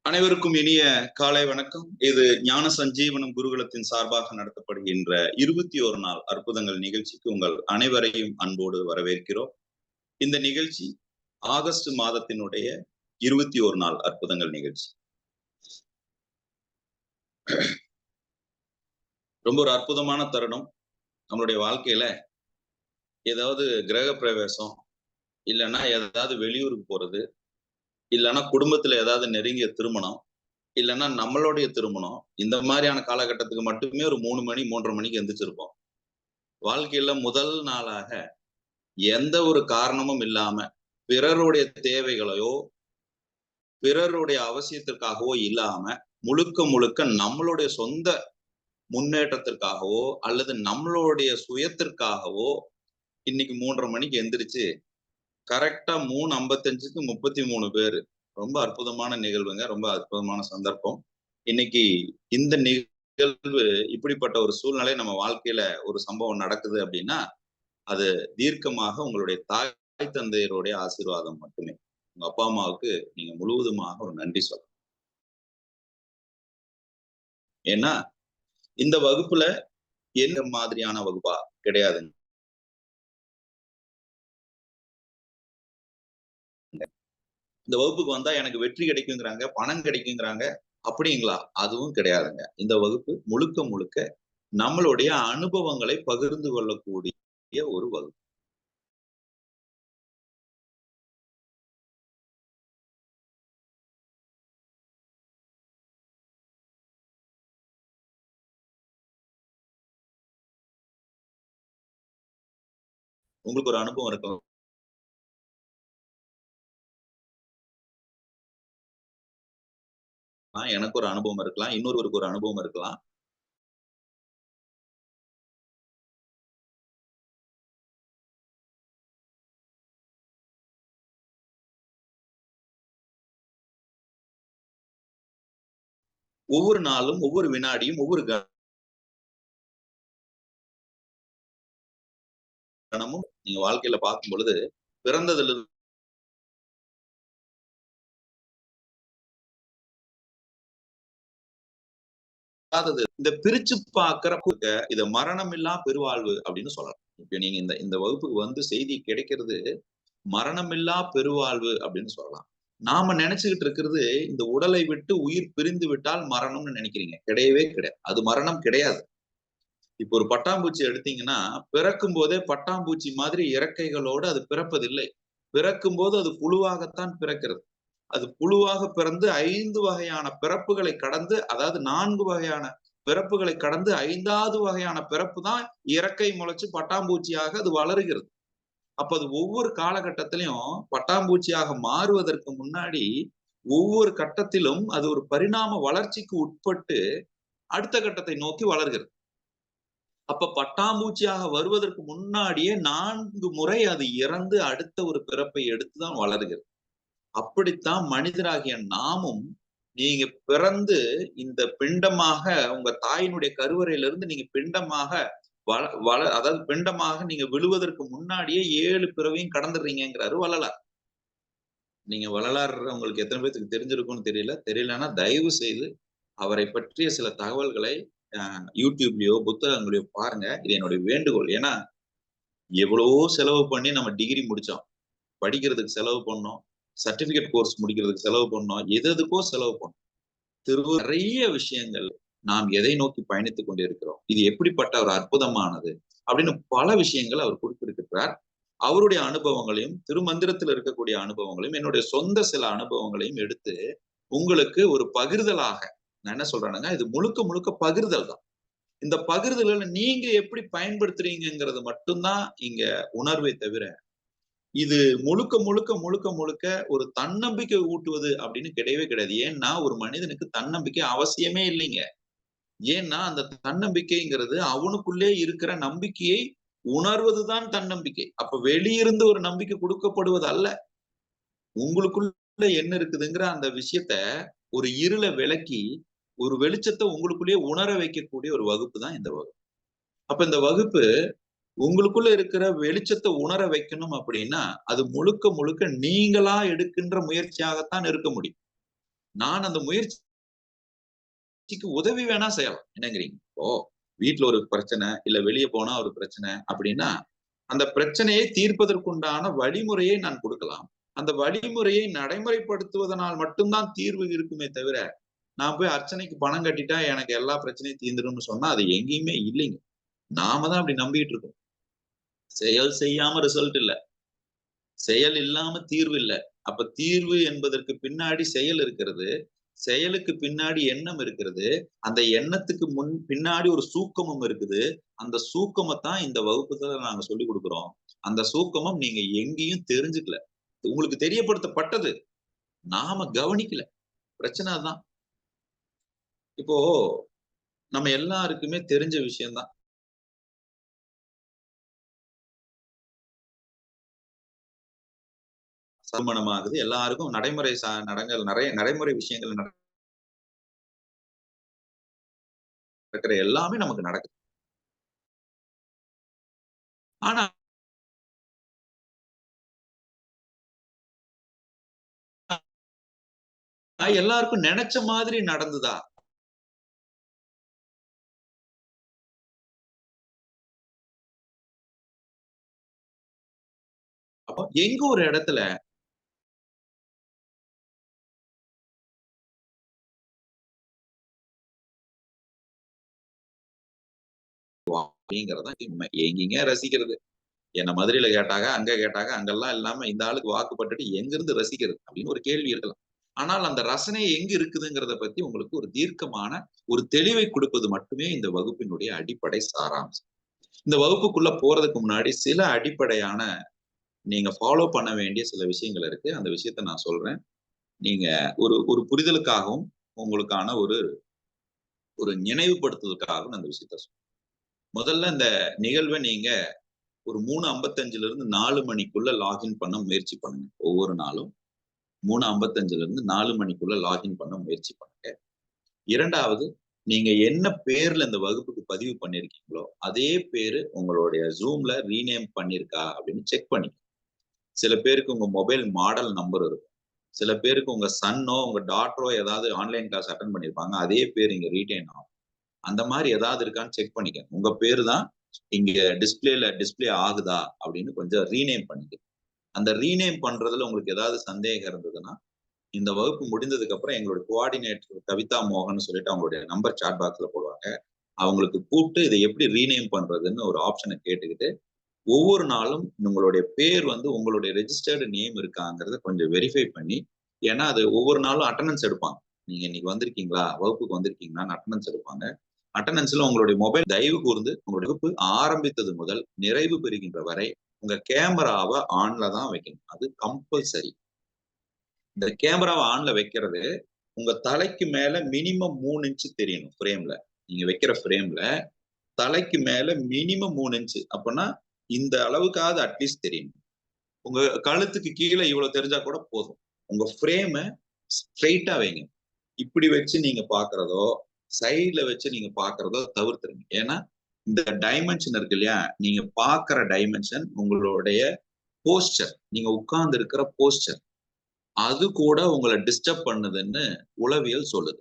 அனைவருக்கும் இனிய காலை வணக்கம். இது ஞான சஞ்சீவனம் குருகுலத்தின் சார்பாக நடத்தப்படுகின்ற 21 நாள் அற்புதங்கள் நிகழ்ச்சிக்கு உங்கள் அனைவரையும் அன்போடு வரவேற்கிறோம். இந்த நிகழ்ச்சி ஆகஸ்ட் மாதத்தினுடைய 21 நாள் அற்புதங்கள் நிகழ்ச்சி. ரொம்ப ஒரு அற்புதமான தருணம். நம்மளுடைய வாழ்க்கையில ஏதாவது கிரக பிரவேசம், இல்லைன்னா ஏதாவது வெளியூருக்கு போறது, இல்லைன்னா குடும்பத்துல ஏதாவது நெருங்கிய திருமணம், இல்லைன்னா நம்மளுடைய திருமணம், இந்த மாதிரியான காலகட்டத்துக்கு மட்டுமே ஒரு 3 மணி 3:30 மணிக்கு எந்திரிச்சிருப்போம். வாழ்க்கையில முதல் நாளாக எந்த ஒரு காரணமும் இல்லாம பிறருடைய தேவைகளையோ பிறருடைய அவசியத்திற்காகவோ இல்லாம முழுக்க முழுக்க நம்மளுடைய சொந்த முன்னேற்றத்திற்காகவோ அல்லது நம்மளுடைய சுயத்திற்காகவோ இன்னைக்கு 3:30 மணிக்கு எந்திரிச்சு கரெக்டா 3:55க்கு 33 பேரு. ரொம்ப அற்புதமான நிகழ்வுங்க, ரொம்ப அற்புதமான சந்தர்ப்பம். இன்னைக்கு இந்த நிகழ்வு இப்படிப்பட்ட ஒரு சூழ்நிலை நம்ம வாழ்க்கையில ஒரு சம்பவம் நடக்குது அப்படின்னா அது தீர்க்கமாக உங்களுடைய தாய் தந்தையருடைய ஆசீர்வாதம் மட்டுமே. உங்க அப்பா அம்மாவுக்கு நீங்க முழுவதுமாக ஒரு நன்றி சொல்லணும். ஏன்னா இந்த வகுப்புல என்ன மாதிரியான வகுப்பா கிடையாதுங்க. இந்த வகுப்புக்கு வந்தா எனக்கு வெற்றி கிடைக்குங்கிறாங்க, பணம் கிடைக்குங்கிறாங்க, அப்படிங்களா? அதுவும் கிடையாதுங்க. இந்த வகுப்பு முழுக்க முழுக்க நம்மளுடைய அனுபவங்களை பகிர்ந்து கொள்ளக்கூடிய ஒரு வகுப்பு. உங்களுக்கு ஒரு அனுபவம் இருக்கும், எனக்கு ஒரு அனுபவம் இருக்கலாம், இன்னொருவருக்கு ஒரு அனுபவம் இருக்கலாம். ஒவ்வொரு நாளும் ஒவ்வொரு வினாடியும் ஒவ்வொரு கணமும் நீங்க வாழ்க்கையில பார்க்கும் பொழுது பிறந்ததுல இந்த பிரிச்சு பாக்குற இத மரணம் இல்லா பெருவாழ்வு அப்படின்னு சொல்லலாம். இப்ப நீங்க இந்த இந்த வகுப்புக்கு வந்து செய்தி கிடைக்கிறது மரணமில்லா பெருவாழ்வு அப்படின்னு சொல்லலாம். நாம நினைச்சுக்கிட்டு இருக்கிறது இந்த உடலை விட்டு உயிர் பிரிந்து விட்டால் மரணம்னு நினைக்கிறீங்க. கிடையவே கிடையாது. அது மரணம் கிடையாது. இப்போ ஒரு பட்டாம்பூச்சி எடுத்தீங்கன்னா பிறக்கும் போதே பட்டாம்பூச்சி மாதிரி இறக்கைகளோடு அது பிறப்பதில்லை. பிறக்கும் போது அது புழுவாகத்தான் பிறக்கிறது. அது புழுவாக பிறந்து 5 வகையான பிறப்புகளை கடந்து, அதாவது 4 வகையான பிறப்புகளை கடந்து 5வது வகையான பிறப்பு தான் இறக்கை முளைச்சு பட்டாம்பூச்சியாக அது வளருகிறது. அப்ப அது ஒவ்வொரு காலகட்டத்திலையும் பட்டாம்பூச்சியாக மாறுவதற்கு முன்னாடி ஒவ்வொரு கட்டத்திலும் அது ஒரு பரிணாம வளர்ச்சிக்கு உட்பட்டு அடுத்த கட்டத்தை நோக்கி வளர்கிறது. அப்ப பட்டாம்பூச்சியாக வருவதற்கு முன்னாடியே 4 முறை அது இறந்து அடுத்த ஒரு பிறப்பை எடுத்துதான் வளர்கிறது. அப்படித்தான் மனிதராகிய நாமும் நீங்க பிறந்து இந்த பிண்டமாக உங்க தாயினுடைய கருவறையிலிருந்து நீங்க பிண்டமாக அதாவது பிண்டமாக நீங்க விழுவதற்கு முன்னாடியே 7 பிறவையும் கடந்துடுறீங்கிறாரு வள்ளலார். நீங்க வள்ளலார் உங்களுக்கு எத்தனை பேருக்கு தெரிஞ்சிருக்கும்னு தெரியலன்னா தயவு செய்து அவரை பற்றிய சில தகவல்களை யூடியூப்லயோ புத்தகங்களையோ பாருங்க. இது என்னுடைய வேண்டுகோள். ஏன்னா எவ்வளவோ செலவு பண்ணி நம்ம டிகிரி முடிச்சோம், படிக்கிறதுக்கு செலவு பண்ணோம், சர்டிபிகேட் கோர்ஸ் முடிக்கிறதுக்கு செலவு பண்ணோம், எதுக்கோ செலவு பண்ணோம். நிறைய விஷயங்கள் நாம் எதை நோக்கி பயணித்துக் கொண்டிருக்கிறோம், இது எப்படிப்பட்ட ஒரு அற்புதமானது அப்படின்னு பல விஷயங்கள் அவர் குறிப்பிட்டிருக்கிறார். அவருடைய அனுபவங்களையும் திருமந்திரத்தில் இருக்கக்கூடிய அனுபவங்களையும் என்னுடைய சொந்த சில அனுபவங்களையும் எடுத்து உங்களுக்கு ஒரு பகிர்தலாக நான் என்ன சொல்றேன்னா, இது முழுக்க முழுக்க பகிர்தல் தான். இந்த பகிர்தல்களை நீங்க எப்படி பயன்படுத்துறீங்கிறது மட்டும்தான் இங்க உணர்வை தவிர இது முழுக்க முழுக்க முழுக்க முழுக்க ஒரு தன்னம்பிக்கை ஊட்டுவது அப்படின்னு கிடையவே கிடையாது. ஏன்னா ஒரு மனிதனுக்கு தன்னம்பிக்கை அவசியமே இல்லைங்க. ஏன்னா அந்த தன்னம்பிக்கைங்கிறது அவனுக்குள்ளே இருக்கிற நம்பிக்கையை உணர்வதுதான் தன்னம்பிக்கை. அப்ப வெளியிருந்து ஒரு நம்பிக்கை கொடுக்கப்படுவது அல்ல. உங்களுக்குள்ள என்ன இருக்குதுங்கிற அந்த விஷயத்த ஒரு இருளை விளக்கி ஒரு வெளிச்சத்தை உங்களுக்குள்ளேயே உணர வைக்கக்கூடிய ஒரு வகுப்பு தான் இந்த வகுப்பு. அப்ப இந்த வகுப்பு உங்களுக்குள்ள இருக்கிற வெளிச்சத்தை உணர வைக்கணும் அப்படின்னா அது முழுக்க முழுக்க நீங்களா எடுக்கின்ற முயற்சியாகத்தான் இருக்க முடியும். நான் அந்த முயற்சிக்கு உதவி வேணா செய்யலாம். என்னங்கிறீங்க? இப்போ வீட்ல ஒரு பிரச்சனை, இல்ல வெளிய போனா ஒரு பிரச்சனை அப்படின்னா, அந்த பிரச்சனையை தீர்ப்பதற்குண்டான வழிமுறையை நான் கொடுக்கலாம். அந்த வழிமுறையை நடைமுறைப்படுத்துவதனால் மட்டும் தான் தீர்வு இருக்குமே தவிர, நான் போய் அர்ச்சனைக்கு பணம் கட்டிட்டா எனக்கு எல்லா பிரச்சனையும் தீர்ந்துரும்னு சொன்னா, அது எங்கேயுமே இல்லைங்க. நாம தான் அப்படி நம்பிட்டு இருக்கோம். செயல் செய்யாம ரிசல்ட் இல்ல. செயல் இல்லாம தீர்வு இல்ல. அப்ப தீர்வு என்பதற்கு பின்னாடி செயல் இருக்கிறது. செயலுக்கு பின்னாடி எண்ணம் இருக்கிறது. அந்த எண்ணத்துக்கு பின்னாடி ஒரு சூக்கமும் இருக்குது. அந்த சூக்கமத்தான் இந்த வகுப்புல நாங்க சொல்லிக் குடுக்குறோம். அந்த சூக்கமம் நீங்க எங்கேயும் தெரிஞ்சுக்கல. உங்களுக்கு தெரியப்படுத்தப்பட்டது. நாம கவனிக்கல. பிரச்சனை அதான். இப்போ நம்ம எல்லாருக்குமே தெரிஞ்ச விஷயம் தான். திருமணம் ஆகுது. எல்லாருக்கும் நடைமுறை நெறைய நடைமுறை விஷயங்கள் நடக்கிற எல்லாமே நமக்கு நடக்குது. ஆனா எல்லாருக்கும் நெனைச்ச மாதிரி நடந்துதா? அப்போ எங்க ஒரு இடத்துல அப்படிங்கிறது தான் உண்மை. எங்கேங்க ரசிக்கிறது? என்ன மதுரையில கேட்டாங்க, அங்க கேட்டாங்க, அங்கெல்லாம் இல்லாம இந்த ஆளுக்கு வாக்குப்பட்டுட்டு எங்கிருந்து ரசிக்கிறது? அப்படின்னு ஒரு கேள்வி இருக்கலாம். ஆனால் அந்த ரசனை எங்க இருக்குதுங்கிறத பத்தி உங்களுக்கு ஒரு தீர்க்கமான ஒரு தெளிவை கொடுப்பது மட்டுமே இந்த வகுப்பினுடைய அடிப்படை சாராம்சம். இந்த வகுப்புக்குள்ள போறதுக்கு முன்னாடி சில அடிப்படையான நீங்க ஃபாலோ பண்ண வேண்டிய சில விஷயங்கள் இருக்கு. அந்த விஷயத்த நான் சொல்றேன். நீங்க ஒரு ஒரு புரிதலுக்காகவும், உங்களுக்கான ஒரு ஒரு நினைவுபடுத்துவதற்காகவும் நான் அந்த விஷயத்த சொல்றேன். முதல்ல இந்த நிகழ்வ நீங்க ஒரு 3:55ல இருந்து 4 மணிக்குள்ள லாகின் பண்ண முயற்சி பண்ணுங்க. ஒவ்வொரு நாளும் 3:55ல இருந்து 4 மணிக்குள்ள லாகின் பண்ண முயற்சி பண்ணுங்க. 2வது நீங்க என்ன பேர்ல இந்த வகுப்புக்கு பதிவு பண்ணியிருக்கீங்களோ, அதே பேரு உங்களுடைய Zoomல ரீநேம் பண்ணியிருக்கா அப்படின்னு செக் பண்ணிக்கங்க. சில பேருக்கு உங்க மொபைல் மாடல் நம்பர் இருக்கும். சில பேருக்கு உங்க சன்னோ, உங்க டாட்டரோ ஏதாவது ஆன்லைன் கிளாஸ் அட்டெண்ட் பண்ணியிருப்பாங்க. அதே பேர் இங்க ரீட்டெயின் ஆகும். அந்த மாரி ஏதாவது இருக்கான்னு செக் பண்ணிக்கங்க. உங்க பேரு தான் இங்க டிஸ்ப்ளே ஆகுதா அப்படின்னு கொஞ்சம் ரீநேம் பண்ணிக்கங்க. அந்த ரீநேம் பண்றதுல உங்களுக்கு ஏதாவது சந்தேகம் இருந்ததுன்னா, இந்த வகுப்பு முடிந்ததுக்கு அப்புறம் எங்களுடைய கோஆர்டினேட்டர் கவிதா மோகன் சொல்லிட்டு அவங்களுடைய நம்பர் சாட் பாக்ஸ்ல போடுவாங்க. அவங்களுக்கு கூப்பிட்டு இதை எப்படி ரீநேம் பண்றதுன்னு ஒரு ஆப்ஷனை கேட்டுக்கிட்டு, ஒவ்வொரு நாளும் உங்களுடைய பேர் வந்து உங்களுடைய ரெஜிஸ்டர்டு நேம் இருக்காங்கிறத கொஞ்சம் வெரிஃபை பண்ணி, ஏன்னா அது ஒவ்வொரு நாளும் அட்டெண்டன்ஸ் எடுப்பாங்க. நீங்க இன்னைக்கு வந்திருக்கீங்களா? வகுப்புக்கு வந்திருக்கீங்களான்னு அட்டெண்டன்ஸ் எடுப்பாங்க. அட்டெண்டன்ஸ்ல உங்களுடைய மொபைல் தயவு கூர்ந்து உங்களுடைய வகுப்பு ஆரம்பித்தது முதல் நிறைவு பெறுகின்ற வரை உங்க கேமராவ ஆன்ல தான் வைக்கணும். அது கம்பல்சரி. இந்த கேமராவ ஆன்ல வைக்கிறது உங்க தலைக்கு மேல மினிமம் 3 இன்ச் தெரியணும் ஃப்ரேம்ல. நீங்க வைக்கிற ஃப்ரேம்ல தலைக்கு மேல மினிமம் 3 இன்ச். அப்பன்னா இந்த அளவுக்காவது அட்லீஸ்ட் தெரியணும். உங்க கழுத்துக்கு கீழ இவ்வளவு தெரிஞ்சா கூட போதும். உங்க ஃப்ரேம ஸ்ட்ரெயிட்டா வைங்க. இப்படி வச்சு நீங்க பார்க்கிறதோ, சைடுல வச்சு நீங்க பார்க்கிறதோ தவிர்த்துருங்க. ஏன்னா, இந்த டைமென்ஷன் இருக்கு இல்லையா? நீங்க பார்க்கிற டைமென்ஷன் உங்களுடைய போஸ்டர். நீங்க உட்கார்ந்து இருக்கிற போஸ்டர். அது கூட உங்கள டிஸ்டர்ப் பண்ணுதுன்னு உளவியல் சொல்லுது.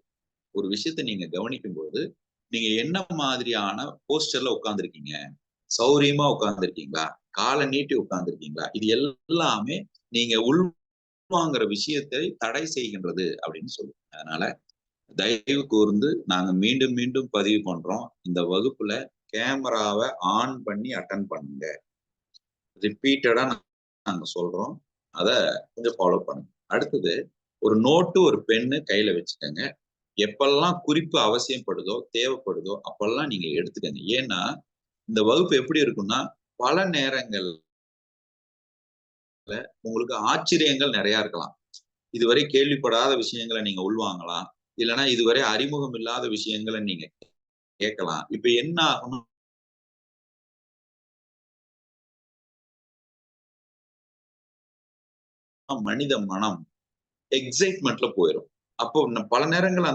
ஒரு விஷயத்த நீங்க கவனிக்கும்போது, நீங்க என்ன மாதிரியான போஸ்டர்ல உட்கார்ந்திருக்கீங்க? சௌரியமா உட்கார்ந்திருக்கீங்களா? கால நீட்டி உட்கார்ந்திருக்கீங்களா? இது எல்லாமே நீங்க உள்வாங்குற விஷயத்தை தடை செய்கின்றது அப்படின்னு சொல்லுது. அதனால தயவு கூர்ந்து நாங்க மீண்டும் மீண்டும் பதிவு பண்றோம். இந்த வகுப்புல கேமராவ ஆன் பண்ணி அட்டெண்ட் பண்ணுங்க. ரிப்பீட்டடா நாங்க சொல்றோம். அத கொஞ்சம் ஃபாலோ பண்ணுங்க. அடுத்தது ஒரு நோட்டு, ஒரு பென்னு கையில வச்சுக்கங்க. எப்பல்லாம் குறிப்பு அவசியப்படுதோ, தேவைப்படுதோ அப்பல்லாம் நீங்க எடுத்துக்கங்க. ஏன்னா, இந்த வகுப்பு எப்படி இருக்கும்னா, பல நேரங்கள்ல உங்களுக்கு ஆச்சரியங்கள் நெறைய இருக்கலாம். இதுவரை கேள்விப்படாத விஷயங்கள நீங்க உள்வாங்கலாம். இல்லன்னா இதுவரை அறிமுகம் இல்லாத விஷயங்கள நீங்க கேட்கலாம். இப்ப என்ன ஆகும்னா, மனித மனம் எக்ஸைட்மென்ட்ல போயிரும். அப்போ பல நேரங்கள்ல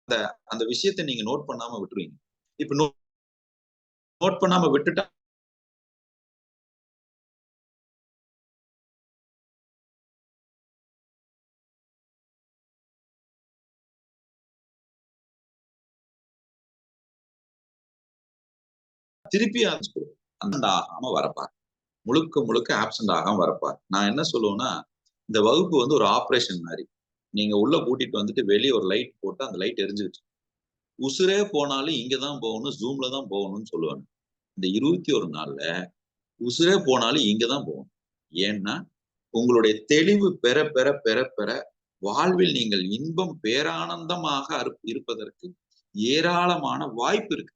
அந்த அந்த விஷயத்த நீங்க நோட் பண்ணாம விட்டுருவீங்க. இப்ப நோட் பண்ணாம விட்டுட்டா திருப்பி அந்த ஆகாம வரப்பார், முழுக்க முழுக்க ஆப்சண்ட் ஆகாம வரப்பார். நான் என்ன சொல்லுவேன்னா, இந்த வகுப்பு வந்து ஒரு ஆபரேஷன் மாதிரி. நீங்க உள்ள கூட்டிட்டு வந்துட்டு வெளியே ஒரு லைட் போட்டு அந்த லைட் எரிஞ்சுக்கிட்டு உசுரே போனாலும் இங்கதான் போகணும், ஜூம்ல தான் போகணும்னு சொல்லுவாங்க. இந்த 21 நாள்ல உசுரே போனாலும் இங்கதான் போகணும். ஏன்னா உங்களுடைய தெளிவு பெற பெற பெற பெற வாழ்வில் நீங்கள் இன்பம் பேரானந்தமாக இருப்பதற்கு ஏராளமான வாய்ப்பு இருக்கு.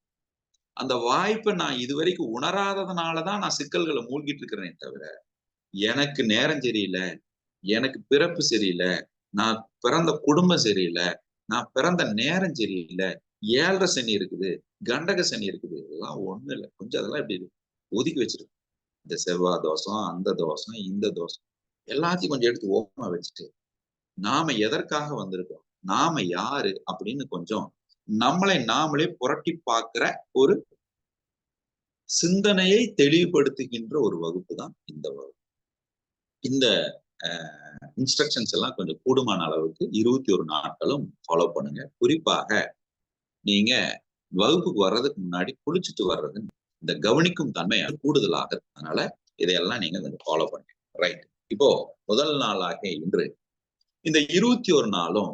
அந்த வாய்ப்பை நான் இதுவரைக்கும் உணராததுனாலதான் நான் சிக்கல்களை மூழ்கிட்டு இருக்கிறேனே தவிர, எனக்கு நேரம் சரியில்லை, எனக்கு பிறப்பு சரியில்லை, நான் பிறந்த குடும்பம் சரியில்லை, நான் பிறந்த நேரம் சரியில்லை, 7.5 சனி இருக்குது, கண்டக சனி இருக்குது, இதெல்லாம் ஒண்ணு இல்லை. கொஞ்சம் அதெல்லாம் இப்படி ஒதுக்கி வச்சிருக்கு. இந்த செவ்வாய் தோஷம், அந்த தோஷம், இந்த தோஷம் எல்லாத்தையும் கொஞ்சம் எடுத்து ஓரமா வச்சுட்டு நாம எதற்காக வந்திருக்கோம், நாம யாரு அப்படின்னு கொஞ்சம் நம்மளை நாமளே புரட்டி பார்க்கிற ஒரு சிந்தனையை தெளிவுபடுத்துகின்ற ஒரு வகுப்பு தான் இந்த வகுப்பு. இந்த இன்ஸ்ட்ரக்ஷன்ஸ் எல்லாம் கொஞ்சம் கூடுமான அளவுக்கு 21 நாட்களும் ஃபாலோ பண்ணுங்க. குறிப்பாக நீங்க வகுப்புக்கு வர்றதுக்கு முன்னாடி குளிச்சுட்டு வர்றது இந்த கவனிக்கும் தன்மை கூடுதலாக. அதனால இதையெல்லாம் நீங்க கொஞ்சம் ஃபாலோ பண்ணுங்க. ரைட். இப்போ முதல் நாளாக இன்று இந்த 21 நாளும்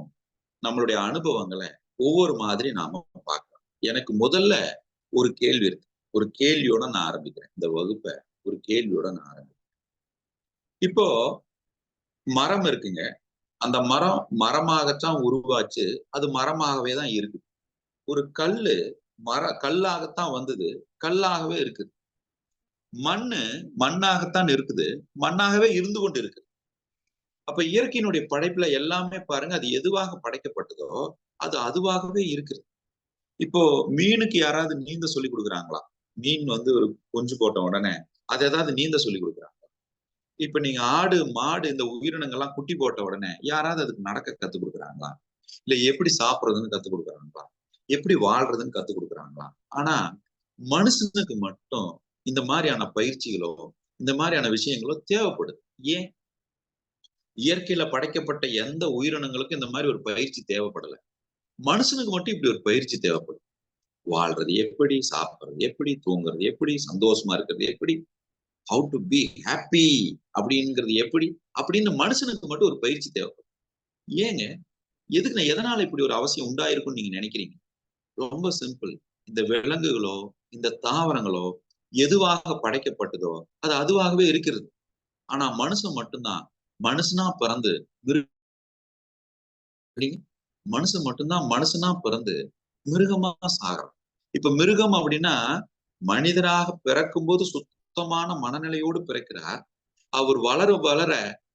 நம்மளுடைய அனுபவங்களை ஒவ்வொரு மாதிரி நாம பார்க்கலாம். எனக்கு முதல்ல ஒரு கேள்வி இருக்கு. ஒரு கேள்வியோட நான் ஆரம்பிக்கிறேன் இந்த வகுப்பை. ஒரு கேள்வியோட நான் ஆரம்பிக்கிறேன். இப்போ மரம் இருக்குங்க. அந்த மரம் மரமாகத்தான் உருவாச்சு. அது மரமாகவே தான் இருக்கு. ஒரு கல்லு கல்லாகத்தான் வந்தது, கல்லாகவே இருக்குது. மண்ணு மண்ணாகத்தான் இருக்குது, மண்ணாகவே இருந்து கொண்டு இருக்கு. அப்ப இயற்கையினுடைய படைப்புல எல்லாமே பாருங்க, அது எதுவாக படைக்கப்பட்டதோ அது அதுவாகவே இருக்குது. இப்போ மீனுக்கு யாராவது நீந்த சொல்லி கொடுக்குறாங்களா? மீன் வந்து ஒரு குஞ்சு போட்ட உடனே அது ஏதாவது நீந்த சொல்லி கொடுக்குறாங்க? இப்ப நீங்க ஆடு மாடு இந்த உயிரினங்கள்லாம் குட்டி போட்ட உடனே யாராவது அதுக்கு நடக்க கத்துக் கொடுக்குறாங்களா? இல்ல எப்படி சாப்பிடுறதுன்னு கத்துக் கொடுக்குறாங்களா? எப்படி வாழ்றதுன்னு கத்துக் கொடுக்குறாங்களா? ஆனா மனுஷனுக்கு மட்டும் இந்த மாதிரியான பயிற்சிகளோ இந்த மாதிரியான விஷயங்களோ தேவைப்படுது. ஏன்? இயற்கையில படைக்கப்பட்ட எந்த உயிரினங்களுக்கும் இந்த மாதிரி ஒரு பயிற்சி தேவைப்படல. மனுஷனுக்கு மட்டும் இப்படி ஒரு பயிற்சி தேவைப்படும். வாழ்றது எப்படி, சாப்பிடுறது எப்படி, தூங்குறது எப்படி, சந்தோஷமா இருக்கிறது எப்படி, ஹவு டு பி ஹாப்பி அப்படிங்கிறது எப்படி அப்படின்னு மனுஷனுக்கு மட்டும் ஒரு பயிற்சி தேவைப்படும். ஏங்க? எதுக்கு எதனால இப்படி ஒரு அவசியம் உண்டாயிருக்கும்னு நீங்க நினைக்கிறீங்க? ரொம்ப சிம்பிள். இந்த விலங்குகளோ இந்த தாவரங்களோ எதுவாக படைக்கப்பட்டதோ அது அதுவாகவே இருக்கிறது. ஆனா மனுஷன் மட்டும்தான் மனுஷனா பிறந்து மனுஷன் மட்டும்தான் மனுஷனா பிறந்து மிருகமா சாகிறான். இப்ப மிருகம் அப்படின்னா மனிதராக பிறக்கும் போது சுத்தமான மனநிலையோடு பிறக்கிறார். அவர் வளர வளர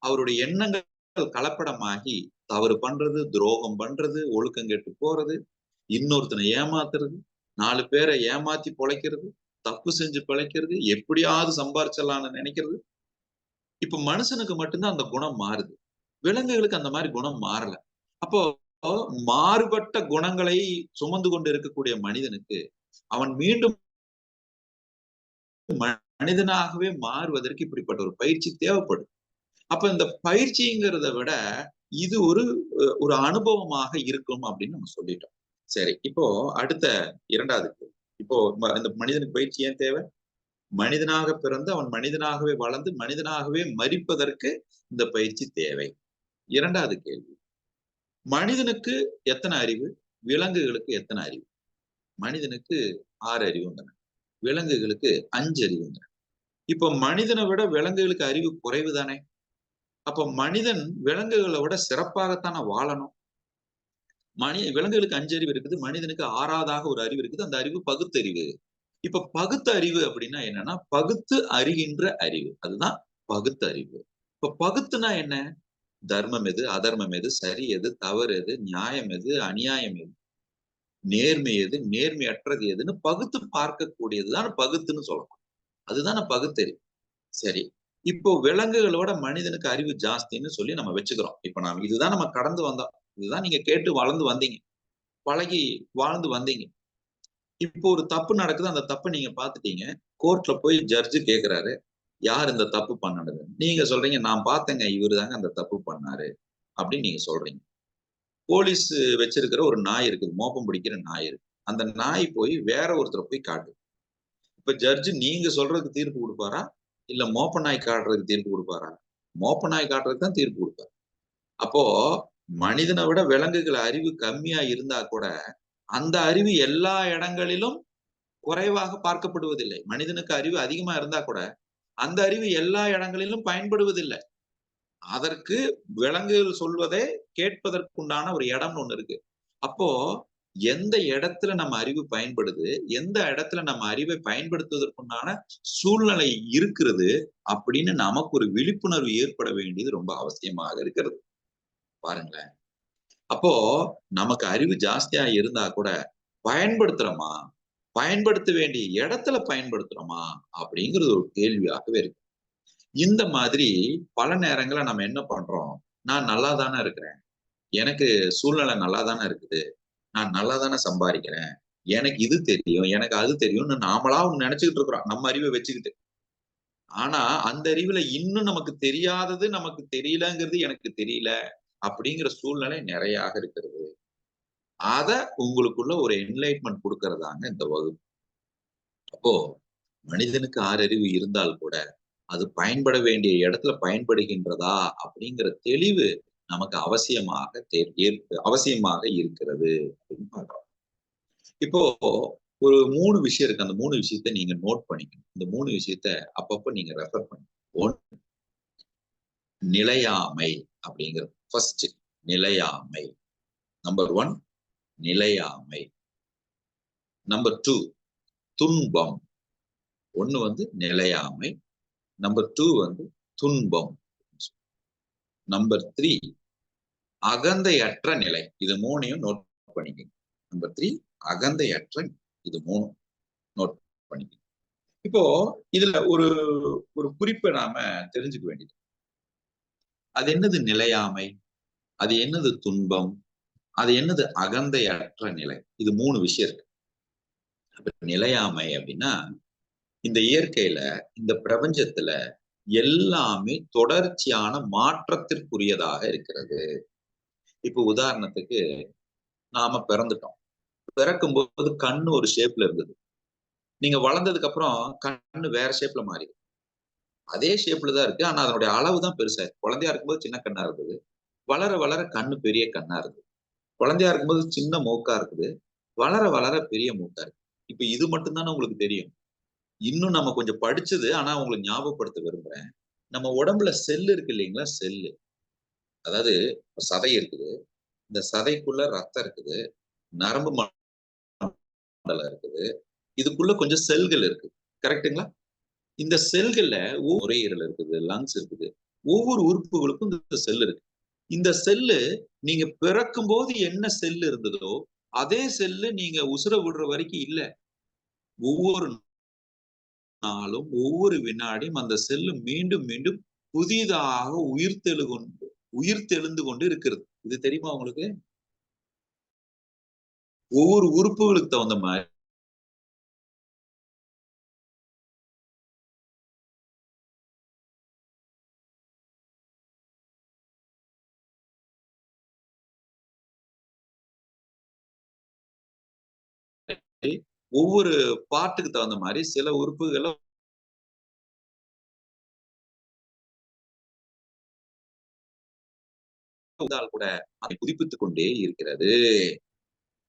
அவருடைய எண்ணங்கள் கலப்படமாகி தவறு பண்றது, துரோகம் பண்றது, ஒழுக்கம் கெட்டு போறது, இன்னொருத்தனை ஏமாத்துறது, 4 பேரை ஏமாத்தி பிழைக்கிறது, தப்பு செஞ்சு பிழைக்கிறது, எப்படியாவது சம்பாரிச்சிடலாம்னு நினைக்கிறது. இப்ப மனுஷனுக்கு மட்டும்தான் அந்த குணம் மாறுது. விலங்குகளுக்கு அந்த மாதிரி குணம் மாறல. அப்போ மாறுபட்ட குணங்களை சுமந்து கொண்டு இருக்கக்கூடிய மனிதனுக்கு அவன் மீண்டும் மனிதனாகவே மாறுவதற்கு இப்படிப்பட்ட ஒரு பயிற்சி தேவைப்படும். அப்ப இந்த பயிற்சிங்கிறத விட இது ஒரு அனுபவமாக இருக்கும் அப்படின்னு நம்ம சொல்லிட்டோம். சரி, இப்போ அடுத்த 2வது இப்போ இந்த மனிதனுக்கு பயிற்சி ஏன் தேவை? மனிதனாக பிறந்து அவன் மனிதனாகவே வளர்ந்து மனிதனாகவே மரிப்பதற்கு இந்த பயிற்சி தேவை. 2வது கேள்வி, மனிதனுக்கு எத்தனை அறிவு, விலங்குகளுக்கு எத்தனை அறிவு? மனிதனுக்கு 6 அறிவுங்க, விலங்குகளுக்கு 5 அறிவுங்க. இப்ப மனிதனை விட விலங்குகளுக்கு அறிவு குறைவு தானே? அப்ப மனிதன் விலங்குகளை விட சிறப்பாகத்தானே வாழணும். விலங்குகளுக்கு 5 அறிவு இருக்குது, மனிதனுக்கு 6வதாக ஒரு அறிவு இருக்குது. அந்த அறிவு பகுத்தறிவு. இப்ப பகுத்தறிவு அப்படின்னா என்னன்னா பகுத்து அறிகின்ற அறிவு. அதுதான் பகுத்தறிவு. இப்ப பகுத்துனா என்ன? தர்மம் எது, அதர்மம் எது, சரி எது, தவறு எது, நியாயம் எது, அநியாயம் எது, நேர்மை எது, நேர்மையற்றது எதுன்னு பகுத்து பார்க்கக்கூடியதுதான் பகுத்துன்னு சொல்லலாம். அதுதானே பகுத்தறிவு. சரி, இப்போ விலங்குகளோட மனிதனுக்கு அறிவு ஜாஸ்தின்னு சொல்லி நம்ம வச்சுக்கிறோம். இப்ப நாம இதுதான் நம்ம கடந்து வந்தோம். இதுதான் நீங்க கேட்டு வளர்ந்து வந்தீங்க, பழகி வாழ்ந்து வந்தீங்க. இப்போ ஒரு தப்பு நடக்குது, அந்த தப்பை நீங்க பாத்துட்டீங்க. கோர்ட்ல போய் ஜட்ஜு கேக்குறாரு, யார் இந்த தப்பு பண்ணது? நீங்க சொல்றீங்க, நான் பார்த்தேங்க, இவரு தாங்க அந்த தப்பு பண்ணாரு அப்படின்னு நீங்க சொல்றீங்க. போலீஸ் வச்சிருக்கிற ஒரு நாய் இருக்குது, மோப்பம் பிடிக்கிற நாய் இருக்கு. அந்த நாய் போய் வேற ஒருத்தரை போய் காட்டு. இப்ப ஜட்ஜு நீங்க சொல்றதுக்கு தீர்ப்பு கொடுப்பாரா, இல்ல மோப்ப நாய் காட்டுறதுக்கு தீர்ப்பு கொடுப்பாரா? மோப்ப நாய் காட்டுறதுக்கு தான் தீர்ப்பு கொடுப்பாரு. அப்போ மனிதனை விட விலங்குகள் அறிவு கம்மியா இருந்தா கூட அந்த அறிவு எல்லா இடங்களிலும் குறைவாக பார்க்கப்படுவதில்லை. மனிதனுக்கு அறிவு அதிகமா இருந்தா கூட அந்த அறிவு எல்லா இடங்களிலும் பயன்படுவதில்லை. அதற்கு விலங்குகள் சொல்வதை கேட்பதற்குண்டான ஒரு இடம்னு ஒண்ணு இருக்கு. அப்போ எந்த இடத்துல நம்ம அறிவு பயன்படுது, எந்த இடத்துல நம்ம அறிவை பயன்படுத்துவதற்குண்டான சூழ்நிலை இருக்கிறது அப்படின்னு நமக்கு ஒரு விழிப்புணர்வு ஏற்பட வேண்டியது ரொம்ப அவசியமாக இருக்கிறது. பாருங்களேன். அப்போ நமக்கு அறிவு ஜாஸ்தியா இருந்தா கூட பயன்படுத்துறோமா, பயன்படுத்த வேண்டிய இடத்துல பயன்படுத்துறோமா அப்படிங்கிறது ஒரு கேள்வியாகவே இருக்கு. இந்த மாதிரி பல நேரங்கள நம்ம என்ன பண்றோம், நான் நல்லா தானே இருக்கிறேன், எனக்கு சூழ்நிலை நல்லா தானே இருக்குது, நான் நல்லா தானே சம்பாதிக்கிறேன், எனக்கு இது தெரியும், எனக்கு அது தெரியும்னு நாமளா ஒண்ணு நினைச்சுக்கிட்டு இருக்கிறோம் நம்ம அறிவை வச்சுக்கிட்டு. ஆனா அந்த அறிவுல இன்னும் நமக்கு தெரியாதது நமக்கு தெரியலங்கிறது எனக்கு தெரியல அப்படிங்கிற சூழ்நிலை நிறையாக இருக்கிறது. அத உங்களுக்குள்ள ஒரு என்லைட்மென்ட் கொடுக்கறதாங்க இந்த வகுப்பு. அப்போ மனிதனுக்கு 6 அறிவு இருந்தால் கூட அது பயன்பட வேண்டிய இடத்துல பயன்படுகின்றதா அப்படிங்கிற தெளிவு நமக்கு அவசியமாக இருக்கிறது அப்படின்னு பார்க்கிறோம். இப்போ ஒரு 3 விஷயம் இருக்கு. அந்த 3 விஷயத்த நீங்க நோட் பண்ணிக்கணும். இந்த 3 விஷயத்த அப்பப்ப நீங்க ரெஃபர் பண்ணணும். 1 நிலையாமை அப்படிங்கிறது. ஃபர்ஸ்ட் நிலையாமை. நம்பர் 1 நிலையாமை. நம்பர் 2 துன்பம். 1 வந்து நிலையாமை. நம்பர் 2 வந்து துன்பம். நம்பர் 3 அகந்தையற்ற நிலை. இது 3யும் நோட் பண்ணிக்கங்க. நம்பர் 3 அகந்தையற்ற, இது 3 நோட் பண்ணிக்கங்க. இப்போ இதுல ஒரு ஒரு குறிப்பை நாம தெரிஞ்சுக்க வேண்டியது. அது என்னது நிலையாமை, அது என்னது துன்பம், அது என்னது அகந்தையற்ற நிலை. இது 3 விஷயம் இருக்கு. நிலையாமை அப்படின்னா இந்த இயற்கையில, இந்த பிரபஞ்சத்துல எல்லாமே தொடர்ச்சியான மாற்றத்திற்குரியதாக இருக்கிறது. இப்ப உதாரணத்துக்கு நாம பிறந்துட்டோம். பிறக்கும்போது கண்ணு ஒரு ஷேப்ல இருந்தது. நீங்க வளர்ந்ததுக்கு அப்புறம் கண்ணு வேற ஷேப்ல மாறி அதே ஷேப்ல தான் இருக்கு. ஆனா அதனுடைய அளவு தான் பெருசா இருக்கு. குழந்தையா இருக்கும்போது சின்ன கண்ணா இருந்தது. வளர வளர கண்ணு பெரிய கண்ணா இருக்குது. குழந்தையா இருக்கும்போது சின்ன மூக்கா இருக்குது. வளர வளர பெரிய மூக்கா இருக்கு. இப்ப இது மட்டும் தானே உங்களுக்கு தெரியும். இன்னும் நம்ம கொஞ்சம் படிச்சது, ஆனா உங்களுக்கு ஞாபகப்படுத்த விரும்புறேன். நம்ம உடம்புல செல் இருக்கு இல்லைங்களா? செல்லு. அதாவது சதை இருக்குது. இந்த சதைக்குள்ள ரத்தம் இருக்குது. நரம்பு மண்டலம் இருக்குது. இதுக்குள்ள கொஞ்சம் செல்கள் இருக்கு. கரெக்ட்டுங்களா? இந்த செல்கள்ல நுரையீரல் இருக்குது, லங்ஸ் இருக்குது. ஒவ்வொரு உறுப்புகளுக்கும் இந்த செல் இருக்கு. இந்த செல்லு நீங்க பிறக்கும்போது என்ன செல் இருந்ததோ, அதே செல்லு நீங்க உசுர விடுற வரைக்கும் இல்ல. ஒவ்வொரு நாளும், ஒவ்வொரு வினாடியும் அந்த செல்லு மீண்டும் மீண்டும் புதிதாக உயிர்த்தெழுந்து கொண்டு இருக்கிறது. இது தெரியுமா உங்களுக்கு? ஒவ்வொரு உறுப்புகளுக்கு தகுந்த மாதிரி ஒவ்வொரு பார்ட்டுக்கு தகுந்த மாதிரி சில உறுப்புகளை கூட அதை புதுப்பித்துக் கொண்டே இருக்கிறது.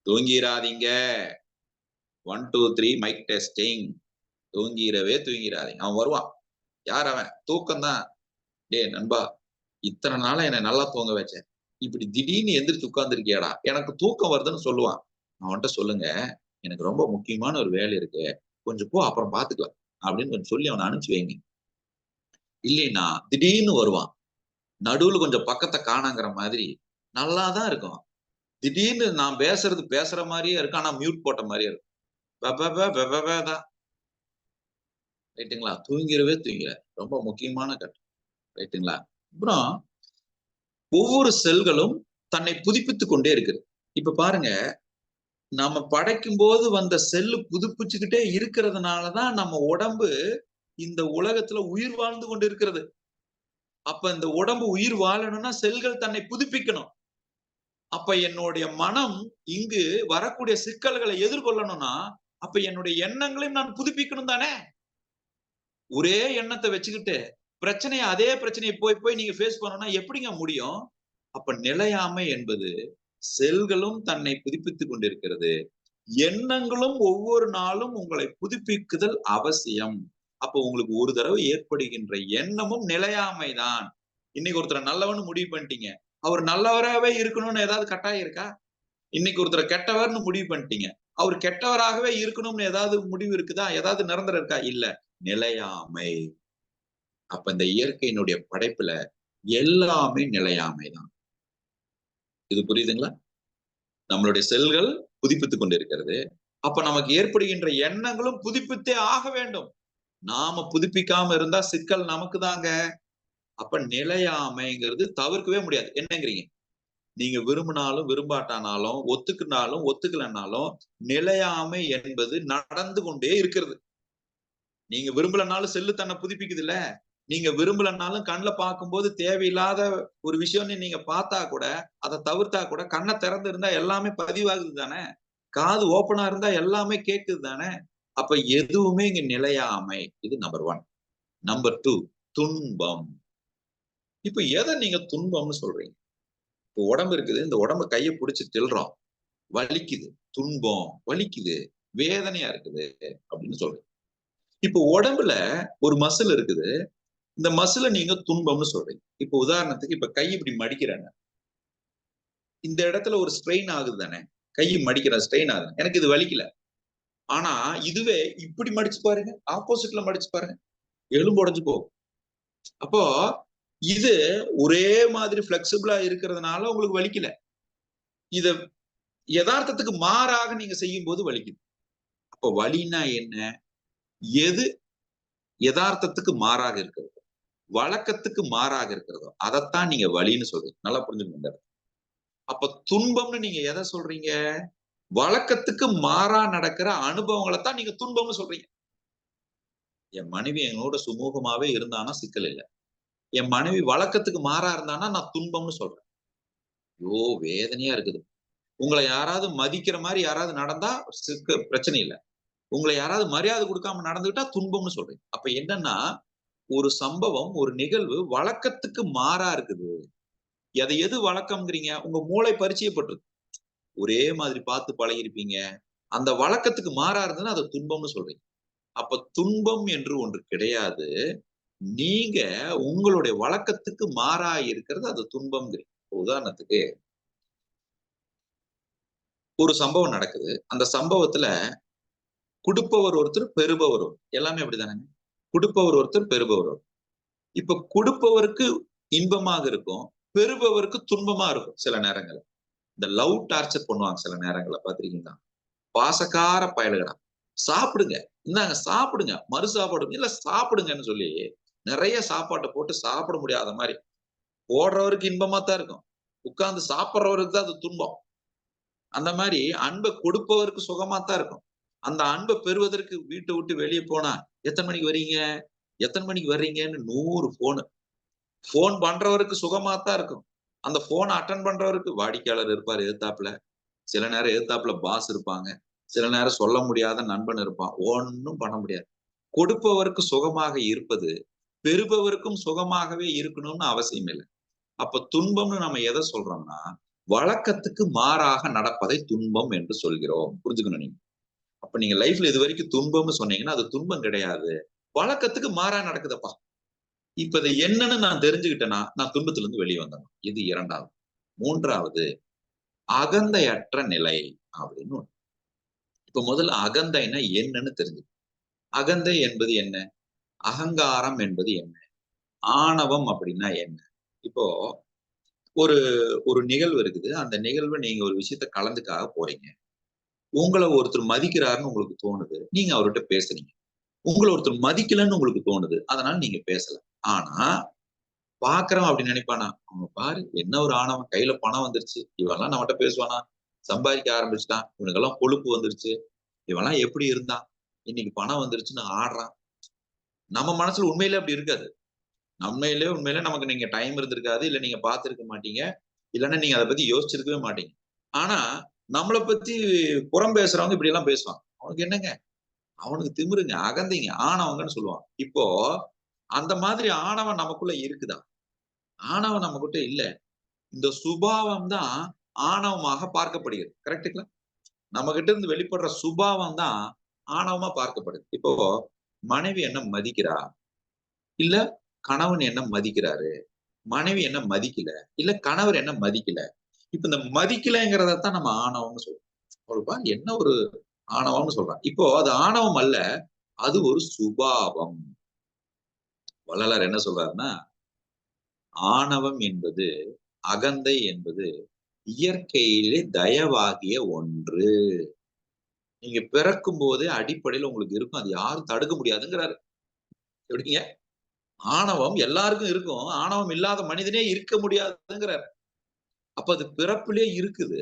தூங்கிராதீங்க. 1 2 3 மைக் டெஸ்டிங். தூங்கிராதீங்க. அவன் வருவான். யார் அவன்? தூக்கம் தான். டேய் நண்பா, இத்தனை நாளா என்னை நல்லா தூங்க வச்சேன். இப்படி திடீர்னு எந்திரிச்சு உட்கார்ந்துருக்கியாடா, எனக்கு தூக்கம் வருதுன்னு சொல்லுவான். அவன்கிட்ட சொல்லுங்க, எனக்கு ரொம்ப முக்கியமான ஒரு வேலை இருக்கு, கொஞ்சம் போ, அப்புறம் பாத்துக்கலாம் அப்படின்னு கொஞ்சம் சொல்லி அவனை அனுப்பிச்சு வைங்க. இல்லைன்னா திடீர்னு வருவான். நடுவுல கொஞ்சம் பக்கத்தை காணாங்கிற மாதிரி நல்லாதான் இருக்கும். திடீர்னு நான் பேசுற மாதிரியே இருக்கும், ஆனா மியூட் போட்ட மாதிரியே இருக்கும். தான். ரைட்டுங்களா? தூங்கிற ரொம்ப முக்கியமான கட்டம். ரைட்டுங்களா? அப்புறம் ஒவ்வொரு செல்களும் தன்னை புதுப்பித்துக் கொண்டே இருக்குது. இப்ப பாருங்க, நம்ம படைக்கும் போது வந்த செல்லு புதுப்பிச்சுக்கிட்டே இருக்கிறதுனாலதான் நம்ம உடம்பு இந்த உலகத்துல உயிர் வாழ்ந்து கொண்டு இருக்கிறது. அப்ப இந்த உடம்பு உயிர் வாழணும்னா செல்கள் தன்னை புதுப்பிக்கணும். அப்ப என்னுடைய மனம் இங்கு வரக்கூடிய சிக்கல்களை எதிர்கொள்ளணும்னா அப்ப என்னுடைய எண்ணங்களையும் நான் புதுப்பிக்கணும் தானே. ஒரே எண்ணத்தை வச்சுக்கிட்டு அதே பிரச்சனையை போய் போய் நீங்க ஃபேஸ் பண்ணணும்னா எப்படிங்க முடியும்? அப்ப நிலையாமை என்பது செல்களும் தன்னை புதுப்பித்துக் கொண்டிருக்கிறது. எண்ணங்களும் ஒவ்வொரு நாளும் உங்களை புதுப்பிக்குதல் அவசியம். அப்ப உங்களுக்கு ஒரு தடவை ஏற்படுகின்ற எண்ணமும் நிலையாமைதான். இன்னைக்கு ஒருத்தர் நல்லவன்னு முடிவு பண்ணிட்டீங்க. அவர் நல்லவராகவே இருக்கணும்னு ஏதாவது கட்டாயம் இருக்கா? இன்னைக்கு ஒருத்தர் கெட்டவர்னு முடிவு பண்ணிட்டீங்க. அவர் கெட்டவராகவே இருக்கணும்னு ஏதாவது முடிவு இருக்குதா? ஏதாவது நிரந்தரம் இருக்கா? இல்ல. நிலையாமை. அப்ப இந்த இயற்கையினுடைய படைப்புல எல்லாமே நிலையாமைதான். இது புரியுதுங்களா? நம்மளுடைய செல்கள் புதுப்பித்துக் கொண்டிருக்கிறது. அப்ப நமக்கு ஏற்படுகின்ற எண்ணங்களும் புதுப்பித்தே ஆக வேண்டும். நாம புதுப்பிக்காம இருந்தா சிக்கல் நமக்கு தாங்க. அப்ப நிலையாமைங்கிறது தவிர்க்கவே முடியாது. என்னங்கிறீங்க? நீங்க விரும்பினாலும் விரும்பாட்டானாலும் ஒத்துக்குனாலும் ஒத்துக்கலனாலும் நிலையாமை என்பது நடந்து கொண்டே இருக்கிறது. நீங்க விரும்பலனாலும் செல்லு தன்னை புதுப்பிக்குது இல்ல. நீங்க விரும்பலனாலும் கண்ணுல பார்க்கும்போது தேவையில்லாத ஒரு விஷயம்னு நீங்க பார்த்தா கூட அதை தவிர்த்தா கூட கண்ணை திறந்து இருந்தா எல்லாமே பதிவாகுது தானே. காது ஓப்பனா இருந்தா எல்லாமே கேக்குது தானே. அப்ப எதுவுமே இங்க நிலையாமை. இது நம்பர் 1. நம்பர் 2 துன்பம். இப்ப எதை நீங்க துன்பம்னு சொல்றீங்க? இப்போ உடம்பு இருக்குது, இந்த உடம்ப கையை பிடிச்சு தில்றோம், வலிக்குது, துன்பம், வலிக்குது, வேதனையா இருக்குது அப்படின்னு சொல்றீங்க. இப்போ உடம்புல ஒரு மசில் இருக்குது, இந்த மசில நீங்க துன்பம்னு சொல்றீங்க. இப்போ உதாரணத்துக்கு இப்ப கை இப்படி மடிக்கிறாங்க, இந்த இடத்துல ஒரு ஸ்ட்ரெயின் ஆகுது தானே, கை மடிக்கிற ஸ்ட்ரெயின் ஆகுது, எனக்கு இது வலிக்கல. ஆனா இதுவே இப்படி மடிச்சு பாருங்க, ஆப்போசிட்ல மடிச்சு பாருங்க, எலும்பு உடைஞ்சு போகும். அப்போ இது ஒரே மாதிரி பிளெக்சிபிளா இருக்கிறதுனால உங்களுக்கு வலிக்கல. இத யதார்த்தத்துக்கு மாறாக நீங்க செய்யும் போது வலிக்குது. அப்ப வலின்னா என்ன? எது யதார்த்தத்துக்கு மாறாக இருக்கிறதோ, வழக்கத்துக்கு மாறாக இருக்கிறதோ, அதைத்தான் நீங்க வலின்னு சொல்றீங்க. நல்லா புரிஞ்சுக்கோங்க. அப்ப துன்பம்னு நீங்க எதை சொல்றீங்க? வழக்கத்துக்கு மாறா நடக்கிற அனுபவங்களை தான் நீங்க துன்பம்னு சொல்றீங்க. என் மனைவி என்னோட சுமூகமாவே இருந்தானா சிக்கல் இல்லை. என் மனைவி வழக்கத்துக்கு மாறா இருந்தானா நான் துன்பம்னு சொல்றேன். ஐயோ வேதனையா இருக்குது. உங்களை யாராவது மதிக்கிற மாதிரி யாராவது நடந்தா பிரச்சனை இல்லை. உங்களை யாராவது மரியாதை கொடுக்காம நடந்துகிட்டா துன்பம்னு சொல்றீங்க. அப்ப என்னன்னா ஒரு சம்பவம், ஒரு நிகழ்வு வழக்கத்துக்கு மாறா இருக்குது. அதை எது வழக்கம்ங்கிறீங்க? உங்க மூளை பரிச்சயப்பட்டிருக்கு. ஒரே மாதிரி பார்த்து பழகிருப்பீங்க. அந்த வழக்கத்துக்கு மாறா இருந்ததுன்னா அதை துன்பம்னு சொல்றீங்க. அப்ப துன்பம் என்று ஒன்று கிடையாது. நீங்க உங்களுடைய வழக்கத்துக்கு மாறா இருக்கிறது அது துன்பம்ங்கிறீங்க. உதாரணத்துக்கு ஒரு சம்பவம் நடக்குது. அந்த சம்பவத்துல குடுப்பவர் ஒருத்தர், பெறுபவர் ஒருத்தர். எல்லாமே அப்படிதானங்க. குடுப்பவர் ஒருத்தர், பெறுபவர் ஒருத்தர். இப்ப குடுப்பவருக்கு இன்பமாக இருக்கும், பெறுபவருக்கு துன்பமா இருக்கும் சில நேரங்கள்ல. இந்த லவ் டார்ச்சர் பண்ணுவாங்க சில நேரங்கள்ல பாத்திருக்கீங்களா? பாசக்கார பயலுகடா, சாப்பிடுங்க, இந்தாங்க சாப்பிடுங்க, மறு சாப்பாடு இல்ல சாப்பிடுங்கன்னு சொல்லி நிறைய சாப்பாட்டை போட்டு சாப்பிட முடியாத மாதிரி போடுறவருக்கு இன்பமா தான் இருக்கும், உட்கார்ந்து சாப்பிடுறவருக்கு தான் அது துன்பம். அந்த மாதிரி அன்பை கொடுப்பவருக்கு சுகமா தான் இருக்கும். அந்த அன்பை பெறுவதற்கு வீட்டை விட்டு வெளியே போனா எத்தனை மணிக்கு வர்றீங்க, எத்தனை மணிக்கு வர்றீங்கன்னு 100 போன் பண்றவருக்கு சுகமா தான் இருக்கும். அந்த போனை அட்டன் பண்றவருக்கு வாடிக்கையாளர் இருப்பார் எதிர்த்தாப்புல, சில நேரம் எதிர்த்தாப்புல பாஸ் இருப்பாங்க, சில நேரம் சொல்ல முடியாத நண்பன் இருப்பான். ஒன்னும் பண்ண முடியாது. கொடுப்பவருக்கு சுகமாக இருப்பது பெறுபவருக்கும் சுகமாகவே இருக்கணும்னு அவசியம் இல்லை. அப்ப துன்பம்னு நம்ம எதை சொல்றோம்னா வழக்கத்துக்கு மாறாக நடப்பதை துன்பம் என்று சொல்கிறோம். புரிஞ்சுக்கணும் நீங்க. அப்ப நீங்க லைஃப்ல இது வரைக்கும் துன்பம்னு சொன்னீங்கன்னா அது துன்பம் கிடையாது, வழக்கத்துக்கு மாறா நடக்குதப்பா. இப்ப இது என்னன்னு நான் தெரிஞ்சுக்கிட்டேன்னா நான் துன்பத்துல இருந்து வெளியே வந்தேன். இது 2வது. 3வது அகந்தையற்ற நிலை அப்படின்னு ஒண்ணு. இப்ப முதல்ல அகந்தைன்னா என்னன்னு தெரிஞ்சு. அகந்தை என்பது என்ன? அகங்காரம் என்பது என்ன? ஆணவம் அப்படின்னா என்ன? இப்போ ஒரு ஒரு நிகழ்வு இருக்குது. அந்த நிகழ்வு நீங்க ஒரு விஷயத்த கலந்துக்காக போறீங்க. உங்களை ஒருத்தர் மதிக்கிறாருன்னு உங்களுக்கு தோணுது. நீங்க அவர்கிட்ட பேசுறீங்க. உங்களை ஒருத்தர் மதிக்கலன்னு உங்களுக்கு தோணுது. அதனால நீங்க பேசல. ஆனா பாக்குறவன் அப்படி நினைப்பானா? அவங்க பாரு என்ன ஒரு ஆணவம், கையில பணம் வந்துருச்சு. இவெல்லாம் நம்மகிட்ட பேசுவானா? சம்பாதிக்க ஆரம்பிச்சுட்டான். இவனுக்கெல்லாம் கொழுப்பு வந்துருச்சு. இவெல்லாம் எப்படி இருந்தான்? இன்னைக்கு பணம் வந்துருச்சுன்னு ஆடுறான். நம்ம மனசுல உண்மையிலே அப்படி இருக்காது. உண்மையிலே நமக்கு நீங்க டைம் இருந்திருக்காது. இல்ல நீங்க பார்த்திருக்க மாட்டீங்க. இல்லைன்னா நீங்க அதை பத்தி யோசிச்சிருக்கவே மாட்டீங்க. ஆனா நம்மளை பத்தி புறம் பேசுறவங்க இப்படி எல்லாம் பேசுவாங்க. அவனுக்கு என்னங்க, அவனுக்கு திமிருங்க, அகந்தைங்க, ஆணவங்கன்னு சொல்லுவான். இப்போ அந்த மாதிரி ஆணவம் நமக்குள்ள இருக்குதா? ஆணவம் நம்ம கிட்ட இல்ல. இந்த சுபாவம் தான் ஆணவமாக பார்க்கப்படுகிறது. கரெக்ட்டுங்களா? நம்ம கிட்ட இருந்து வெளிப்படுற சுபாவம் தான் ஆணவமா பார்க்கப்படுது. இப்போ மனைவி என்ன மதிக்கிறா? இல்ல கணவன் என்ன மதிக்கிறாரு? மனைவி என்ன மதிக்கல? இல்ல கணவர் என்ன மதிக்கல? இப்ப இந்த மதிக்கலங்கிறத தான் நம்ம ஆணவம்னு சொல்றோம். ஒரு பாரு என்ன ஒரு ஆணவம்னு சொல்றான். இப்போ அது ஆணவம் அல்ல. அது ஒரு சுபாவம். வள்ளலார் என்ன சொல்றாருன்னா, ஆணவம் என்பது, அகந்தை என்பது இயற்கையிலே தயவாகிய ஒன்று. நீங்க பிறக்கும் போதே அடிப்படையில உங்களுக்கு இருக்கும். அது யாரும் தடுக்க முடியாதுங்கிறாரு. எப்படிங்க? ஆணவம் எல்லாருக்கும் இருக்கும். ஆணவம் இல்லாத மனிதனே இருக்க முடியாதுங்கிறாரு. அப்ப அது பிறப்பிலே இருக்குது.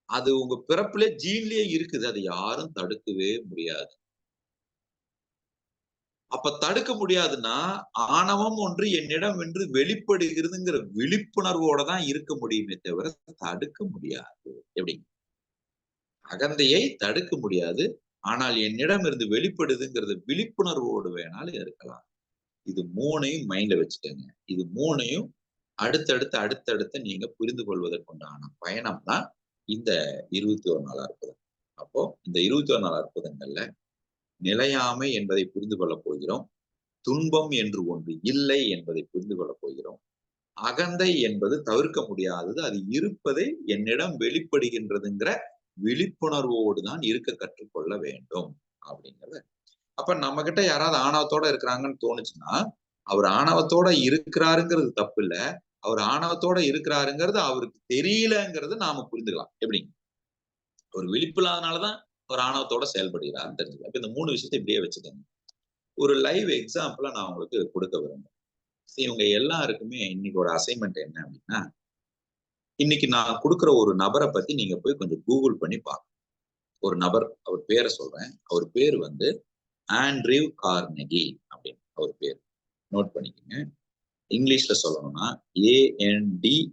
அது உங்க பிறப்பிலே ஜீன்லயே இருக்குது. அதை யாரும் தடுக்கவே முடியாது. அப்ப தடுக்க முடியாதுன்னா, ஆணவம் ஒன்று என்னிடம் என்று வெளிப்படுகிறதுங்கிற விழிப்புணர்வோட தான் இருக்க முடியுமே தவிர, தடுக்க முடியாது. எப்படி? அகந்தையை தடுக்க முடியாது. ஆனால் என்னிடம் இருந்து வெளிப்படுதுங்கிறது விழிப்புணர்வோடு வேணாலும் இருக்கலாம். இது 3யும் மைண்ட்ல வச்சுக்கங்க. இது 3யும் அடுத்தடுத்து நீங்க புரிந்து கொள்வதற்குண்டான பயணம் தான் இந்த 21 நாள் அற்புதம். அப்போ இந்த 21 நாள் அற்புதங்கள்ல நிலையாமை என்பதை புரிந்து கொள்ளப் போகிறோம். துன்பம் என்று ஒன்று இல்லை என்பதை புரிந்து கொள்ளப் போகிறோம். அகந்தை என்பது தவிர்க்க முடியாதது. அது இருப்பதை என்னிடம் வெளிப்படுகின்றதுங்கிற விழிப்புணர்வோடு தான் இருக்க கற்றுக்கொள்ள வேண்டும் அப்படிங்கிறத. அப்ப நம்ம கிட்ட யாராவது ஆணவத்தோட இருக்கிறாங்கன்னு தோணுச்சுன்னா, அவர் ஆணவத்தோட இருக்கிறாருங்கிறது தப்பு இல்ல. அவர் ஆணவத்தோட இருக்கிறாருங்கிறது அவருக்கு தெரியலங்கிறத நாம புரிந்துக்கலாம். எப்படிங்க? ஒரு விழிப்பு இல்லாதனாலதான் அவர் ஆணவத்தோட செயல்படுகிறார்ன்னு தெரிஞ்சுக்கலாம். இப்ப இந்த 3 விஷயத்த இப்படியே வச்சுக்கோங்க. ஒரு லைவ் எக்ஸாம்பிளா நான் உங்களுக்கு கொடுக்க விரும்புறேன். இவங்க எல்லாருக்குமே இன்னைக்கு ஒரு அசைன்மென்ட் என்ன அப்படின்னா, இன்னைக்கு நான் குடுக்குற ஒரு நபர பத்தி நீங்க போய் கொஞ்சம் கூகுள் பண்ணி பாருங்க. ஒரு நபர், அவர் பேர சொல்றேன். அவர் பேரு வந்து ஆண்ட்ரியூ கார்னெகி அப்படின்னு அவர் பேரு. நோட் பண்ணிக்கங்க. இங்கிலீஷ்ல சொல்லணும்னா ANDREW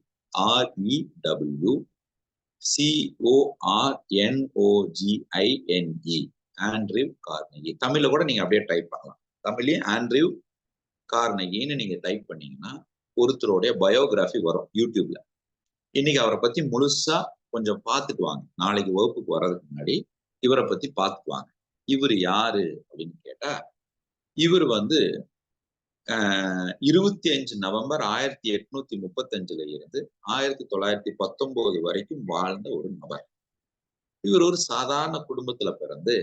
CORNOGINE ஆண்ட்ரியூ கார்னெகி. தமிழ்ல கூட நீங்க அப்படியே டைப் பண்ணலாம். தமிழ்லயே ஆண்ட்ரியூ கார்னெகின்னு நீங்க டைப் பண்ணீங்கன்னா ஒருத்தருடைய பயோகிராஃபி வரும் யூடியூப்ல. இன்னைக்கு அவரை பத்தி முழுசா கொஞ்சம் பார்த்துட்டு வாங்க. நாளைக்கு வகுப்புக்கு வர்றதுக்கு முன்னாடி இவரை பத்தி பார்த்துட்டு வாங்க. இவர் யாரு அப்படின்னு கேட்டா, இவர் வந்து 25 நவம்பர் 1835ல இருந்து 1919 வரைக்கும் வாழ்ந்த ஒரு நபர். இவர் ஒரு சாதாரண குடும்பத்துல பிறந்து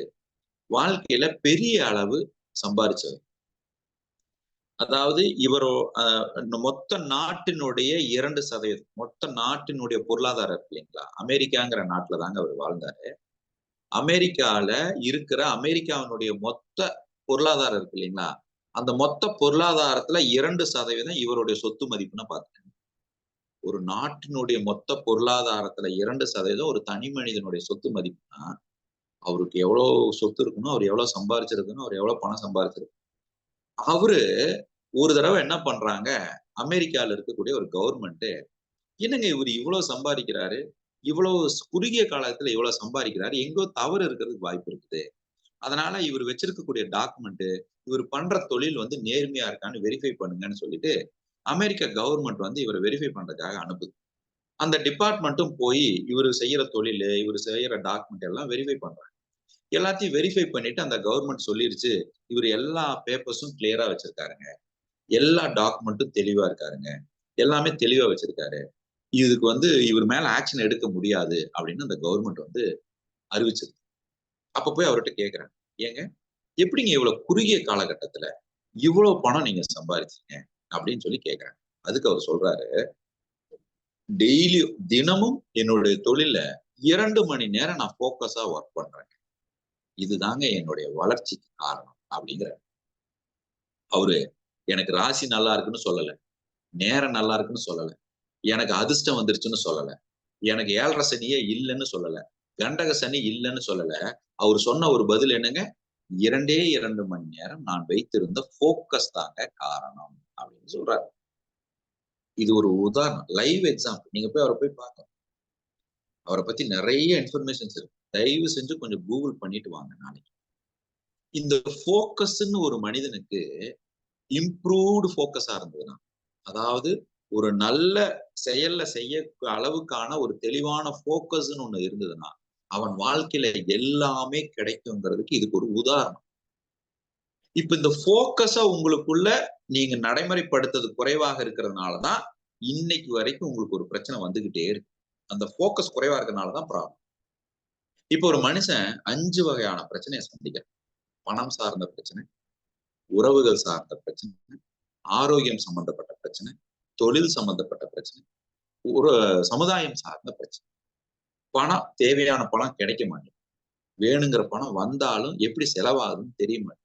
வாழ்க்கையில பெரிய அளவு சம்பாரிச்சவர். அதாவது இவரோ மொத்த நாட்டினுடைய 2%, மொத்த நாட்டினுடைய பொருளாதாரம் இருக்கு இல்லைங்களா, அமெரிக்காங்கிற நாட்டுல தாங்க அவர் வாழ்ந்தாரு. அமெரிக்கால இருக்கிற அமெரிக்காவினுடைய மொத்த பொருளாதாரம் இருக்கு இல்லைங்களா, அந்த மொத்த பொருளாதாரத்துல 2% இவருடைய சொத்து மதிப்புன்னு பாத்துங்க. ஒரு நாட்டினுடைய மொத்த பொருளாதாரத்துல 2% ஒரு தனி மனிதனுடைய சொத்து மதிப்புனா, அவருக்கு எவ்வளவு சொத்து இருக்கணும், அவர் எவ்வளவு சம்பாரிச்சிருக்கணும், அவர் எவ்வளவு பணம் சம்பாரிச்சிருக்கணும். அவரு ஒரு தடவை என்ன பண்றாங்க, அமெரிக்கால இருக்கக்கூடிய ஒரு கவர்மெண்ட், என்னங்க இவரு இவ்வளவு சம்பாதிக்கிறாரு, இவ்வளவு குறுகிய காலத்துல இவ்வளவு சம்பாதிக்கிறாரு, எங்கோ தவறு இருக்கிறதுக்கு வாய்ப்பு இருக்குது. அதனால இவர் வச்சிருக்கக்கூடிய டாக்குமெண்ட், இவர் பண்ற தொழில் வந்து நேர்மையா இருக்கான்னு வெரிஃபை பண்ணுங்கன்னு சொல்லிட்டு அமெரிக்க கவர்மெண்ட் வந்து இவரை வெரிஃபை பண்றதுக்காக அனுப்புது. அந்த டிபார்ட்மெண்ட்டும் போய் இவர் செய்யற தொழில், இவர் செய்யற டாக்குமெண்ட் எல்லாம் வெரிஃபை பண்றாங்க. எல்லாத்தையும் வெரிஃபை பண்ணிட்டு அந்த கவர்மெண்ட் சொல்லிருச்சு, இவர் எல்லா பேப்பர்ஸும் கிளியரா வச்சிருக்காருங்க, எல்லா டாக்குமெண்ட்டும் தெளிவா இருக்காருங்க, எல்லாமே தெளிவா வச்சிருக்காரு, இதுக்கு வந்து இவர் மேல ஆக்ஷன் எடுக்க முடியாது அப்படின்னு அந்த கவர்மெண்ட் வந்து அறிவிச்சது. அப்ப போய் அவர்கிட்ட கேக்குறாங்க, ஏங்க எப்படிங்க இவ்வளவு குறுகிய காலகட்டத்துல இவ்வளவு பணம் நீங்க சம்பாதிச்சீங்க அப்படின்னு சொல்லி கேக்குறாங்க. அதுக்கு அவர் சொல்றாரு, டெய்லி தினமும் என்னுடைய தொழில 2 மணி நேரம் நான் போக்கஸா ஒர்க் பண்றேன். இதுதாங்க என்னுடைய வளர்ச்சிக்கு காரணம் அப்படிங்கிறார். அவரு எனக்கு ராசி நல்லா இருக்குன்னு சொல்லல, நேரம் நல்லா இருக்குன்னு சொல்லல, எனக்கு அதிர்ஷ்டம் வந்துருச்சுன்னு சொல்லல, எனக்கு 7.5 சனியே இல்லைன்னு சொல்லல, கண்டக சனி இல்லைன்னு சொல்லல. அவர் சொன்ன ஒரு பதில் என்னங்க, 2 மணி நேரம் நான் வைத்திருந்த போக்கஸ் தாங்க காரணம் அப்படின்னு சொல்றாரு. இது ஒரு உதாரணம், லைவ் எக்ஸாம்பிள். நீங்க போய் அவரை போய் பார்க்கணும். அவரை பத்தி நிறைய இன்ஃபர்மேஷன்ஸ் இருக்கு. தயவு செஞ்சு கொஞ்சம் கூகுள் பண்ணிட்டு வாங்க நாளைக்கு. இந்த ஃபோக்கஸ்ன்னு ஒரு மனிதனுக்கு இம்ப்ரூவ்டு ஃபோக்கஸா இருந்ததுன்னா, அதாவது ஒரு நல்ல செயல்ல செய்ய அளவுக்கான ஒரு தெளிவான ஃபோக்கஸ்ன்னு ஒண்ணு இருந்ததுன்னா, அவன் வாழ்க்கையில எல்லாமே கிடைக்குங்கிறதுக்கு இதுக்கு ஒரு உதாரணம். இப்ப இந்த ஃபோக்கஸ உங்களுக்குள்ள நீங்க நடைமுறைப்படுத்துறது குறைவாக இருக்கிறதுனால தான், இன்னைக்கு வரைக்கும் உங்களுக்கு ஒரு பிரச்சனை வந்துகிட்டே இருக்கு. அந்த ஃபோக்கஸ் குறைவா இருக்கிறதுனால தான் ப்ராப்ளம். இப்ப ஒரு மனுஷன் 5 வகையான பிரச்சனைய சந்திக்கிறான். பணம் சார்ந்த பிரச்சனை, உறவுகள் சார்ந்த பிரச்சனை, ஆரோக்கியம் சம்பந்தப்பட்ட பிரச்சனை, தொழில் சம்பந்தப்பட்ட பிரச்சனை, ஒரு சமுதாயம் சார்ந்த பிரச்சனை. பணம் தேவையான பணம் கிடைக்க மாட்டேங்குது. வேணுங்கிற பணம் வந்தாலும் எப்படி செலவாகுதுன்னு தெரிய மாட்டேங்குது.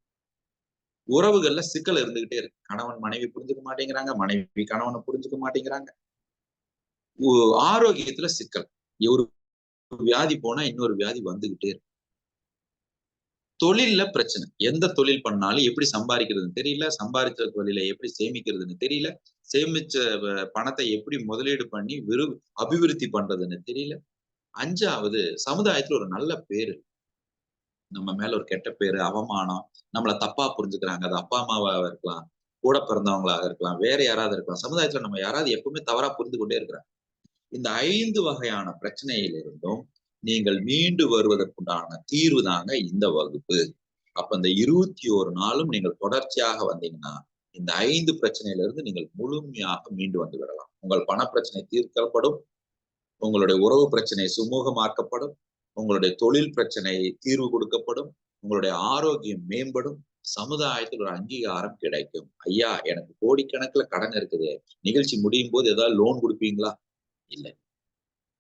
உறவுகள்ல சிக்கல் இருந்துகிட்டே இருக்கு. கணவன் மனைவி புரிஞ்சுக்க மாட்டேங்கிறாங்க. மனைவி கணவனை புரிஞ்சுக்க மாட்டேங்கிறாங்க. ஆரோக்கியத்துல சிக்கல். ஒரு வியாதி போனா இன்னொரு வியாதி வந்துகிட்டே இருக்கு. தொழில்ல பிரச்சனை. எந்த தொழில் பண்ணாலும் எப்படி சம்பாதிக்கிறதுன்னு தெரியல. சம்பாதிச்ச தொழில எப்படி சேமிக்கிறதுன்னு தெரியல. சேமிச்ச பணத்தை எப்படி முதலீடு பண்ணி அபிவிருத்தி பண்றதுன்னு தெரியல. 5வது சமுதாயத்துல ஒரு நல்ல பேரு. நம்ம மேல ஒரு கெட்ட பேரு, அவமானம், நம்மள தப்பா புரிஞ்சுக்கிறாங்க. அது அப்பா, அம்மாவா இருக்கலாம், கூட பிறந்தவங்களாக இருக்கலாம், வேற யாராவது இருக்கலாம். சமுதாயத்துல நம்ம யாராவது எப்பவுமே தவறா புரிந்து கொண்டே இருக்கிறாங்க. இந்த 5 வகையான பிரச்சனையிலிருந்தும் நீங்கள் மீண்டு வருவதற்குண்டான தீர்வு தாங்க இந்த வகுப்பு. அப்ப இந்த 21 நாளும் நீங்கள் தொடர்ச்சியாக வந்தீங்கன்னா, இந்த 5 பிரச்சனையிலிருந்து நீங்கள் முழுமையாக மீண்டு வந்து விடலாம். உங்கள் பண பிரச்சனை தீர்க்கப்படும். உங்களுடைய உறவு பிரச்சனை சுமூகமாக்கப்படும். உங்களுடைய தொழில் பிரச்சனை தீர்வு கொடுக்கப்படும். உங்களுடைய ஆரோக்கியம் மேம்படும். சமுதாயத்தில் ஒரு அங்கீகாரம் கிடைக்கும். ஐயா, எனக்கு கோடிக்கணக்குல கடன் இருக்குது. நிகழ்ச்சி முடியும் போது ஏதாவது லோன் கொடுப்பீங்களா? இல்ல.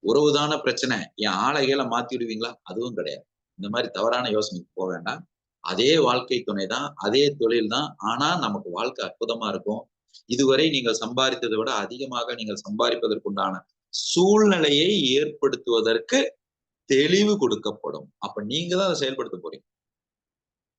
உறவுதான பிரச்சனை. என் ஆள கீழ மாத்தி விடுவீங்களா? அதுவும் கிடையாது. இந்த மாதிரி தவறான யோசனைக்கு போ வேண்டாம். அதே வாழ்க்கை துணை தான், அதே தொழில் தான். ஆனா நமக்கு வாழ்க்கை அற்புதமா இருக்கும். இதுவரை நீங்கள் சம்பாதித்ததை விட அதிகமாக நீங்கள் சம்பாதிப்பதற்குண்டான சூழ்நிலையை ஏற்படுத்துவதற்கு தெளிவு கொடுக்கப்படும். அப்ப நீங்க தான் அதை செயல்படுத்த போறீங்க.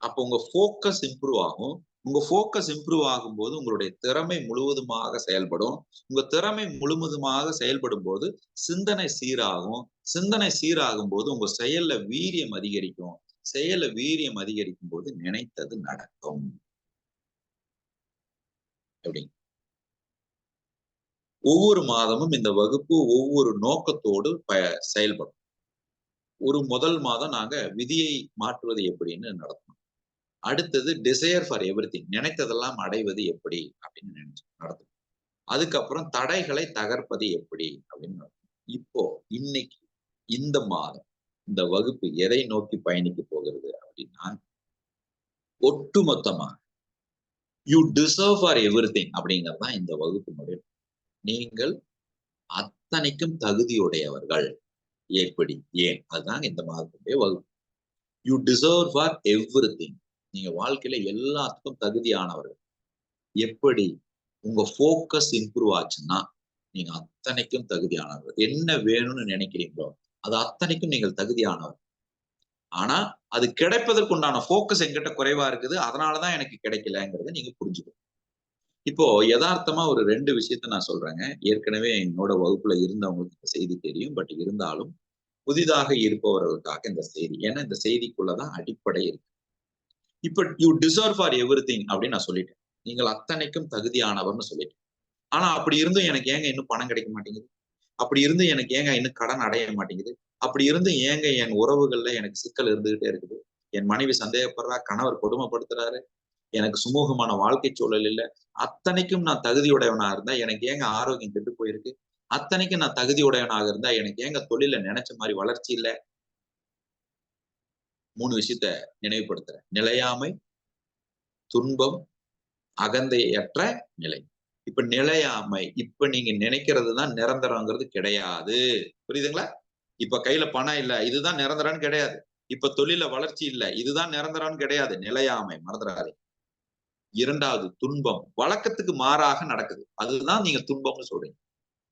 அப்ப உங்க ஃபோக்கஸ் இம்ப்ரூவ் ஆகும். உங்க ஃபோக்கஸ் இம்ப்ரூவ் ஆகும்போது உங்களுடைய திறமை முழுவதுமாக செயல்படும். உங்க திறமை முழுவதுமாக செயல்படும் போது சிந்தனை சீராகும். சிந்தனை சீராகும் போது உங்க செயல்ல வீரியம் அதிகரிக்கும். செயல்ல வீரியம் அதிகரிக்கும் போது நினைத்தது நடக்கும். எப்படி? ஒவ்வொரு மாதமும் இந்த வகுப்பு ஒவ்வொரு நோக்கத்தோடு செயல்படும். ஒரு முதல் மாதம் நாங்க விதியை மாற்றுவது எப்படின்னு நடத்தணும். அடுத்தது டிசையர் ஃபார் எவ்ரிதிங், நினைத்ததெல்லாம் அடைவது எப்படி அப்படின்னு நடத்தணும். அதுக்கப்புறம் தடைகளை தகர்ப்பது எப்படி அப்படின்னு நடத்தணும். இப்போ இன்னைக்கு இந்த மாதம் இந்த வகுப்பு எதை நோக்கி பயணிக்க போகிறது அப்படின்னா, ஒட்டுமொத்தமா யூ டிசர்வ் ஃபார் எவ்ரிதிங் அப்படிங்கிறது தான் இந்த வகுப்பினுடைய. நீங்கள் அத்தனைக்கும் தகுதியுடையவர்கள். எப்படி? ஏன்? அதுதாங்க இந்த மாதத்துடைய வகுப்பு. You deserve for everything. நீங்க வாழ்க்கையில எல்லாத்துக்கும் தகுதியானவர்கள். எப்படி? உங்க ஃபோக்கஸ் இம்ப்ரூவ் ஆச்சுன்னா, நீங்க அத்தனைக்கும் தகுதியானவர்கள். என்ன வேணும்னு நினைக்கிறீங்களோ, அது அத்தனைக்கும் நீங்கள் தகுதியானவர். ஆனா, அது கிடைப்பதற்கு உண்டான ஃபோக்கஸ் என்கிட்ட குறைவா இருக்குது. அதனாலதான் எனக்கு கிடைக்கலங்கிறத நீங்க புரிஞ்சுக்கணும். இப்போ எதார்த்தமா ஒரு 2 விஷயத்த நான் சொல்றேங்க. ஏற்கனவே என்னோட வகுப்புல இருந்தவங்களுக்கு இந்த செய்தி தெரியும். பட் இருந்தாலும் புதிதாக இருப்பவர்களுக்காக இந்த செய்தி. ஏன்னா இந்த செய்திக்குள்ள தான் அடிப்படை இருக்கு. இப்ப யூ டிசர்வ் ஃபார் எவ்ரிதிங் அப்படின்னு நான் சொல்லிட்டேன். நீங்கள் அத்தனைக்கும் தகுதியானவர்னு சொல்லிட்டேன். ஆனா அப்படி இருந்தும் எனக்கு ஏங்க இன்னும் பணம் கிடைக்க மாட்டேங்குது? அப்படி இருந்தும் எனக்கு ஏங்க இன்னும் கடன் அடைய மாட்டேங்குது? அப்படி இருந்தும் ஏங்க என் உறவுகள்ல எனக்கு சிக்கல் இருந்துகிட்டே இருக்குது? என் மனைவி சந்தேகப்படுறா, கணவர் கொடுமைப்படுத்துறாரு, எனக்கு சுமூகமான வாழ்க்கை சூழல் இல்ல. அத்தனைக்கும் நான் தகுதியுடையவனா இருந்தா எனக்கு ஏங்க ஆரோக்கியம் கெட்டு போயிருக்கு? அத்தனைக்கும் நான் தகுதியுடையவனாக இருந்தா எனக்கு ஏங்க தொழில்ல நினைச்ச மாதிரி வளர்ச்சி இல்ல? 3 விஷயத்த நினைவுபடுத்துறேன். நிலையாமை, துன்பம், அகந்தையற்ற நிலை. இப்ப நிலையாமை, இப்ப நீங்க நினைக்கிறதுதான் நிரந்தரங்கிறது கிடையாது. புரியுதுங்களா? இப்ப கையில பணம் இல்ல, இதுதான் நிரந்தரம்னு கிடையாது. இப்ப தொழில்ல வளர்ச்சி இல்ல, இதுதான் நிரந்தரம்னு கிடையாது. நிலையாமை, மறந்துடாதீங்க. 2வது துன்பம், வழக்கத்துக்கு மாறாக நடக்குது. அதுதான் நீங்க துன்பம்னு சொல்றீங்க.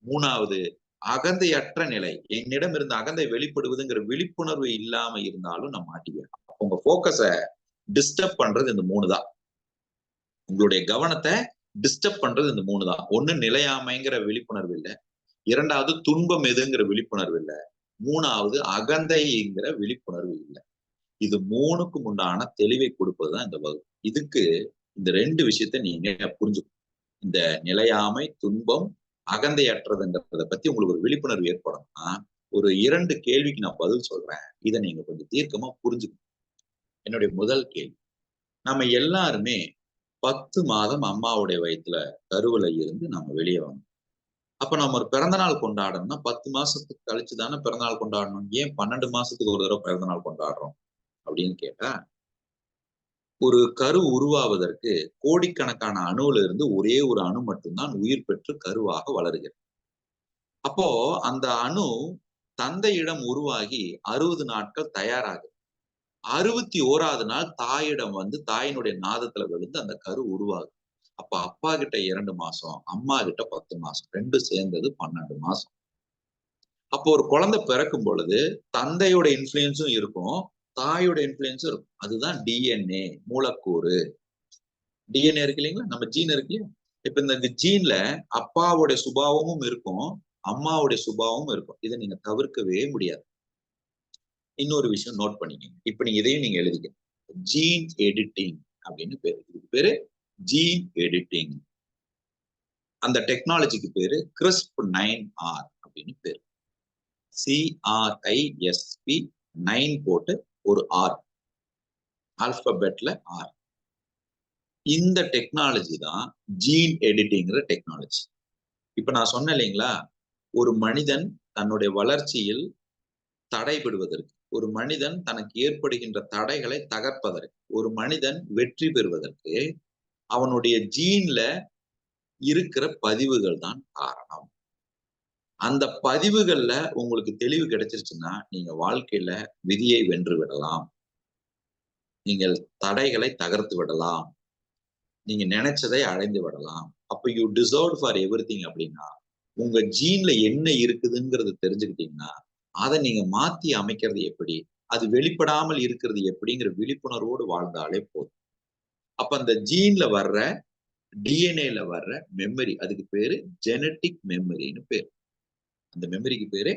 3வது அகந்தையற்ற நிலை. என்னிடம் இருந்த அகந்தை வெளிப்படுவதுங்கிற விழிப்புணர்வு இல்லாம இருந்தாலும் நான் மாட்டிக்குவேன். உங்க போக்கஸ டிஸ்டர்ப் பண்றது இந்த 3 தான். உங்களுடைய கவனத்தை டிஸ்டர்ப் பண்றது இந்த 3 தான். 1 நிலையாமைங்கிற விழிப்புணர்வு இல்ல. 2வது துன்பம் எதுங்கிற விழிப்புணர்வு இல்ல. மூணாவது அகந்தைங்கிற விழிப்புணர்வு இல்லை. இது மூணுக்கும் உண்டான தெளிவை கொடுப்பதுதான் இந்த வகுப்பு. இதுக்கு இந்த ரெண்டு விஷயத்த நீங்க புரிஞ்சுக்கணும். இந்த நிலையாமை, துன்பம், அகந்தையற்றதுங்கிறத பத்தி உங்களுக்கு ஒரு விழிப்புணர்வு ஏற்படணும்னா ஒரு 2 கேள்விக்கு நான் பதில் சொல்றேன். இதை நீங்க கொஞ்சம் தீர்க்கமா புரிஞ்சுக்கணும். என்னுடைய முதல் கேள்வி, நம்ம எல்லாருமே 10 மாதம் அம்மாவுடைய வயித்துல கருவுல இருந்து நம்ம வெளியே வந்தோம். அப்ப நம்ம ஒரு பிறந்த நாள் கொண்டாடணும்னா 10 மாசத்துக்கு கழிச்சு தானே பிறந்த நாள் கொண்டாடணும். ஏன் 12 மாசத்துக்கு ஒரு தடவை பிறந்த நாள் கொண்டாடுறோம் அப்படின்னு கேட்டா, ஒரு கரு உருவாவதற்கு கோடிக்கணக்கான அணுல இருந்து ஒரே ஒரு அணு மட்டும்தான் உயிர் பெற்று கருவாக வளருகிறது. அப்போ அந்த அணு தந்தையிடம் உருவாகி 60 நாட்கள் தயாராகுது. 61வது நாள் தாயிடம் வந்து தாயினுடைய நாதத்துல விழுந்து அந்த கரு உருவாகுது. அப்ப அப்பா கிட்ட 2 மாசம், அம்மா கிட்ட 10 மாசம், ரெண்டும் சேர்ந்தது 12 மாசம். அப்போ ஒரு குழந்தை பிறக்கும் பொழுது தந்தையோட இன்ஃபுளுன்ஸும் இருக்கும், தாயோட இன்ஃபுளுன்ஸும் இருக்கும். அதுதான் டிஎன்ஏ, மூலக்கூறு. டிஎன்ஏ இருக்கு இல்லைங்களா, நம்ம ஜீன் இருக்கு இல்லையா. இப்ப இந்த ஜீன்ல அப்பாவுடைய சுபாவமும் இருக்கும், அம்மாவுடைய சுபாவமும் இருக்கும். இதை நீங்க தவிர்க்கவே முடியாது. இன்னொரு விஷயம் நோட் பண்ணிக்கங்க. இப்ப நீங்க இதையும் நீங்க எழுதிக்கணும். ஜீன் எடிட்டிங் அப்படின்னு பேரு. இதுக்கு பேரு ஜீன் எடிட்டிங். அந்த டெக்னாலஜிக்கு பேரு CRISP-9R அப்படின்னு பேரு. CRISP 9 போட்டு ஒரு ஆர், ஆல்பபெட்ல ஆர். இந்த டெக்னாலஜி தான் ஜீன் எடிட்டிங்கிற டெக்னாலஜி. இப்ப நான் சொன்னேன் இல்லைங்களா, ஒரு மனிதன் தன்னுடைய வளர்ச்சியில் தடைபடுவதற்கு, ஒரு மனிதன் தனக்கு ஏற்படுகின்ற தடைகளை தகர்ப்பதற்கு, ஒரு மனிதன் வெற்றி பெறுவதற்கு அவனுடைய ஜீன்ல இருக்கிற பதிவுகள் தான் காரணம். அந்த பதிவுகள்ல உங்களுக்கு தெளிவு கிடைச்சிருச்சுன்னா நீங்க வாழ்க்கையில விதியை வென்று விடலாம், நீங்கள் தடைகளை தகர்த்து விடலாம், நீங்க நினைச்சதை அடைந்து விடலாம். அப்ப யூ டிசர்வ் ஃபார் எவ்ரிதிங் அப்படின்னா, உங்க ஜீன்ல என்ன இருக்குதுங்கிறது தெரிஞ்சுக்கிட்டீங்கன்னா அதை நீங்க மாத்தி அமைக்கிறது எப்படி, அது வெளிப்படாமல் இருக்கிறது எப்படிங்கிற விழிப்புணர்வோடு வாழ்ந்தாலே போதும். அப்ப அந்த ஜீன்ல வர்ற, டிஎன்ஏல வர்ற மெமரி, அதுக்கு பேரு ஜெனட்டிக் மெமரின்னு பேரு. அந்த மெமரிக்கு பேரு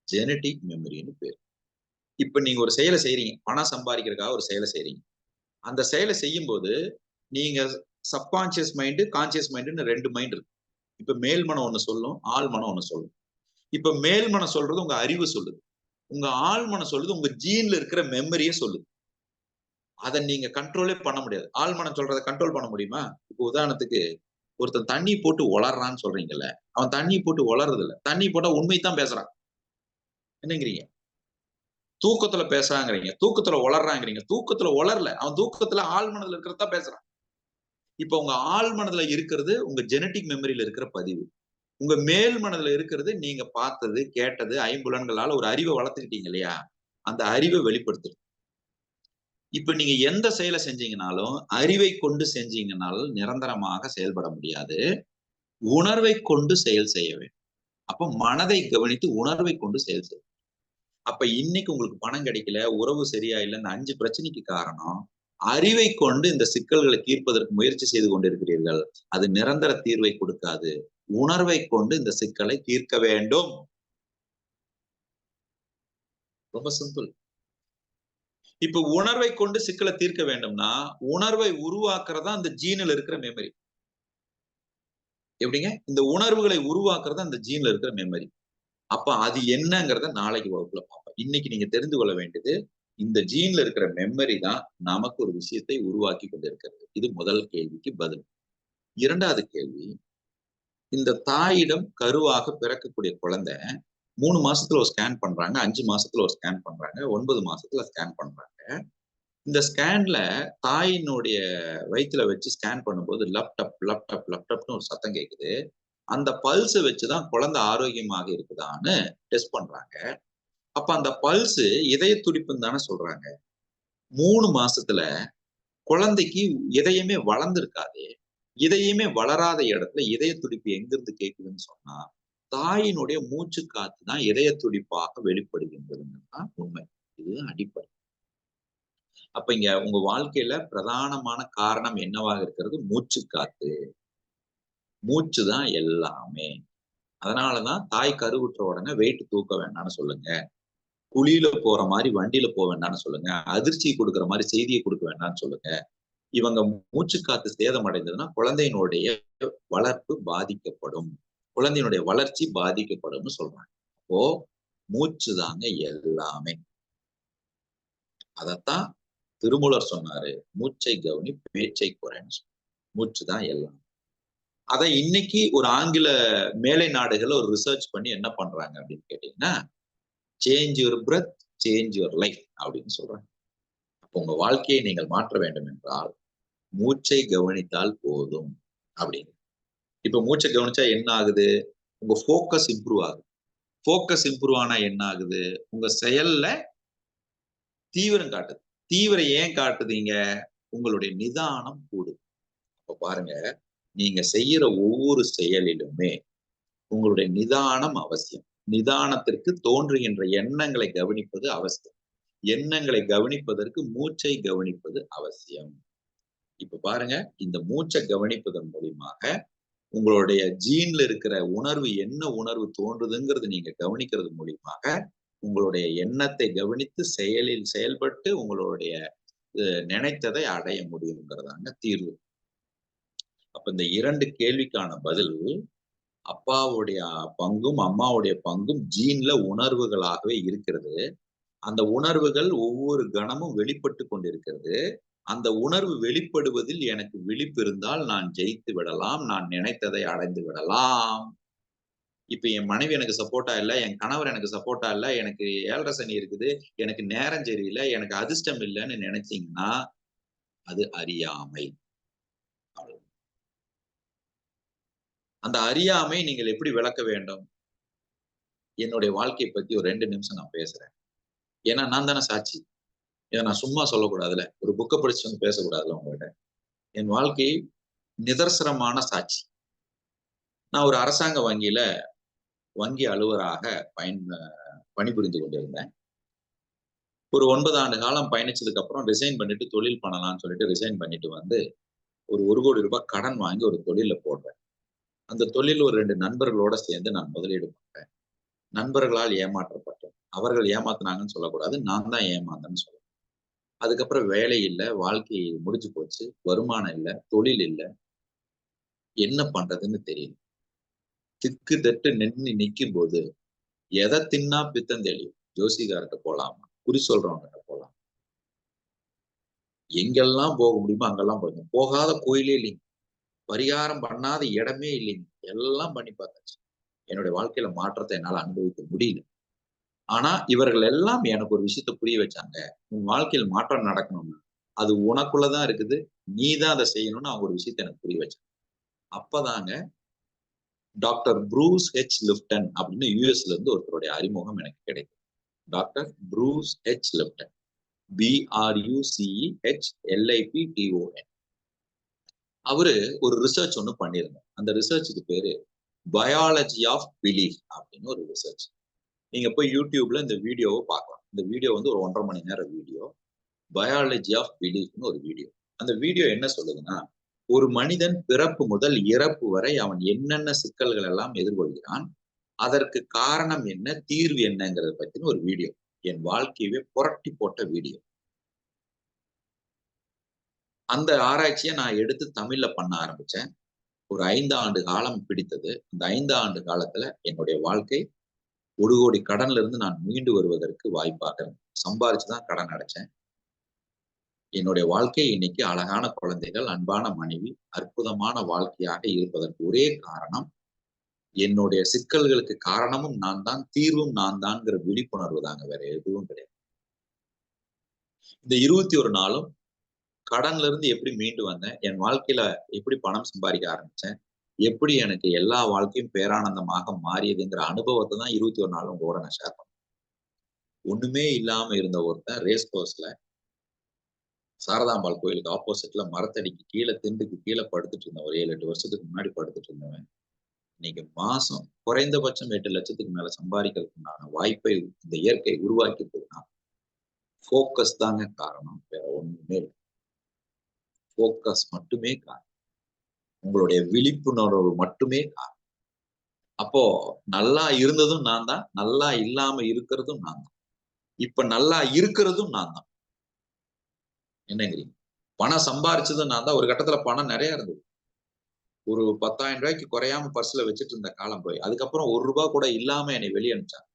ஜெனட்டிக் மெமரின்னு பேரு. இப்ப நீங்க ஒரு செயலை செய்றீங்க, பணம் சம்பாதிக்கிறதுக்காக ஒரு செயலை செய்றீங்க. அந்த செயலை செய்யும் போது நீங்க சப்கான்சியஸ் மைண்ட், கான்சியஸ் மைண்ட்னு 2 மைண்ட் இருக்கு. இப்ப மேல் மனம் ஒண்ணு சொல்லும், ஆள் மனம் ஒண்ணு சொல்லும். இப்ப மேல் மனம் சொல்றது உங்க அறிவு சொல்லுது, உங்க ஆள் மனம் சொல்லுது உங்க ஜீன்ல இருக்கிற மெமரியே சொல்லுது. அதை நீங்க கண்ட்ரோலே பண்ண முடியாது. ஆள் மனம் சொல்றதை கண்ட்ரோல் பண்ண முடியுமா? இப்ப உதாரணத்துக்கு ஒருத்தன் தண்ணி போட்டு உளறான்னு சொல்றீங்கல்ல, அவன் தண்ணி போட்டு உளறது இல்ல, தண்ணி போட்டா உண்மைத்தான் பேசுறான். என்னங்கிறீங்க? தூக்கத்துல பேசுறாங்கிறீங்க, தூக்கத்துல உளறாங்கிறீங்க. தூக்கத்துல உளரல, அவன் தூக்கத்துல ஆள் மனதுல இருக்கிறதா பேசுறான். இப்ப உங்க ஆள் மனதுல இருக்கிறது உங்க ஜெனட்டிக் மெமரியில இருக்கிற பதிவு. உங்க மேல் மனதுல இருக்கிறது நீங்க பார்த்தது, கேட்டது, ஐம்புலன்களால ஒரு அறிவை வளர்த்துக்கிட்டீங்க இல்லையா, அந்த அறிவை வெளிப்படுத்துது. இப்ப நீங்க எந்த செயலை செஞ்சீங்கனாலும் அறிவை கொண்டு செஞ்சீங்கனாலும் நிரந்தரமாக செயல்பட முடியாது. உணர்வை கொண்டு செயல் செய்ய வேண்டும். அப்ப மனதை கவனித்து உணர்வை கொண்டு செயல் செய்யும். அப்ப இன்னைக்கு உங்களுக்கு பணம் கிடைக்கல, உறவு சரியா இல்ல, இந்த 5 பிரச்சனைக்கு காரணம் அறிவை கொண்டு இந்த சிக்கல்களை தீர்ப்பதற்கு முயற்சி செய்து கொண்டிருக்கிறீர்கள். அது நிரந்தர தீர்வை கொடுக்காது. உணர்வை கொண்டு இந்த சிக்கலை தீர்க்க வேண்டும். ரொம்ப சிம்பிள். இப்ப உணர்வை கொண்டு சிக்கலை தீர்க்க வேண்டும்னா உணர்வை உருவாக்குறதா அந்த ஜீன்ல இருக்கிற மெமரி. எப்படிங்க? இந்த உணர்வுகளை உருவாக்குறது அந்த ஜீன்ல இருக்கிற மெமரி. அப்ப அது என்னங்கிறத நாளைக்கு வகுப்புல பார்ப்போம். இன்னைக்கு நீங்க தெரிந்து கொள்ள வேண்டியது, இந்த ஜீன்ல இருக்கிற மெமரி தான் நமக்கு ஒரு விஷயத்தை உருவாக்கி கொண்டிருக்கிறது. இது முதல் கேள்விக்கு பதில். 2வது கேள்வி, இந்த தாயிடம் கருவாக பிறக்கக்கூடிய குழந்தை 3 மாசத்துல ஒரு ஸ்கேன் பண்றாங்க, 5 மாசத்துல ஒரு ஸ்கேன் பண்றாங்க, 9 மாசத்துல ஸ்கேன் பண்றாங்க. இந்த ஸ்கேன்ல தாயினுடைய வயித்துல வச்சு ஸ்கேன் பண்ணும்போது லப்டப் லப்டப் லப்டப்னு ஒரு சத்தம் கேக்குது. அந்த பல்ஸ வச்சுதான் குழந்தை ஆரோக்கியமாக இருக்குதான்னு டெஸ்ட் பண்றாங்க. அப்ப அந்த பல்ஸ் இதய துடிப்புன்னு தானே சொல்றாங்க. 3 மாசத்துல குழந்தைக்கு இதயமே வளர்ந்திருக்காது. இதயமே வளராத இடத்துல இதய துடிப்பு எங்கிருந்து கேக்குதுன்னு சொன்னா, தாயினுடைய மூச்சு காத்து தான் இதய துடிப்பாக வெளிப்படுகின்றதுதான் உண்மை. இதுதான் அடிப்படை. அப்ப இங்க உங்க வாழ்க்கையில பிரதானமான காரணம் என்னவாக இருக்கிறது? மூச்சு காத்து. மூச்சு தான் எல்லாமே. அதனாலதான் தாய் கருவுற்ற உடனே வெயிட் தூக்க வேண்டாம்னு சொல்லுங்க. குழியில போற மாதிரி வண்டியில போக வேண்டாம்னு சொல்லுங்க. அதிர்ச்சி கொடுக்குற மாதிரி செய்தியை கொடுக்க வேண்டாம்னு சொல்லுங்க. இவங்க மூச்சு காத்து சேதம் அடைந்ததுன்னா குழந்தையினுடைய வளர்ப்பு பாதிக்கப்படும், குழந்தையினுடைய வளர்ச்சி பாதிக்கப்படும்னு சொல்றாங்க. அப்போ மூச்சு தாங்க எல்லாமே. அதத்தான் திருமூலர் சொன்னாரு, மூச்சை கவனி பேச்சை குறைன்னு. மூச்சு தான் எல்லாம். அதை இன்னைக்கு ஒரு ஆங்கில மேலை நாடுகள் ஒரு ரிசர்ச் பண்ணி என்ன பண்றாங்க அப்படின்னு கேட்டீங்கன்னா, change your breadth, change your life அப்படின்னு சொல்றாங்க. அப்போ உங்க வாழ்க்கையை நீங்கள் மாற்ற வேண்டும் என்றால் மூச்சை கவனித்தால் போதும் அப்படின்னு. இப்ப மூச்சை கவனிச்சா என்ன ஆகுது? உங்க போக்கஸ் இம்ப்ரூவ் ஆகுது. போக்கஸ் இம்ப்ரூவ் ஆனா என்ன ஆகுது? உங்க செயல்ல தீவிரம் காட்டுது. தீவிரம் ஏன் காட்டுதீங்க? உங்களுடைய நிதானம் கூடுது. அப்ப பாருங்க, நீங்க செய்யற ஒவ்வொரு செயலிலுமே உங்களுடைய நிதானம் அவசியம். நிதானத்திற்கு தோன்றுகின்ற எண்ணங்களை கவனிப்பது அவசியம். எண்ணங்களை கவனிப்பதற்கு மூச்சை கவனிப்பது அவசியம். இப்ப பாருங்க, இந்த மூச்சை கவனிப்பதன் மூலியமாக உங்களுடைய ஜீன்ல இருக்கிற உணர்வு என்ன உணர்வு தோன்றுதுங்கிறது நீங்க கவனிக்கிறது மூலியமாக உங்களுடைய எண்ணத்தை கவனித்து செயலில் செயல்பட்டு உங்களுடைய நினைத்ததை அடைய முடியுங்கிறதாங்க தீர்வு. அப்ப இந்த 2 கேள்விக்கான பதில், அப்பாவுடைய பங்கும் அம்மாவுடைய பங்கும் ஜீன்ல உணர்வுகளாகவே இருக்கிறது. அந்த உணர்வுகள் ஒவ்வொரு கணமும் வெளிப்பட்டு கொண்டிருக்கிறது. அந்த உணர்வு வெளிப்படுவதில் எனக்கு விழிப்பு இருந்தால் நான் ஜெயித்து விடலாம், நான் நினைத்ததை அடைந்து விடலாம். இப்ப என் மனைவி எனக்கு சப்போர்ட்டா இல்ல, என் கணவர் எனக்கு சப்போர்ட்டா இல்ல, எனக்கு 7:30 சனி இருக்குது, எனக்கு நேரம் சரியில்ல, எனக்கு அதிர்ஷ்டம் இல்லைன்னு நினைச்சீங்கன்னா அது அறியாமை. அந்த அறியாமை நீங்கள் எப்படி விளக்க வேண்டும்? என்னுடைய வாழ்க்கையை பத்தி ஒரு 2 நிமிஷம் நான் பேசுறேன். ஏன்னா நான் தானே சாட்சி. இதை நான் சும்மா சொல்லக்கூடாதுல்ல. ஒரு புக்கை படிச்சு வந்து பேசக்கூடாதுல்ல உங்ககிட்ட. என் வாழ்க்கை நிதர்சனமான சாட்சி. நான் ஒரு அரசாங்க வங்கியில வங்கி அலுவலராக பணிபுரிந்து கொண்டிருந்தேன். ஒரு 9 ஆண்டு காலம் பயணிச்சதுக்கு அப்புறம் ரிசைன் பண்ணிட்டு தொழில் பண்ணலாம்னு சொல்லிட்டு ரிசைன் பண்ணிட்டு வந்து ஒரு 1 கோடி ரூபாய் கடன் வாங்கி ஒரு தொழில போடுறேன். அந்த தொழில் ஒரு 2 நண்பர்களோட சேர்ந்து நான் முதலீடு பண்றேன். நண்பர்களால் ஏமாற்றப்பட்டேன். அவர்கள் ஏமாத்துனாங்கன்னு சொல்லக்கூடாது. நான் தான் ஏமாந்தேன்னு சொல்லணும். அதுக்கப்புறம் வேலை இல்ல, வாழ்க்கை முடிஞ்சு போச்சு, வருமானம் இல்ல, தொழில் இல்ல. என்ன பண்றதுன்னு தெரியல. திக்கு தட்டு நின்னு நிக்கும் போது எதை தின்னா பித்தம் தெளியும்? ஜோசிகார்கிட்ட போலாமா? குறி சொல்றவங்க போலாம். எங்கெல்லாம் போக முடியுமோ அங்கெல்லாம் போயிடும். போகாத கோயிலே இல்லைங்க. பரிகாரம் பண்ணாத இடமே இல்லைங்க. எல்லாம் பண்ணி பார்த்தாச்சு. என்னுடைய வாழ்க்கையில மாற்றத்தை என்னால அனுபவிக்க முடியல. ஆனா இவர்கள் எல்லாம் எனக்கு ஒரு விஷயத்த புரிய வச்சாங்க. உன் வாழ்க்கையில் மாற்றம் நடக்கணும்னா அது உனக்குள்ளதான் இருக்குது. நீ தான் அதை செய்யணும்னு அவங்க ஒரு விஷயத்த எனக்கு புரிய வச்சாங்க. அப்பதாங்க டாக்டர் ப்ரூஸ் ஹெச் லிப்டன் அப்படின்னு யுஎஸ்ல இருந்து ஒருத்தருடைய அறிமுகம் எனக்கு கிடைக்கும். Doctor Bruce H Lipton, BRUCEHLIPTON. அவரு ஒரு ரிசர்ச் ஒண்ணு பண்ணியிருந்தார். அந்த ரிசர்ச்சுக்கு பேரு பயாலஜி ஆஃப் பிலீஃப் அப்படின்னு ஒரு ரிசர்ச். நீங்க போய் யூடியூப்ல இந்த வீடியோவை பார்க்கலாம். இந்த வீடியோ வந்து ஒரு 1.5 மணி நேரம் வீடியோ. பயாலஜி ஆஃப் பிலீஃப்னு ஒரு வீடியோ. அந்த வீடியோ என்ன சொல்லுதுன்னா, ஒரு மனிதன் பிறப்பு முதல் இறப்பு வரை அவன் என்னென்ன சிக்கல்கள் எல்லாம் எதிர்கொள்கிறான், அதற்கு காரணம் என்ன, தீர்வு என்னங்கிறத பத்தின ஒரு வீடியோ. என் வாழ்க்கையவே புரட்டி போட்ட வீடியோ. அந்த ஆராய்ச்சியை நான் எடுத்து தமிழ்ல பண்ண ஆரம்பிச்சேன். ஒரு 5 ஆண்டு காலம் பிடித்தது. அந்த 5 ஆண்டு காலத்துல என்னுடைய வாழ்க்கை 1 கோடி கடன்ல இருந்து நான் மீண்டு வருவதற்கு வாய்ப்பாக சம்பாரிச்சுதான் கடன் அடைச்சேன். என்னுடைய வாழ்க்கை இன்னைக்கு அழகான குழந்தைகள், அன்பான மனைவி, அற்புதமான வாழ்க்கையாக இருப்பதற்கு ஒரே காரணம், என்னுடைய சிக்கல்களுக்கு காரணமும் நான் தான், தீர்வும் நான் தான்ங்கிற விழிப்புணர்வு தாங்க. வேற எதுவும் கிடையாது. இந்த 21 நாளும் கடன்ல இருந்து எப்படி மீண்டு வந்தேன், என் வாழ்க்கையில எப்படி பணம் சம்பாதிக்க ஆரம்பிச்சேன், எப்படி எனக்கு எல்லா வாழ்க்கையும் பேரானந்தமாக மாறியதுங்கிற அனுபவத்தை தான் 21 நாள் உங்களோட நான் ஷேர் பண்ணேன். ஒண்ணுமே இல்லாம இருந்த ஒருத்தன் ரேஸ் கோர்ஸ்ல சாரதாம்பாள் கோயிலுக்கு ஆப்போசிட்ல மரத்தடிக்கு கீழே திண்டுக்கு கீழே படுத்துட்டு இருந்தேன். ஒரு 7-8 வருஷத்துக்கு முன்னாடி படுத்துட்டு இருந்தவன் இன்னைக்கு மாசம் குறைந்தபட்சம் 8 லட்சத்துக்கு மேல சம்பாதிக்கிறதுக்குண்டான வாய்ப்பை இந்த இயற்கை உருவாக்கி போக்கஸ் தாங்க காரணம். வேற ஒண்ணுமே இல்லை. போக்கஸ் மட்டுமே காரணம். உங்களுடைய விழிப்புணர்வு மட்டுமே காரணம். அப்போ நல்லா இருந்ததும் நான் தான், நல்லா இல்லாம இருக்கிறதும் நான் தான். இப்ப நல்லா இருக்கிறதும் நான் தான். என்னங்கிறீங்க? பணம் சம்பாரிச்சதும் நான் தான். ஒரு கட்டத்துல பணம் நெறைய இருந்தது. ஒரு ரூ. 10,000 குறையாம பர்ஸ்ல வச்சுட்டு இருந்த காலம் போய். அதுக்கப்புறம் ரூ. 1 கூட இல்லாம என்னை வெளிய அனுப்பிச்சாங்க.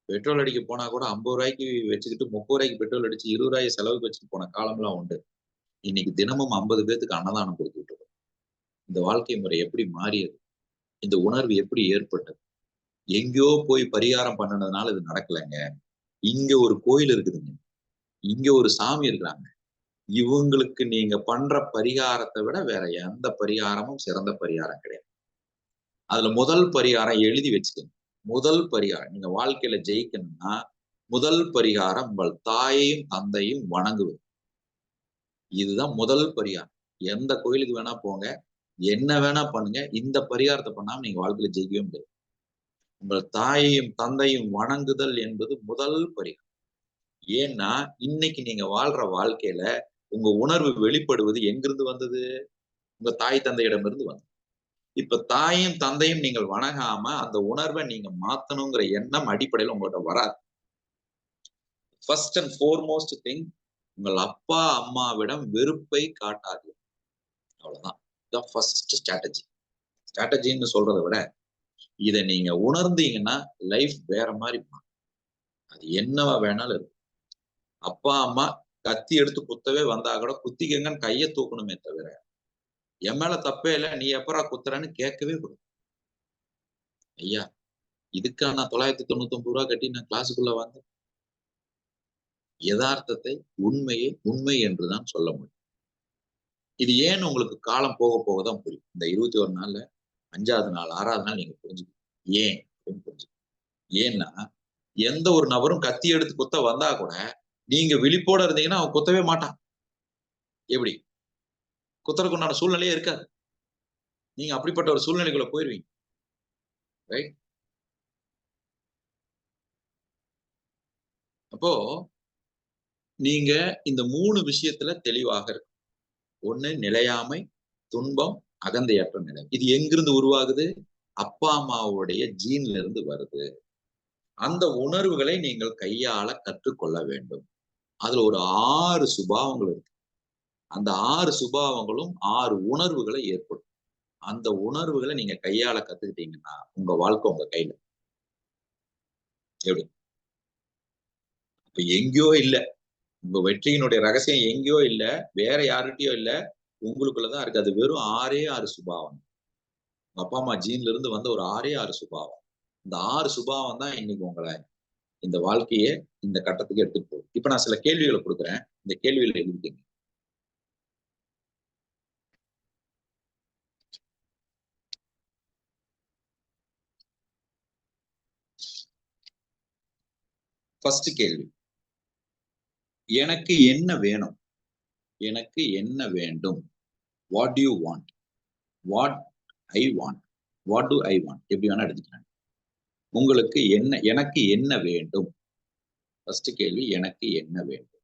பெட்ரோல் அடிக்க போனா கூட ரூ. 50 வச்சுக்கிட்டு ரூ. 30 பெட்ரோல் அடிச்சு ரூ. 20 செலவுக்கு வச்சுட்டு போன காலம்லாம் உண்டு. இன்னைக்கு தினமும் 50 பேத்துக்கு அன்னதானம் குடுத்துட்டு இருக்கோம். இந்த வாழ்க்கை முறை எப்படி மாறியது? இந்த உணர்வு எப்படி ஏற்பட்டது? எங்கேயோ போய் பரிகாரம் பண்ணுனதுனால இது நடக்கலங்க. இங்க ஒரு கோயில் இருக்குதுங்க. இங்க ஒரு சாமி இருக்கிறாங்க. இவங்களுக்கு நீங்க பண்ற பரிகாரத்த விட வேற எந்த பரிகாரமும் சிறந்த பரிகாரம் கிடையாது. அதுல முதல் பரிகாரம் எழுதி வச்சுக்கங்க. முதல் பரிகாரம் நீங்க வாழ்க்கையில ஜெயிக்கணும்னா, முதல் பரிகாரம் உங்கள் தாயையும், தந்தையும் வணங்குவது. இதுதான் முதல் பரிகாரம். எந்த கோயிலுக்கு வேணா போங்க. என்ன வேணா பண்ணுங்க. இந்த பரிகாரத்த பண்ணாம நீங்க வாழ்க்கையில ஜெயிக்கவே முடியாது. உங்கள் தாயையும், தந்தையும் வணங்குதல் என்பது முதல் பரிகாரம். ஏன்னா, இன்னைக்கு நீங்க வாழ்ற வாழ்க்கையில உங்க உணர்வு வெளிப்படுவது எங்கிருந்து வந்தது? உங்க தாய் தந்தையிடமிருந்து வந்தது. இப்ப தாயும், தந்தையும் நீங்கள் வணங்காம அந்த உணர்வ நீங்க மாத்தணுங்கிற எண்ணம் அடிப்படையில உங்கள்ட்ட வராது. ஃபர்ஸ்ட் அண்ட் ஃபோர்மோஸ்ட் திங் உங்கள் அப்பா, அம்மாவிடம் வெறுப்பை காட்டாதீர்கள். அவ்வளவுதான். இதான் ஃபர்ஸ்ட் ஸ்ட்ராட்டஜி. ஸ்ட்ராட்டஜின்னு சொல்றத விட, இத நீங்க உணர்ந்தீங்கன்னா லைஃப் வேற மாரி மாறும். அது என்னவா வேணாலும் இருக்கும். அப்பா, அம்மா கத்தி எடுத்து குத்தவே வந்தா கூட குத்திக்கங்கன்னு கைய தூக்கணுமே தவிர, என் மேல தப்பே இல்ல. நீ எப்புட்றா குத்துறன்னு கேட்கவே கூடாது. ஐயா, இதுக்கா நான் ரூ. 999 கட்டி நான் கிளாஸ்க்குள்ள வந்தேன். எதார்த்தத்தை, உண்மையை உண்மை என்று தான் சொல்ல முடியும். இது ஏன்னு உங்களுக்கு காலம் போக போக தான் புரியும். இந்த 21 நாள்ல 5வது நாள், 6வது நாள் நீங்க புரிஞ்சுக்கணும். ஏன் அப்படின்னு புரிஞ்சுக்கணும். ஏன்னா, எந்த ஒரு நபரும் கத்தி எடுத்து குத்த வந்தா கூட, நீங்க விழிப்போட இருந்தீங்கன்னா, அவன் குத்தவே மாட்டான். எப்படி? குத்துறதுக்கு உண்டான சூழ்நிலையே இருக்காது. நீங்க அப்படிப்பட்ட ஒரு சூழ்நிலைக்குள்ள போயிருவீங்க. ரைட்? அப்போ நீங்க இந்த 3 விஷயத்துல தெளிவாக இருக்கணும். 1 நிலையாமை, துன்பம், அகந்தையற்ற நிலை. இது எங்கிருந்து உருவாகுது? அப்பா, அம்மாவுடைய ஜீன்ல இருந்து வருது. அந்த உணர்வுகளை நீங்கள் கையாள கற்றுக்கொள்ள வேண்டும். அதுல ஒரு 6 சுபாவங்கள் இருக்கு. அந்த 6 சுபாவங்களும் 6 உணர்வுகளை ஏற்படுத்தும். அந்த உணர்வுகள நீங்க கையாள கத்துக்கிட்டீங்கன்னா, உங்க வாழ்க்கை உங்க கையில. எப்படி? இப்ப எங்கேயோ இல்ல. உங்க வெற்றியினுடைய ரகசியம் எங்கேயோ இல்ல. வேற யார்கிட்டயோ இல்ல. உங்களுக்குள்ள தான் இருக்கு. அது வெறும் 6ஏ 6 சுபாவம். உங்க அப்பா, அம்மா ஜீன்ல இருந்து வந்த ஒரு 6ஏ 6 சுபாவம். இந்த 6 சுபாவம் தான் இன்னைக்கு உங்கள இந்த வாழ்க்கைய இந்த கட்டத்துக்கு எடுத்துட்டு போகுது. இப்ப நான் சில கேள்விகள குடுக்குறேன். இந்த கேள்விகள எழுதிக்கங்க. ஃபர்ஸ்ட் கேள்வி. எனக்கு என்ன வேணும்? எனக்கு என்ன வேண்டும்? What do you want? What I want? What do I want? எப்படி வேணா எடுத்துக்கலாம். உங்களுக்கு என்ன எனக்கு என்ன வேண்டும்? ஃபர்ஸ்ட் கேள்வி எனக்கு என்ன வேண்டும்?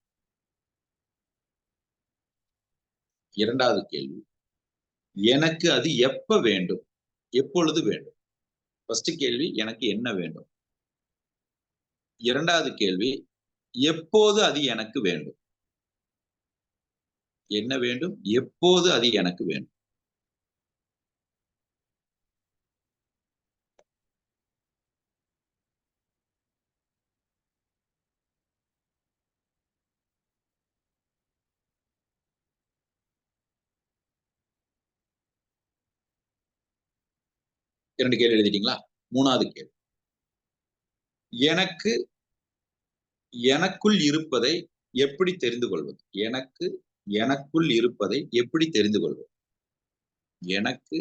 2வது கேள்வி, எனக்கு அது எப்ப வேண்டும்? எப்பொழுது வேண்டும்? ஃபர்ஸ்ட் கேள்வி எனக்கு என்ன வேண்டும்? 2வது கேள்வி, எப்போது அது எனக்கு வேண்டும்? என்ன வேண்டும்? எப்போது அது எனக்கு வேண்டும்? 2 கேள்வி எழுதிட்டீங்களா? 3வது கேள்வி, எனக்கு எனக்குள் இருப்பதை எப்படி தெரிந்து கொள்வது? எனக்கு எனக்குள் இருப்பதை எப்படி தெரிந்து கொள்வது? எனக்கு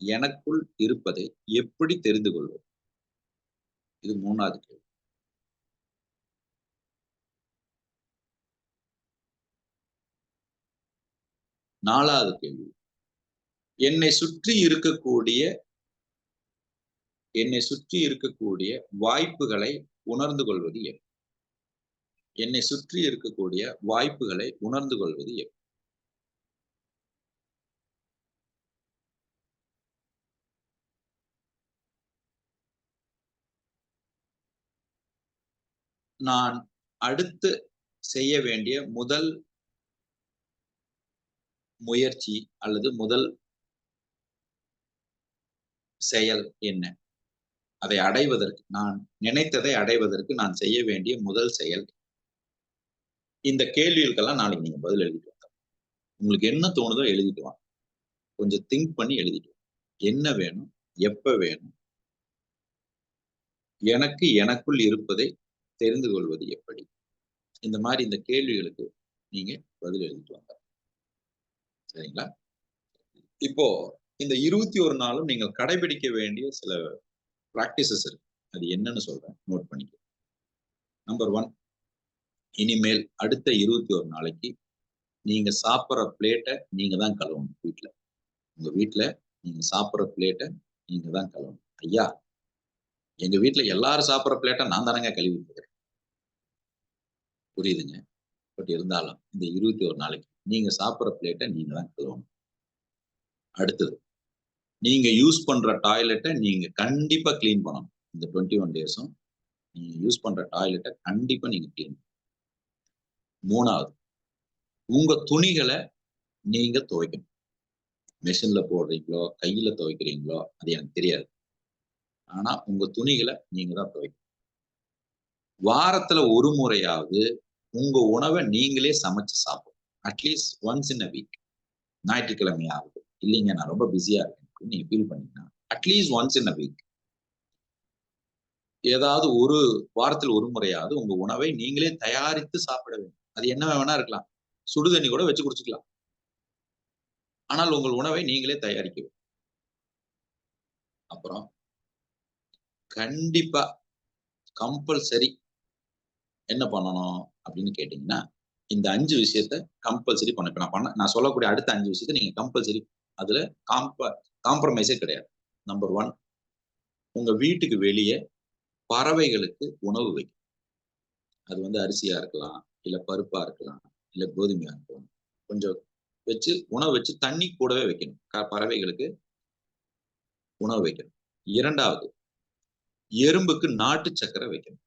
எனக்குள் இருப்பதை எப்படி தெரிந்து கொள்வது? இது 3வது கேள்வி. 4வது கேள்வி, என்னை சுற்றி இருக்கக்கூடிய என்னை சுற்றி இருக்கக்கூடிய வாய்ப்புகளை உணர்ந்து கொள்வது எப்படி? என்னை சுற்றி இருக்கக்கூடிய வாய்ப்புகளை உணர்ந்து கொள்வது எப்படி? நான் அடுத்து செய்ய வேண்டிய முதல் முயற்சி அல்லது முதல் செயல் என்ன? அதை அடைவதற்கு, நான் நினைத்ததை அடைவதற்கு நான் செய்ய வேண்டிய முதல் செயல். இந்த கேள்விகளுக்கெல்லாம் நாளைக்கு நீங்க பதில் எழுதிட்டு வாங்க. உங்களுக்கு என்ன தோணுதோ எழுதிட்டு வாங்க. கொஞ்சம் திங்க் பண்ணி எழுதிட்டு வாங்க. என்ன வேணும்? எப்ப வேணும்? எனக்கு எனக்குள் இருப்பதை தெரிந்து கொள்வது எப்படி? இந்த மாதிரி இந்த கேள்விகளுக்கு நீங்க பதில் எழுதிட்டு வாங்க. சரிங்களா? இப்போ இந்த 21 நாளும் நீங்கள் கடைபிடிக்க வேண்டிய சில பிராக்டிசஸ் இருக்கு. அது என்னன்னு சொல்றேன். நோட் பண்ணிக்க. நம்பர் 1, இனிமேல் அடுத்த 21 நாளைக்கு நீங்க சாப்பிடுற பிளேட்ட நீங்க தான் கழுவணும் வீட்ல. உங்க வீட்ல நீங்க சாப்பிடுற பிளேட்ட நீங்க தான் கழுவணும். ஐயா, எங்க வீட்ல எல்லாரும் சாப்பிடுற பிளேட்ட நான் தானங்க கழுவிட்டு இருக்கிறேன். புரியுதுங்க. பட் இருந்தாலும் இந்த 21 நாளைக்கு நீங்க சாப்பிடுற பிளேட்ட நீங்க தான் கழுவணும். அடுத்தது, நீங்க யூஸ் பண்ற டாய்லெட்ட நீங்க கண்டிப்பா கிளீன் பண்ணணும். இந்த 21 டேஸும் நீங்க யூஸ் பண்ற டாய்லெட்ட கண்டிப்பா நீங்க கிளீன். 3வது, உங்க துணிகள நீங்க துவைக்கணும். மெஷின்ல போடுறீங்களோ, கையில துவைக்கிறீங்களோ அது எனக்கு தெரியாது. ஆனா உங்க துணிகள நீங்க தான் துவைக்கணும். வாரத்துல ஒரு முறையாவது உங்க உணவ நீங்களே சமைச்சு சாப்பிடணும். At least once in a week. ஞாயிற்றுக்கிழமையாவது. இல்லைங்க நான் ரொம்ப பிஸியா இருக்கேன் நீங்க ஃபீல் பண்ணீங்கன்னா, at least once in a week. ஏதாவது ஒரு வாரத்தில் ஒரு முறையாவது உங்க உணவை நீங்களே தயாரித்து சாப்பிட வேண்டும். அது என்ன வேணா இருக்கலாம். சுடு தண்ணி கூட வச்சு குடிச்சுக்கலாம். ஆனால் உங்கள் உணவை நீங்களே தயாரிக்க வேண்டும். அப்புறம் கண்டிப்பா கம்பல்சரி என்ன பண்ணணும் அப்படின்னு கேட்டீங்கன்னா, இந்த 5 விஷயத்த கம்பல்சரி பண்ணணும். இப்ப நான் சொல்லக்கூடிய அடுத்த 5 விஷயத்த நீங்க கம்பல்சரி அதுல காம்ப காம்ப்ரமைஸே கிடையாது. நம்பர் 1, உங்க வீட்டுக்கு வெளிய பறவைகளுக்கு உணவு வைக்கணும். அது வந்து அரிசியா இருக்கலாம், இல்ல பருப்பா இருக்கலாம், இல்ல கோதுமையா இருக்கலாம். கொஞ்சம் வச்சு உணவு வச்சு தண்ணி கூடவே வைக்கணும். பறவைகளுக்கு உணவு வைக்கணும். 2வது, எறும்புக்கு நாட்டு சர்க்கரை வைக்கணும்.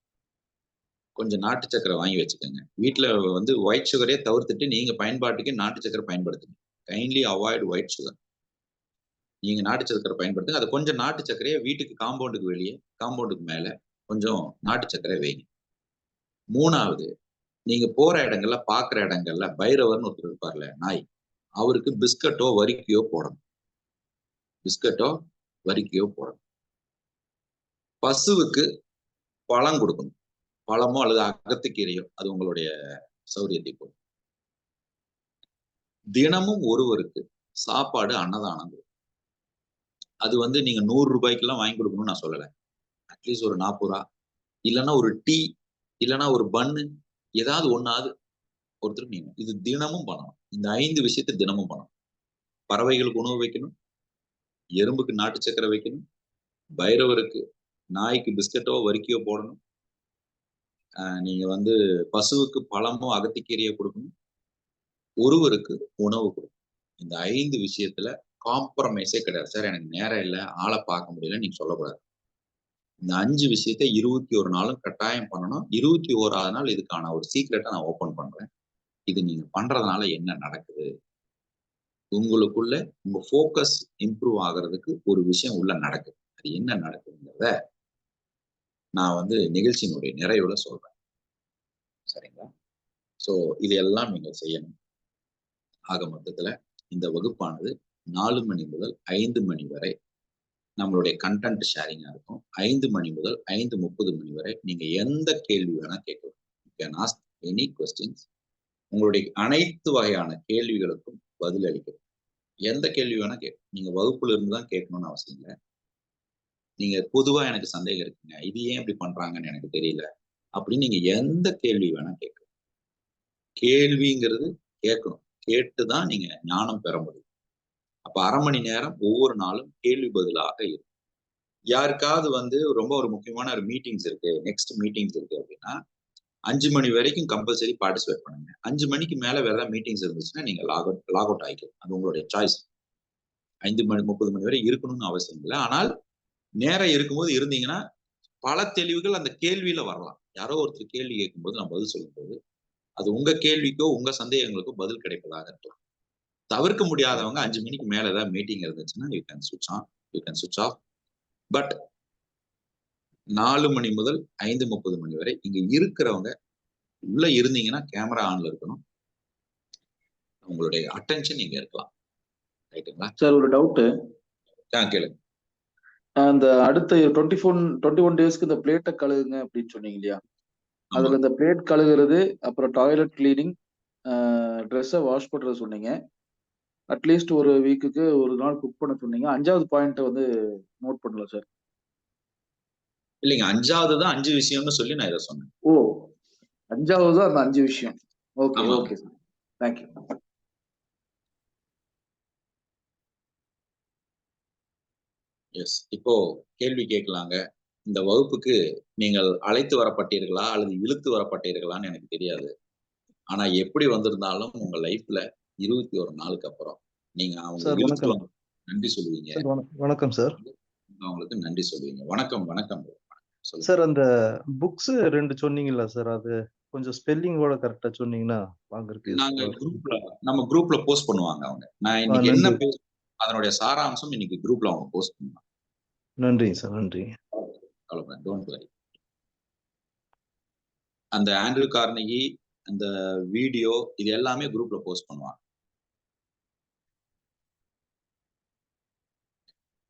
கொஞ்சம் நாட்டு சர்க்கரை வாங்கி வச்சுக்கோங்க. வீட்ல வந்து ஒயிட் சுகரே தவிர்த்துட்டு நீங்க பயன்பாட்டுக்கு நாட்டு சர்க்கரை பயன்படுத்துங்க. Kindly avoid white sugar. நீங்க நாட்டு சர்க்கரை பயன்படுத்துங்க. அது கொஞ்சம் நாட்டு சர்க்கரைய வீட்டுக்கு காம்பவுண்டுக்கு வெளிய, காம்பவுண்டுக்கு மேல கொஞ்சம் நாட்டு சர்க்கரை வைங்க. 3வது, நீங்க போற இடங்கள்ல, பார்க்குற இடங்கள்ல பைரவர்ன்னு ஒருத்தர் இருப்பார்ல நாய். அவருக்கு பிஸ்கட்டோ, வரிக்கியோ போடணும். பிஸ்கட்டோ, வரிக்கியோ போடணும். பசுவுக்கு பழம் குடுக்கணும். பழமோ அல்லது அகத்திக்கீரையோ அது உங்களுடைய சௌரியத்தை பொறுத்து. தினமும் ஒருவருக்கு சாப்பாடு அன்னதானம் குடுக்கணும். அது வந்து நீங்க ரூ. 100க்கெல்லாம் வாங்கி குடுக்கணும்னு நான் சொல்லல. அட்லீஸ்ட் ஒரு ரூ. 40 இல்லன்னா ஒரு டீ, இல்லன்னா ஒரு பன்னு ஏதாவது ஒண்ணாவது ஒருத்தருக்கு நீங்க இது தினமும் பண்ணணும். இந்த 5 விஷயத்த தினமும் பண்ணணும். பறவைகளுக்கு உணவு வைக்கணும், எறும்புக்கு நாட்டு சர்க்கரை வைக்கணும், பைரவருக்கு நாய்க்கு பிஸ்கட்டோ, வரிக்கியோ போடணும். நீங்க வந்து பசுவுக்கு பழமோ, அகத்திக்கீரையோ குடுக்கணும். ஒருவருக்கு உணவு குடுக்கணும். இந்த 5 விஷயத்துல காம்ப்ரமைஸே கிடையாது. சார் எனக்கு நேரம் இல்ல, ஆள பார்க்க முடியலன்னு நீங்க சொல்லக்கூடாது. இந்த 5 விஷயத்த 21 நாளும் கட்டாயம் பண்ணணும். 21வது நாள் இதுக்கான ஒரு சீக்ரெட்ட நான் ஓப்பன் பண்றேன். இது நீங்க பண்றதுனால என்ன நடக்குது? உங்களுக்குள்ள உங்க ஃபோக்கஸ் இம்ப்ரூவ் ஆகுறதுக்கு ஒரு விஷயம் உள்ள நடக்குது. அது என்ன நடக்குதுங்கிறத நான் வந்து நிகழ்ச்சியினுடைய நிறைவுல சொல்றேன். சரிங்களா? ஸோ இது எல்லாம் நீங்க செய்யணும். ஆக மொத்தத்துல இந்த வகுப்பானது 4 மணி முதல் 5 மணி வரை நம்மளுடைய கன்டென்ட் ஷேரிங்கா இருக்கும். 5 மணி முதல் 5:30 மணி வரை நீங்க எந்த கேள்வி வேணா கேட்கலாம். You can ask any questions. உங்களுடைய அனைத்து வகையான கேள்விகளுக்கும் பதில் அளிக்கிறோம். எந்த கேள்வி வேணா கேட்கலாம். நீங்க வகுப்புல இருந்து தான் கேட்கணும்னு அவசியம் இல்ல. நீங்க பொதுவா எனக்கு சந்தேகம் இருக்குங்க. இது ஏன் இப்படி பண்றாங்கன்னு எனக்கு தெரியல. அப்படின்னு நீங்க எந்த கேள்வி வேணா கேட்கலாம். கேள்விங்கிறது கேட்கணும். கேட்டு தான் நீங்க ஞானம் பெற முடியும். அப்ப 1/2 மணி நேரம் ஒவ்வொரு நாளும் கேள்வி பதிலாக இருக்கும். யாருக்காவது வந்து ரொம்ப ஒரு முக்கியமான ஒரு மீட்டிங்ஸ் இருக்கு, நெக்ஸ்ட் மீட்டிங்ஸ் இருக்கு அப்படின்னா, 5 மணி வரைக்கும் கம்பல்சரி பார்ட்டிசிபேட் பண்ணுங்க. 5 மணிக்கு மேல வேற ஏதாவது மீட்டிங்ஸ் இருந்துச்சுன்னா, நீங்க லாக் அவுட் ஆயிக்கலாம். அது உங்களுடைய சாய்ஸ். 5 மணி 30 மணி வரை இருக்கணும்னு அவசியம் இல்ல. ஆனால் நேரம் இருக்கும்போது இருந்தீங்கன்னா, பல தெளிவுகள் அந்த கேள்வியில வரலாம். யாரோ ஒருத்தர் கேள்வி கேட்கும்போது நான் பதில் சொல்லும்போது அது உங்க கேள்விக்கோ உங்க சந்தேகங்களுக்கோ பதில் கிடைப்பதாக இருக்கலாம். தவிர்க்க முடியாதவங்க 5 மணிக்கு மேல ஏதாவது மீட்டிங் இருந்துச்சுன்னா யூ கேன் சுவிட்ச் ஆன், யூ கேன் சுவிட்ச் ஆஃப். பட் 4 மணி முதல் 5:30 மணி வரை இங்க இருக்கிறவங்க உள்ள இருந்தீங்கன்னா கேமரா ஆன்ல இருக்கணும். உங்களுடைய அட்டென்ஷன் இங்க இருக்கலாம். ரைட்டுங்களா? சார் ஒரு டவுட். கேளுங்க. அந்த அடுத்த 21 டேஸ்க்கு இந்த பிளேட்டை கழுகுங்க அப்படின்னு சொன்னீங்க இல்லையா? அதுல இந்த பிளேட் கழுகுறது, அப்புறம் டாய்லெட் கிளீனிங், ட்ரெஸ்ஸை வாஷ் பண்றது சொன்னீங்க. அட்லீஸ்ட் ஒரு வீக்குக்கு ஒரு நாள் குக் பண்ண சொன்னீங்க. 5வது பாயிண்ட் வந்து நோட் பண்ணல சார். இல்லைங்க, 5வது தான் 5 விஷயம்னு சொல்லி நான் இதை சொன்னேன். ஓ, 5வது தான் அந்த 5 விஷயம். Okay okay sir, thank you. Yes, இப்போ கேள்வி கேட்கலாங்க. இந்த வகுப்புக்கு நீங்கள் அழைத்து வரப்பட்டீர்களா அல்லது இழுத்து வரப்பட்டீர்களான்னு எனக்கு தெரியாது. ஆனா எப்படி வந்திருந்தாலும் உங்க லைஃப்ல 21 நாளுக்கு அப்புறம் நீங்க அவங்க இழுத்துட்டு வந்து நன்றி சொல்லுவீங்க. வணக்கம் சார். அவங்களுக்கு நன்றி சொல்லுவீங்க. வணக்கம் வணக்கம் சார். அந்த புக்ஸ் 2 சொன்னீங்கல்ல சார், அது கொஞ்சம் ஸ்பெல்லிங்கோட கரெக்டா சொன்னீங்கன்னா வாங்குறதுக்கு. நாங்க நம்ம குரூப்ல போஸ்ட் பண்ணுவாங்க அவங்க. நான் இன்னைக்கு என்ன அதனுடைய சாராம்சம் இன்னைக்கு குரூப்ல அவங்க போஸ்ட் பண்ணுவாங்க. நன்றி சார், நன்றி. Don't worry. அந்த ஆண்ட்ரூ கார்னகி அந்த வீடியோ இது எல்லாமே குரூப்ல போஸ்ட் பண்ணுவாங்க.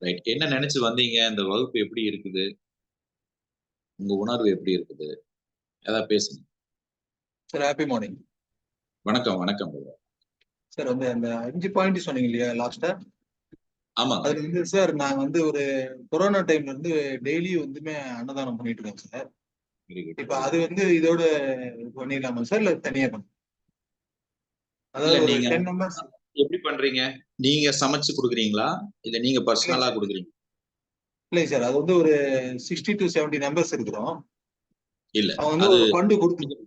ரைட், என்ன நினைச்சு வந்தீங்க? இந்த வகுப்பு எப்படி இருக்குது? உங்க உணர்வு எப்படி இருக்குது? ஏதாவது பேசுங்க சார். Happy morning. வணக்கம் வணக்கம் சார். வந்து அந்த 5 பாயிண்ட் சொன்னீங்க இல்லையா லாஸ்டா? ஆமா. அதுல வந்து சார் நான் வந்து ஒரு கொரோனா டைம்ல இருந்து டெய்லி வந்துமே அன்னதானம் பண்ணிட்டு இருக்கேன் சார். இப்ப அது வந்து இதோட பண்ணிடலாமா சார், இல்ல தனியா பண்ண? அதாவது நீங்க 10 மெம்பர்ஸ் எப்படி பண்றீங்க? நீங்க சமைச்சு கொடுக்குறீங்களா இல்ல நீங்க பர்சனலா கொடுக்குறீங்க? இல்லை சார், அது வந்து ஒரு 60 to 70 மெம்பர்ஸ் இருக்கிறோம். இல்ல அவங்க வந்து ஒரு ஃபண்ட் கொடுத்து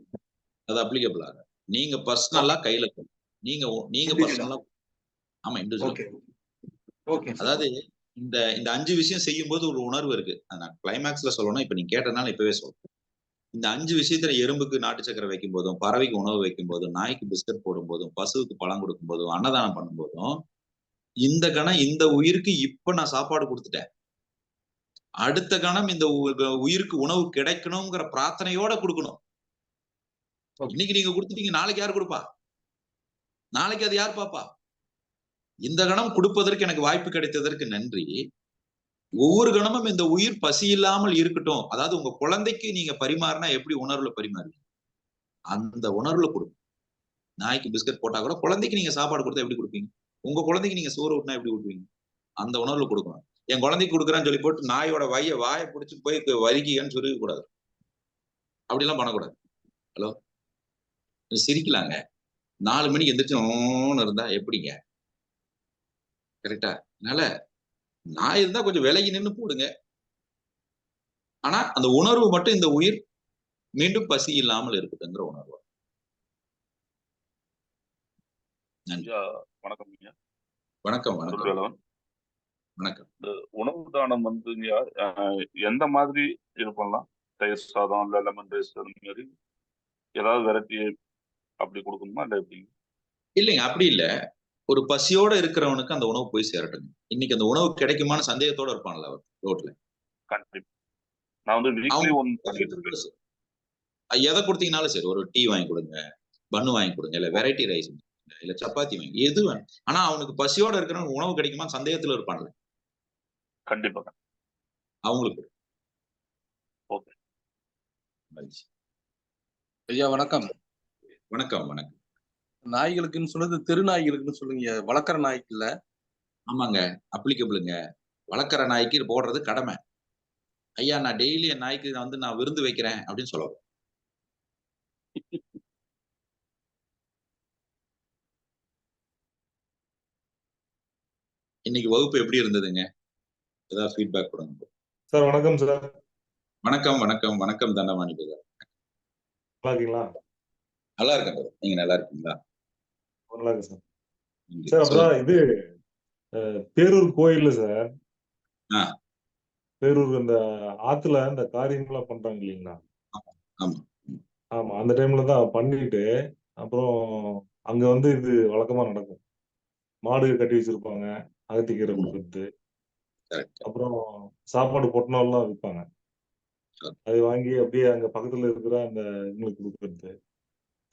அது அப்ளிகபிள் ஆகும். நீங்க பர்சனலா கையில நீங்க பர்சனலா. ஆமா, இண்டிவிஜுவல். ஓகே. அதாவது இந்த 5 விஷயம் செய்யும் போது ஒரு உணர்வு இருக்கு. நான் கிளைமேக்ஸ்ல சொல்லணும். இப்ப நீங்க கேட்டனால இப்பவே சொல்றேன். இந்த 5 விஷயத்துல எறும்புக்கு நாட்டு சக்கரை வைக்கும் போதும், பறவைக்கு உணவு வைக்கும் போதும், நாய்க்கு பிஸ்கட் போடும் போதும், பசுவுக்கு பழம் கொடுக்கும் போதும், அன்னதானம் பண்ணும் போதும், இந்த கணம் இந்த உயிருக்கு இப்ப நான் சாப்பாடு கொடுத்துட்டேன், அடுத்த கணம் இந்த உயிருக்கு உணவு கிடைக்கணுங்கிற பிரார்த்தனையோட கொடுக்கணும். இன்னைக்கு நீங்க கொடுத்துட்டீங்க, நாளைக்கு யார் கொடுப்பா? நாளைக்கு அது யார் பாப்பா? இந்த கணம் கொடுப்பதற்கு எனக்கு வாய்ப்பு கிடைத்ததற்கு நன்றி. ஒவ்வொரு கணமும் இந்த உயிர் பசி இல்லாமல் இருக்கட்டும். அதாவது உங்க குழந்தைக்கு நீங்க பரிமாறினா எப்படி உணர்வுல பரிமாறுவீங்க? அந்த உணர்வுல கொடுங்க. நாய்க்கு பிஸ்கட் போட்டா கூட குழந்தைக்கு நீங்க சாப்பாடு கொடுத்தா எப்படி கொடுப்பீங்க? உங்க குழந்தைக்கு நீங்க சோறு ஊட்டினா எப்படி ஊட்டுவீங்க? அந்த உணர்வுல கொடுக்கணும். என் குழந்தைக்கு கொடுக்குறான்னு சொல்லி போட்டு நாயோட வாயை பிடிச்சி போய் வலிக்கன்னு சொல்லி கூடாது. அப்படிலாம் பண்ணக்கூடாது. ஹலோ, சிரிக்கலாங்க. 4 மணிக்கு எந்திரிச்சு இருந்தா எப்படிங்க? கரெக்டா? அதனால நாய் இருந்தா கொஞ்சம் விலகி நின்று போடுங்க. ஆனா அந்த உணர்வு மட்டும் இந்த உயிர் மீண்டும் பசி இல்லாமல் இருக்குதுங்கிற உணர்வு. வணக்கம். வணக்கம் வணக்கம் வணக்கம். இந்த உணவு தானம் வந்து எந்த மாதிரி இது பண்ணலாம்? தயிர் சாதம் இல்ல லெமன் ரைஸ் அந்த மாதிரி ஏதாவது வெரைட்டி அப்படி கொடுக்கணுமா இல்ல எப்படி? இல்லைங்க, அப்படி இல்ல. ஒரு பசியோட இருக்கிறவனுக்கு அந்த உணவு போய் சேரட்டும். இன்னைக்கு அந்த உணவு கிடைக்குமான சந்தேகத்தோட இருப்பான்ல அவர் ரோட்ல. கண்டிப்பா. நான் வந்து வீக்லி ஒன் பண்ணிட்டு இருக்கேன். எதை கொடுத்தீங்கனாலும் சரி, ஒரு டீ வாங்கி கொடுங்க, பன்னு வாங்கி கொடுங்க, இல்ல வெரைட்டி ரைஸ் இல்ல சப்பாத்தி வாங்கி, எது வேணும். ஆனா அவனுக்கு பசியோட இருக்கிறவங்க உணவு கிடைக்குமா சந்தேகத்துல இருப்பான்ல. கண்டிப்பா அவங்களுக்கு. ஓகே ஐயா வணக்கம். வணக்கம் வணக்கம். நாய்களுக்குன்னு சொன்னது தெருநாய்களுக்குன்னு சொல்லுங்க, வளர்க்குற நாய்க்கு இல்ல. ஆமாங்க, அப்ளிகபிளுங்க. வளர்க்குற நாய்க்கு போடுறது கடமை. ஐயா நான் டெய்லி என் நாய்க்கு வந்து நான் விருந்து வைக்கிறேன் அப்படின்னு சொல்லுவோம். இன்னைக்கு வகுப்பு எப்படி இருந்ததுங்க? ஏதாவது ஃபீட்பேக் கொடுங்க சார். வணக்கம் சார். வணக்கம் வணக்கம் வணக்கம் தண்டபாணி சார். நல்லா இருக்கீங்களா? நல்லா இருக்கேன். நீங்க நல்லா இருக்கீங்களா? நல்லா இருக்கு சார். சார் அப்பதான் இது பேரூர் கோயில்ல சார், பேரூர் அந்த ஆத்துல இந்த காரியங்கள்லாம் பண்றாங்க இல்லைங்களா? ஆமா. ஆமா அந்த டைம்ல தான் பண்ணிட்டு அப்புறம் அங்க வந்து இது வழக்கமா நடக்கும். மாடு கட்டி வச்சிருப்பாங்க, அகத்திக்கீரை கொடுக்கறது. கரெக்ட். அப்புறம் சாப்பாடு பொட்டணம்லாம் விற்பாங்க. Okay. அது வாங்கி அப்படியே அங்க பக்கத்துல இருக்கிற அந்த இவங்களுக்கு கொடுக்கறது.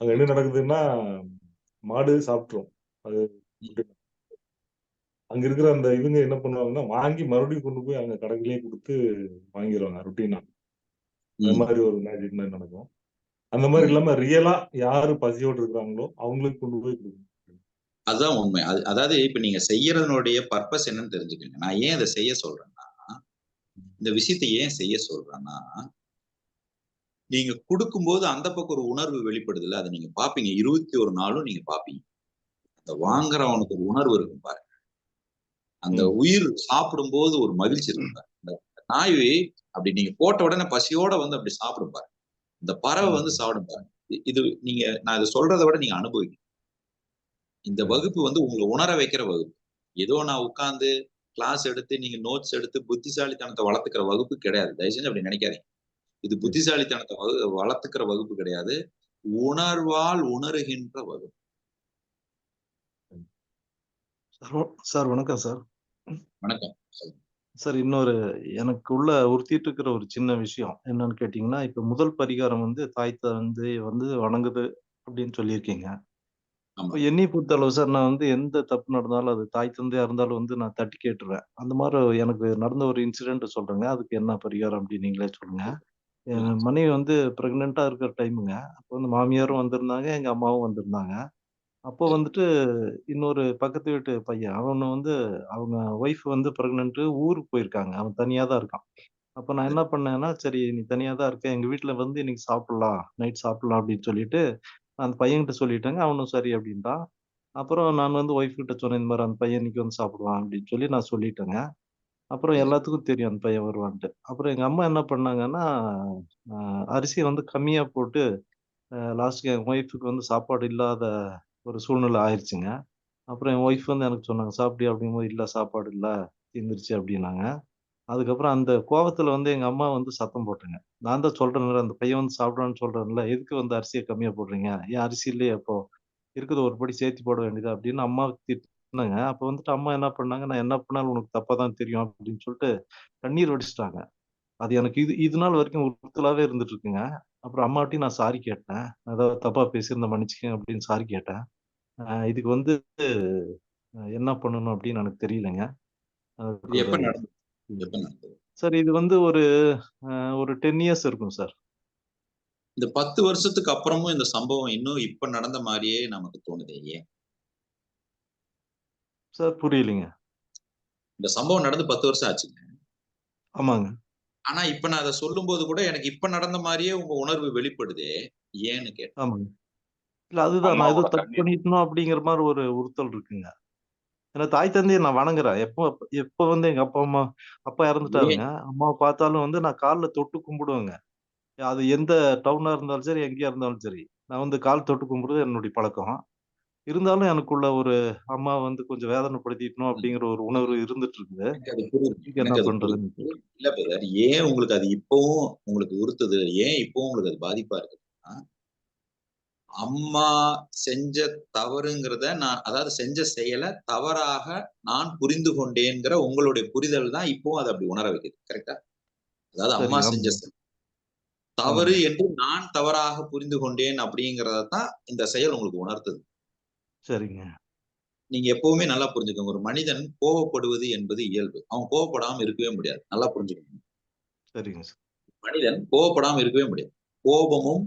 அங்க என்ன நடக்குதுன்னா மாடு சாப்பிட்டுரும். அது அங்க இருக்கிற அந்த இவங்க என்ன பண்ணுவாங்கன்னா வாங்கி மறுபடியும் கொண்டு போய் அங்க கடையிலேயே கொடுத்து வாங்கிடுவாங்க ருட்டீனா. அந்த மாதிரி ஒரு மேஜிக் மாதிரி நடக்கும். அந்த மாதிரி இல்லாம ரியலா யாரு பசியோடு இருக்கிறாங்களோ அவங்களுக்கு கொண்டு போய் கொடுக்கணும். அதுதான் உண்மை. அதாவது இப்ப நீங்க செய்யறதனுடைய பர்பஸ் என்னன்னு தெரிஞ்சுக்கங்க. நான் ஏன் இதை செய்ய சொல்றேன்னா, இந்த விஷயத்தை ஏன் செய்ய சொல்றேன்னா, நீங்க கொடுக்கும்போது அந்த பக்கம் ஒரு உணர்வு வெளிப்படுதுல்ல, அதை நீங்க பாப்பீங்க. 21 நாளும் நீங்க பாப்பீங்க. அந்த வாங்குறவனுக்கு ஒரு உணர்வு இருக்கும் பாருங்க. அந்த உயிர் சாப்பிடும்போது ஒரு மகிழ்ச்சி இருக்கும் பாருங்க. இந்த நாய் அப்படி நீங்க போட்ட உடனே பசியோட வந்து அப்படி சாப்பிடும் பாருங்க. இந்த பறவை வந்து சாப்பிடும் பாருங்க. இது நீங்க நான் இதை சொல்றதை விட நீங்க அனுபவிக்கணும். இந்த வகுப்பு வந்து உங்களை உணர வைக்கிற வகுப்பு. ஏதோ நான் உட்கார்ந்து கிளாஸ் எடுத்து நீங்க நோட்ஸ் எடுத்து புத்திசாலித்தனத்தை வளர்த்துக்கிற வகுப்பு கிடையாது. தயவு செஞ்சு அப்படி நினைக்காதீங்க. இது புத்திசாலித்தனத்தை வளர்த்துக்கிற வகுப்பு கிடையாது. உணர்வால் உணருகின்ற வகுப்பு. சார் வணக்கம் சார். வணக்கம். சார் இன்னொரு எனக்குள்ள உறுத்திட்டு இருக்கிற ஒரு சின்ன விஷயம் என்னன்னு கேட்டீங்கன்னா, இப்ப முதல் பரிகாரம் வந்து தாய் தந்தை வந்து வணங்குது அப்படின்னு சொல்லியிருக்கீங்க. ஆமா. இப்ப என்னைய பொறுத்தளவு சார் நான் வந்து எந்த தப்பு நடந்தாலும் அது தாய் தந்தையா இருந்தாலும் வந்து நான் தட்டி கேட்டுருவேன். அந்த மாரி எனக்கு நடந்த ஒரு இன்சிடென்ட் சொல்றேங்க. அதுக்கு என்ன பரிகாரம் அப்படின்னு நீங்களே சொல்லுங்க. என் மனைவி வந்து பிரெக்னன்ட்டா இருக்கிற டைமுங்க. அப்போ வந்து மாமியாரும் வந்திருந்தாங்க, எங்க அம்மாவும் வந்திருந்தாங்க. அப்போ வந்துட்டு இன்னொரு பக்கத்து வீட்டு பையன். அவன வந்து அவங்க ஒய்ஃப் வந்து பிரெக்னன்ட் ஊருக்கு போயிருக்காங்க. அவன் தனியா தான் இருக்கான். அப்ப நான் என்ன பண்ணேன்னா, சரி நீ தனியா தான் இருக்க. எங்க வீட்ல வந்து இன்னைக்கு சாப்பிடலாம். நைட் சாப்பிடலாம் அப்படின்னு சொல்லிட்டு, அந்த பையன்கிட்ட சொல்லிட்டேங்க. அவனும் சரி அப்படின்ட்டான். அப்புறம் நான் வந்து ஒய்ஃப் கிட்ட சொன்னேன். இந்த மாரி அந்த பையன் இன்னைக்கு வந்து சாப்பிடுவான் அப்படின்னு சொல்லி நான் சொல்லிட்டேங்க. அப்புறம் எல்லாத்துக்கும் தெரியும் அந்த பையன் வருவான்ட்டு. அப்புறம் எங்க அம்மா என்ன பண்ணாங்கன்னா, அ அரிசிய வந்து கம்மியா போட்டு லாஸ்ட்க்கு என் ஒய்ஃப்க்கு வந்து சாப்பாடு இல்லாத ஒரு சூழ்நிலை ஆயிருச்சுங்க. அப்புறம் என் ஒய்ஃப் வந்து எனக்கு சொன்னாங்க, "சாப்பிட்டியா?" அப்படிங்கும்போது, "இல்ல சாப்பாடு இல்ல. தீர்ந்துருச்சு" அப்படின்னாங்க. அதுக்கப்புறம் அந்த கோவத்துல வந்து எங்க அம்மா வந்து சத்தம் போட்டாங்க. நான் தான் சொல்றேன்ல, அந்த பையன் வந்து சாப்பிடுவான்னு சொல்றேன்ல, எதுக்கு வந்து அரிசிய கம்மியா போடுறீங்க? ஏன் அரிசி இல்லையா இப்போ? இருக்கிறத ஒரு படி சேர்த்து போட வேண்டியதா? அப்படின்னு அம்மாவ திட்டுனேங்க. அப்ப வந்துட்டு அம்மா என்ன பண்ணாங்க, நான் என்ன பண்ணாலும் உனக்கு தப்பா தான் தெரியும் அப்படின்னு சொல்லிட்டு கண்ணீர் வடிச்சுட்டாங்க. அது எனக்கு இது நாள் வரைக்கும் உறுத்தலாவே இருந்துட்டு இருக்குங்க. அப்புறம் அம்மாட்டயும் நான் சாரி கேட்டேன். ஏதாவது தப்பா பேசியிருந்தா மன்னிச்சுக்கங்க அப்படின்னு சாரி கேட்டேன். இதுக்கு வந்து என்ன பண்ணணும் அப்படின்னு எனக்கு தெரியலங்க. அதுக்கு இது ஒரு எப்ப நடந்தது? எப்ப நடந்தது? சார் இது வந்து ஒரு 10 இயர்ஸ் இருக்கும் சார். இந்த 10 வருஷத்துக்கு அப்புறமும் இந்த சம்பவம் இன்னும் இப்ப நடந்த மாதிரியே நமக்கு தோணுதே ஏன்? சார் புரியலைங்க. இந்த சம்பவம் நடந்து 10 வருஷம் ஆச்சுங்க. ஆமாங்க. ஆனா இப்ப நான் அத சொல்லும்போது கூட எனக்கு இப்ப நடந்த மாரியே உங்க உணர்வு வெளிப்படுதே. ஏன்னு கேட்டேன். ஆமாங்க. இல்ல அதுதான் நான் ஏதோ அம்மாவோட தப்பு கண்ணீர். பண்ணிட்டனோ அப்படிங்கிற மாரி ஒரு உறுத்தல் இருக்குங்க. ஏன்னா தாய் தந்தைய நான் வணங்குறேன். எப்போ எப்போ வந்து எங்க அப்பா ஏன்? இறந்துட்டாருங்க. அம்மாவ பார்த்தாலும் வந்து நான் கால்ல தொட்டு கும்பிடுவேங்க. அது எந்த டவுனா இருந்தாலும் சரி, எங்கேயா இருந்தாலும் சரி. நான் வந்து கால் தொட்டு கும்பிடுறது என்னுடைய பழக்கம். இருந்தாலும் எனக்குள்ள ஒரு அம்மாவ வந்து கொஞ்சம் வேதனைப்படுத்திட்டனோ ம். அப்படிங்கிற ஒரு உணர்வு இருந்துட்டு இருக்குது. எனக்கு அது புரியுது. இதுக்கு என்ன எனக்கு அது புரியுது. பண்றதுன்னு தெரியல. இல்ல பிரதர். ஏன் உங்களுக்கு அது இப்பவும் உங்களுக்கு உறுத்துது? ஏன் இப்பவும் உங்களுக்கு அது பாதிப்பா இருக்குதுன்னா, அம்மா செஞ்ச தவறுங்கிறத நான் அதாவது செஞ்ச செயல தவறாக நான் புரிந்து கொண்டேன்ங்கிற உங்களுடைய புரிதல் தான் இப்பவும் அத அப்படி உணர வைக்குது. கரெக்ட்டா? அதாவது அம்மா சரிங்க. செஞ்ச ஆமாங்க. தவறு ஆமாங்க. என்று நான் தவறாக புரிந்து கொண்டேன் அப்படிங்கிறத தான் இந்த செயல் உங்களுக்கு உணர்த்துது. சரிங்க. நீங்க எப்பவுமே நல்லா புரிஞ்சுக்கோங்க. ஒரு மனிதன் கோவப்படுவது என்பது இயல்பு. அவன் கோவப்படாம இருக்கவே முடியாது. நல்லா புரிஞ்சுக்கணும். சரிங்க சார். மனிதன் கோவப்படாம இருக்கவே முடியாது. கோபமும்,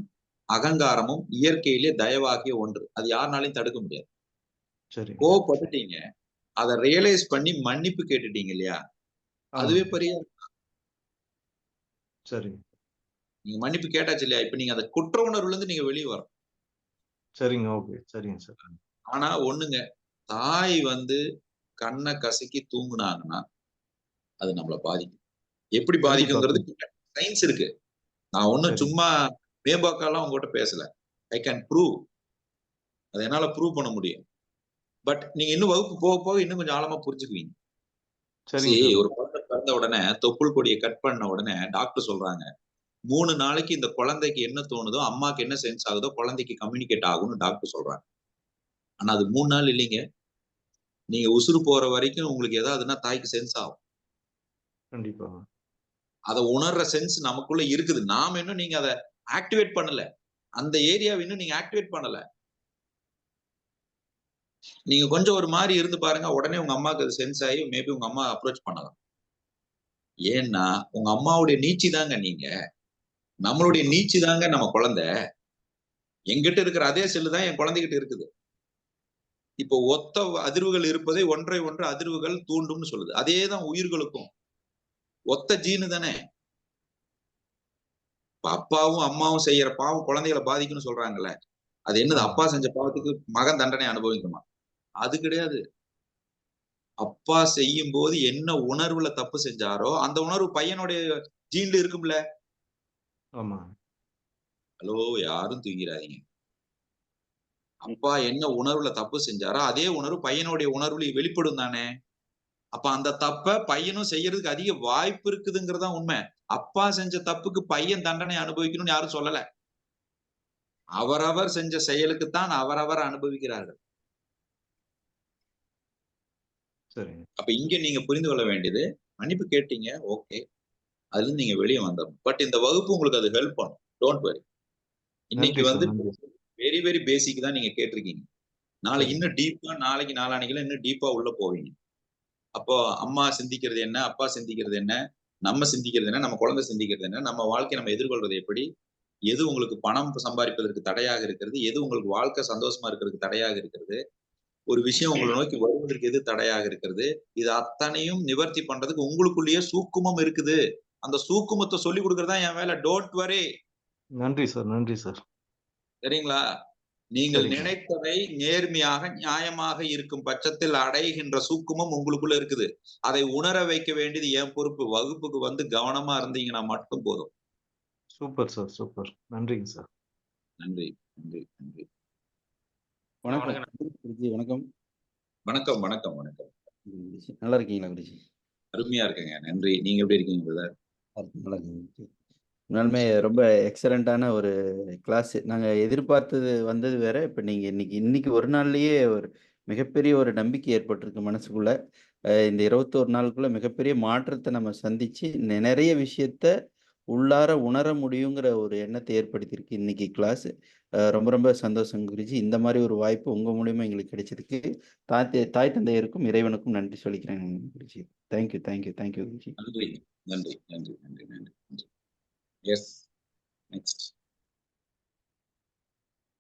அகங்காரமும் இயற்கையிலே தயவாகிய ஒன்று. அது யாருனாலயும் தடுக்க முடியாது. சரிங்க. கோவப்பட்டுட்டீங்க. அத ரியலைஸ் பண்ணி மன்னிப்பு கேட்டுட்டீங்க இல்லையா? அதுவே ஆமாங்க. பெரிய சரிங்க. நீங்க மன்னிப்பு கேட்டாச்சு இல்லையா? இப்ப நீங்க அந்த குற்ற உணர்வுலருந்து நீங்க வெளிய வரணும். சரிங்க. ஓகே. சரிங்க சார். ஆனா ஒண்ணுங்க, தாய் வந்து கண்ண கசக்கி தூங்குனாங்கன்னா, அது நம்மள பாதிக்கும். எப்படி கண்டிப்பா. பாதிக்குங்கிறது சயின்ஸ் இருக்கு. நான் ஒண்ணும் சரிங்க. சும்மா மேம்போக்காலாம் உங்ககிட்ட பேசல. I can prove. அத என்னால ப்ரூவ் பண்ண முடியும். பட் நீங்க இன்னும் வகுப்பு போக, போக இன்னும் கொஞ்சம் ஆழமா புரிஞ்சுக்குவீங்க. சரிங்க சார். ஒரு குழந்தை பிறந்த உடனே தொப்புள் கொடிய கட் பண்ண உடனே டாக்டர் சொல்றாங்க, 3 நாளைக்கு இந்த குழந்தைக்கு என்ன தோணுதோ, அம்மாக்கு என்ன சென்ஸ் ஆகுதோ குழந்தைக்கு கம்யூனிகேட் ஆகும்னு டாக்டர் சொல்றாங்க. ஆனா அது 3 நாள் இல்லைங்க. நீங்க உசுறு போற வரைக்கும் உங்களுக்கு ஏதாவதுன்னா தாய்க்கு சென்ஸ் ஆகும். கண்டிப்பா. அத உணர்ற சென்ஸ் நமக்குள்ள இருக்குது. நாம இன்னும் நீங்க அத ஆக்டிவேட் பண்ணல. அந்த ஏரியாவை இன்னும் நீங்க ஆக்டிவேட் பண்ணல. நீங்க கொஞ்சம் ஒரு மாரி இருந்து பாருங்க. உடனே உங்க அம்மாக்கு அது சென்ஸ் ஆகி மேபி உங்க அம்மா அப்ரோச் பண்ணலாம். ஏன்னா, உங்க அம்மாவுடைய நீட்சி தாங்க நீங்க. நம்மளுடைய நீட்சி தாங்க நம்ம குழந்தை. என்கிட்ட இருக்கிற அதே செல்லு தான் என் குழந்தைகிட்ட இருக்குது. இப்போ ஒத்த அதிர்வுகள் இருப்பதை ஒன்றை ஒன்று அதிர்வுகள் தூண்டும்னு சொல்லுது. அதேதான் உயிர்களுக்கும். ஒத்த ஜீனு தானே. இப்ப அப்பாவும் அம்மாவும் செய்யற பாவம் குழந்தைகளை பாதிக்கும்னு சொல்றாங்கல்ல. அது என்னது அப்பா செஞ்ச பாவத்துக்கு மகன் தண்டனை அனுபவிக்குமா? அது கிடையாது. அப்பா செய்யும் போது என்ன உணர்வுல தப்பு செஞ்சாரோ அந்த உணர்வு பையனுடைய ஜீன்ல இருக்கும்ல. ஆமா. ஹலோ, யாரும் தூங்கிறாதீங்க. அப்பா என்ன உணர்வுல தப்பு செஞ்சாரோ அதே உணர்வு பையனுடைய உணர்வுல வெளிப்படும் தானே. அப்ப அந்த தப்ப பையனும் செய்யறதுக்கு அதிக வாய்ப்பு இருக்குதுங்கிறதா உண்மை. அப்பா செஞ்ச தப்புக்கு பையன் தண்டனை அனுபவிக்கணும்னு யாரும் சொல்லல. அவரவர் செஞ்ச செயலுக்குத்தான் அவரவர் அனுபவிக்கிறார்கள். சரிங்க. அப்ப இங்க நீங்க புரிந்து கொள்ள வேண்டியது, மன்னிப்பு கேட்டீங்க, ஓகே. அதுல இருந்து நீங்க வெளியே வந்துடணும். பட் இந்த வகுப்பு உங்களுக்கு அது ஹெல்ப் பண்ணும். Don't worry. இன்னைக்கு நன்றி சார். வந்து நன்றி. வெரி வெரி பேசிக் தான் நீங்க கேட்டிருக்கீங்க. நாளைக்கு சரி. இன்னும் டீப்பா, நாளைக்கு நாளான்னைக்குல இன்னும் டீப்பா உள்ள போவீங்க. அப்போ அம்மா சிந்திக்கிறது என்ன, அப்பா சிந்திக்கிறது என்ன, நம்ம சிந்திக்கிறது என்ன, நம்ம குழந்தை சிந்திக்கிறது என்ன, நம்ம வாழ்க்கையை நம்ம எதிர்கொள்வது எப்படி, எது உங்களுக்கு பணம் சம்பாதிப்பதற்கு தடையாக இருக்கிறது, எது உங்களுக்கு வாழ்க்கை சந்தோஷமா இருக்கிறதுக்கு தடையாக இருக்கிறது, ஒரு விஷயம் உங்களை நோக்கி வருவதற்கு எது தடையாக இருக்கிறது, இது அத்தனையும் நிவர்த்தி பண்றதுக்கு உங்களுக்குள்ளேயே சூக்குமம் இருக்குது. அந்த சூக்குமத்தை சொல்லி கொடுக்கறதா என் வேலை. Don't worry. நன்றி சார். நன்றி சார். சரிங்களா? நீங்கள் சரிங்க. நினைத்ததை நேர்மையாக நியாயமாக இருக்கும் பட்சத்தில் அடைகின்ற சூக்குமம் உங்களுக்குள்ள இருக்குது. அதை உணர வைக்க வேண்டியது என் பொறுப்பு. வகுப்புக்கு வந்து கவனமா இருந்தீங்கன்னா மட்டும் போதும். Super sir. சூப்பர். நன்றிங்க சார். நன்றி, நன்றி, நன்றி. வணக்கம் குருஜி. வணக்கம். வணக்கம், வணக்கம், வணக்கம். குருஜி. நல்லா இருக்கீங்களா குருஜி? அருமையா இருக்குங்க. நன்றி. நீங்க எப்படி இருக்கீங்க பிரதர்? நல்லா இருக்கீங்க குருஜி. உண்மையாலுமே ரொம்ப எக்ஸலண்டான ஒரு கிளாஸ். நாங்க எதிர்பார்த்தது வந்தது வேற. இப்ப நீங்க இன்னைக்கு ஒரு நாள்லயே ஒரு மிகப்பெரிய ஒரு நம்பிக்கை ஏற்பட்டிருக்கு மனசுக்குள்ள. இந்த 21 நாளுக்குள்ள மிகப்பெரிய மாற்றத்தை நம்ம சந்திச்சு நிறைய விஷயத்த உள்ளார உணர முடியுங்கிற ஒரு எண்ணத்தை ஏற்படுத்தியிருக்கு இன்னைக்கு கிளாஸ். ரொம்ப ரொம்ப சந்தோஷம் குருஜி. இந்த மாதிரி ஒரு வாய்ப்பு உங்க மூலியமா எங்களுக்கு கிடைச்சதுக்கு தாய் தந்தையருக்கும் இறைவனுக்கும் நன்றி சொல்லிக்கிறேன் Guruji. Thank you thank you thank you Guruji. நன்றி, நன்றி, நன்றி, நன்றி, நன்றி. Yes, next.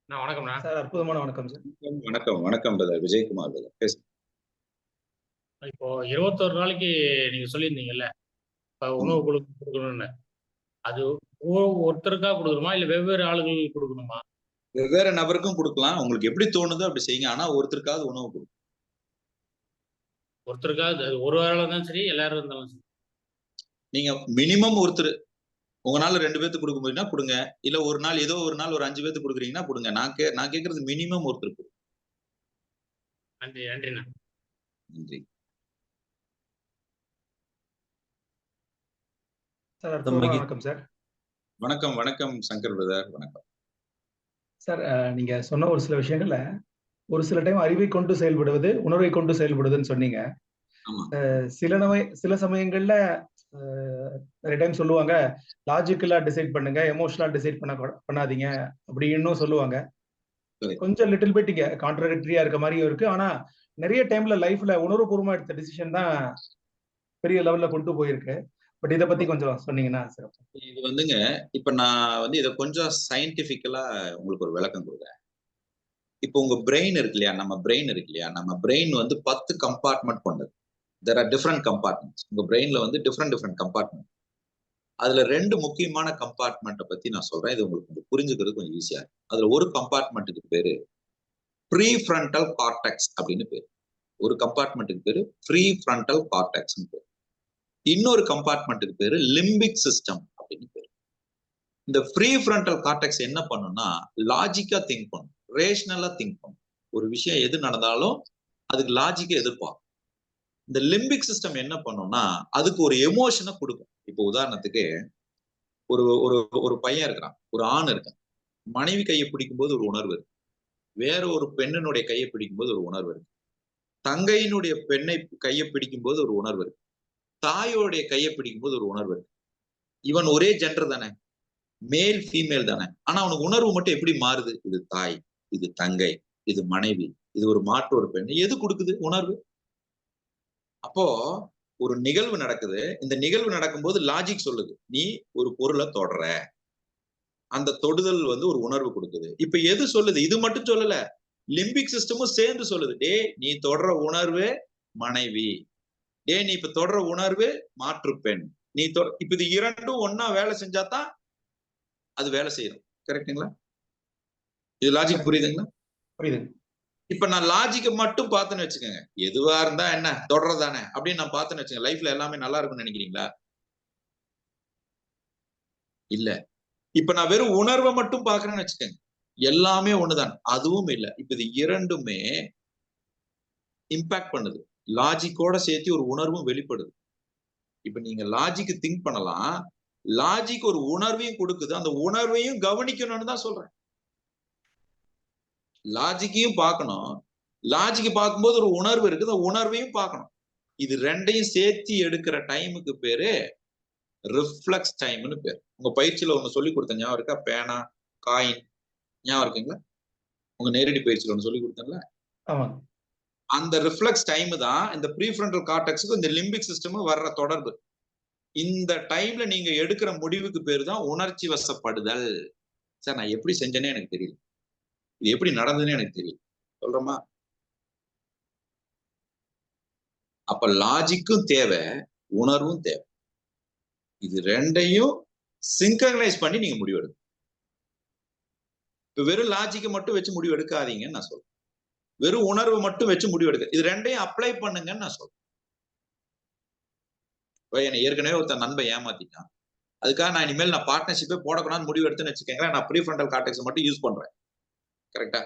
வணக்கம்ண்ணா. சார் அற்புதமான வணக்கம் சார். வணக்கம், வணக்கம் பிரதர். விஜயகுமார் பிரதர் பேசுங்க. இப்போ 21 நாளைக்கு நீங்க சொல்லியிருந்தீங்கல்ல, இப்ப உணவு கொடுக்கணும்னு. அது ஒருத்தருக்கா கொடுக்கணுமா இல்ல வெவ்வேறு ஆளுகளுக்கு கொடுக்கணுமா? வெவ்வேறு நபருக்கும் கொடுக்கலாம். உங்களுக்கு எப்படி தோணுதோ அப்படி செய்யுங்க. ஆனா ஒருத்தருக்காவது உணவு கொடுக்கும். ஒருத்தருக்காவது அது ஒரு ஆளா இருந்தாலும் சரி, எல்லாரும் இருந்தாலும் சரி. நீங்க மினிமம் ஒருத்தர் உங்களால 2 பேத்துக்கு கொடுக்க முடியும்னா கொடுங்க. இல்ல ஒரு நாள் ஏதோ ஒரு நாள் ஒரு 5 பேத்துக்கு கொடுக்குறீங்கன்னா கொடுங்க. நான் கேட்கறது மினிமம் ஒருத்தர் கொடுங்க. நன்றி, நன்றிண்ணா. நன்றி. சார் அற்புதமான வணக்கம் சார். வணக்கம், வணக்கம் சங்கர் பிரதர். வணக்கம் சார். நீங்க சொன்ன ஒரு சில விஷயங்கள்ல ஒரு சில டைம் அறிவை கொண்டு செயல்படுவது, உணர்வை கொண்டு செயல்படுவதுன்னு சொன்னீங்க. ஆமா. சில சமயங்கள்ல நிறைய டைம் சொல்லுவாங்க, லாஜிக்கலா டிசைட் பண்ணுங்க, எமோஷனலா டிசைட் பண்ணாதீங்க அப்படின்னு சொல்லுவாங்க. கொஞ்சம் லிட்டில் பிட் இங்க கான்ட்ராடிக்டரியா இருக்க மாதிரியும் இருக்கு. ஆனா நிறைய டைம்ல லைஃப்ல உணர்வுபூர்வமா எடுத்த டிசிஷன் தான் பெரிய லெவல்ல கொண்டு போயிருக்கு. பட் இத பத்தி கொஞ்சம் சொன்னீங்கன்னா சிறப்பு. இது வந்துங்க, இப்ப நான் வந்து இதை கொஞ்சம் சயின்டிபிக்கலா உங்களுக்கு ஒரு விளக்கம் கொடுக்குறேன். இப்போ உங்க பிரெயின் இருக்கு இல்லையா, நம்ம பிரெயின் இருக்கு இல்லையா, நம்ம பிரெயின் வந்து 10 கம்பார்ட்மெண்ட் கொண்டது. there are different compartments. உங்க பிரெயின்ல வந்து டிஃப்ரெண்ட் கம்பார்ட்மெண்ட். அதுல 2 முக்கியமான கம்பார்ட்மெண்ட்டை பத்தி நான் சொல்றேன். இது உங்களுக்கு புரிஞ்சுக்கிறது கொஞ்சம் ஈஸியா இருக்கும். அதுல ஒரு கம்பார்ட்மெண்ட்டுக்கு பேரு ப்ரீஃப்ரண்டல் கார்டெக்ஸ் அப்படின்னு பேரு. ஒரு கம்பார்ட்மெண்ட்டுக்கு பேரு ப்ரீஃப்ரண்டல் கார்டெக்ஸ் பேரு. இன்னொரு கம்பார்ட்மெண்ட்டுக்கு பேரு லிம்பிக் சிஸ்டம் அப்படின்னு பேரு. இந்த ப்ரீஃப்ரண்டல் கார்டெக்ஸ் என்ன பண்ணும்னா லாஜிக்கா திங்க் பண்ணும், ரேஷனலா திங்க் பண்ணும். ஒரு விஷயம் எது நடந்தாலும் அதுக்கு லாஜிக்கா எதிர்பார்க்கும். இந்த லிம்பிக் சிஸ்டம் என்ன பண்ணும்னா அதுக்கு ஒரு எமோஷனை கொடுக்கும். இப்போ உதாரணத்துக்கு ஒரு ஒரு ஒரு பையன் இருக்கிறான், ஒரு ஆண் இருக்கான். மனைவி கையை பிடிக்கும் போது ஒரு உணர்வு இருக்கு. வேற ஒரு பெண்ணினுடைய கையை பிடிக்கும் போது ஒரு உணர்வு இருக்கு. தங்கையினுடைய பெண்ணை கையை பிடிக்கும் போது ஒரு உணர்வு இருக்கு. தாயோடைய கையை பிடிக்கும் போது ஒரு உணர்வு இருக்கு. இவன் ஒரே ஜெண்டர் தானே, மேல் ஃபீமேல் தானே, ஆனா அவனுக்கு உணர்வு மட்டும் எப்படி மாறுது? இது தாய், இது தங்கை, இது மனைவி, இது ஒரு மாற்று ஒரு பெண். எது கொடுக்குது உணர்வு? அப்போ ஒரு நிகழ்வு நடக்குது. இந்த நிகழ்வு நடக்கும்போது லாஜிக் சொல்லுது, நீ ஒரு பொருளை தொடர, அந்த தொடுதல் ஒரு உணர்வு கொடுக்குது. இப்ப எது சொல்லுது? இது மட்டும் சொல்லல, லிம்பிக் சிஸ்டமும் சேர்ந்து சொல்லுது, டே நீ தொடர உணர்வு மனைவி, டே நீ இப்ப தொடர உணர்வு மாற்று பெண், நீ இப்ப இது இரண்டும் ஒன்னா வேலை செஞ்சாதான் அது வேலை செய்யணும். கரெக்டுங்களா? இது லாஜிக் புரியுதுங்களா? புரியுது. இப்ப நான் லாஜிக்க மட்டும் பார்த்தேன்னு வச்சுக்கோங்க, எதுவா இருந்தா என்ன தொடர்றதானே அப்படின்னு நான் பார்த்தேன்னு வச்சுக்கோங்க, லைஃப்ல எல்லாமே நல்லா இருக்கும்னு நினைக்கிறீங்களா? இல்ல. இப்ப நான் வெறும் உணர்வை மட்டும் பாக்குறேன்னு வச்சுக்கோங்க, எல்லாமே ஒண்ணுதான். அதுவும் இல்ல. இப்ப இது இரண்டுமே இம்பாக்ட் பண்ணுது. லாஜிக்கோட சேர்த்து ஒரு உணர்வும் வெளிப்படுது. இப்ப நீங்க லாஜிக் திங்க் பண்ணலாம், லாஜிக் ஒரு உணர்வையும் கொடுக்குது, அந்த உணர்வையும் கவனிக்கணும்னு தான் சொல்றேன். லாஜிக்கையும் பார்க்கணும், லாஜிக் பார்க்கும்போது ஒரு உணர்வு இருக்குது, அந்த உணர்வையும் பார்க்கணும். இது ரெண்டையும் சேர்த்து எடுக்கிற டைமுக்கு பேரு ரிஃப்ளெக்ஸ் டைம்னு பேர். உங்க பயிற்சியில ஒண்ணு சொல்லி கொடுத்த ஞாபகம் இருக்கா? பேனா, காயின் ஞாபகம் இருக்குங்களா? உங்க நேரடி பயிற்சியில ஒண்ணு சொல்லி கொடுத்தேன்ல, அந்த ரிஃப்ளெக்ஸ் டைம் தான் இந்த ப்ரீஃப்ரண்டல் கார்டெக்ஸுக்கு இந்த லிம்பிக் சிஸ்டம் வர்ற தொடர்பு. இந்த டைம்ல நீங்க எடுக்கிற முடிவுக்கு பேரு தான் உணர்ச்சி வசப்படுதல். சார் நான் எப்படி செஞ்சேனே எனக்கு தெரியல, இது எப்படி நடந்ததுன்னு எனக்கு தெரியல, சொல்றோமா? அப்ப லாஜிக்கும் தேவை, உணர்வும் தேவை. இது ரெண்டையும் சிங்க்ரனைஸ் பண்ணி நீங்க முடிவு எடுக்கணும். இப்ப வெறும் லாஜிக்கை மட்டும் வச்சு முடிவு எடுக்காதீங்கன்னு நான் சொல்றேன். வெறும் உணர்வு மட்டும் வச்சு முடிவு எடுக்க, இது ரெண்டையும் அப்ளை பண்ணுங்கன்னு நான் சொல்றேன். என்னை ஏற்கனவே ஒருத்தர் நண்பன் ஏமாத்திட்டான், அதுக்காக நான் இனிமேல் நான் பார்ட்னர்ஷிப்பே போடக்கூடாதுன்னு முடிவு எடுத்துன்னு வச்சுக்கேன், நான் ப்ரீஃப்ரண்டல் கார்டெக்ஸ் மட்டும் யூஸ் பண்றேன். கரெக்டா?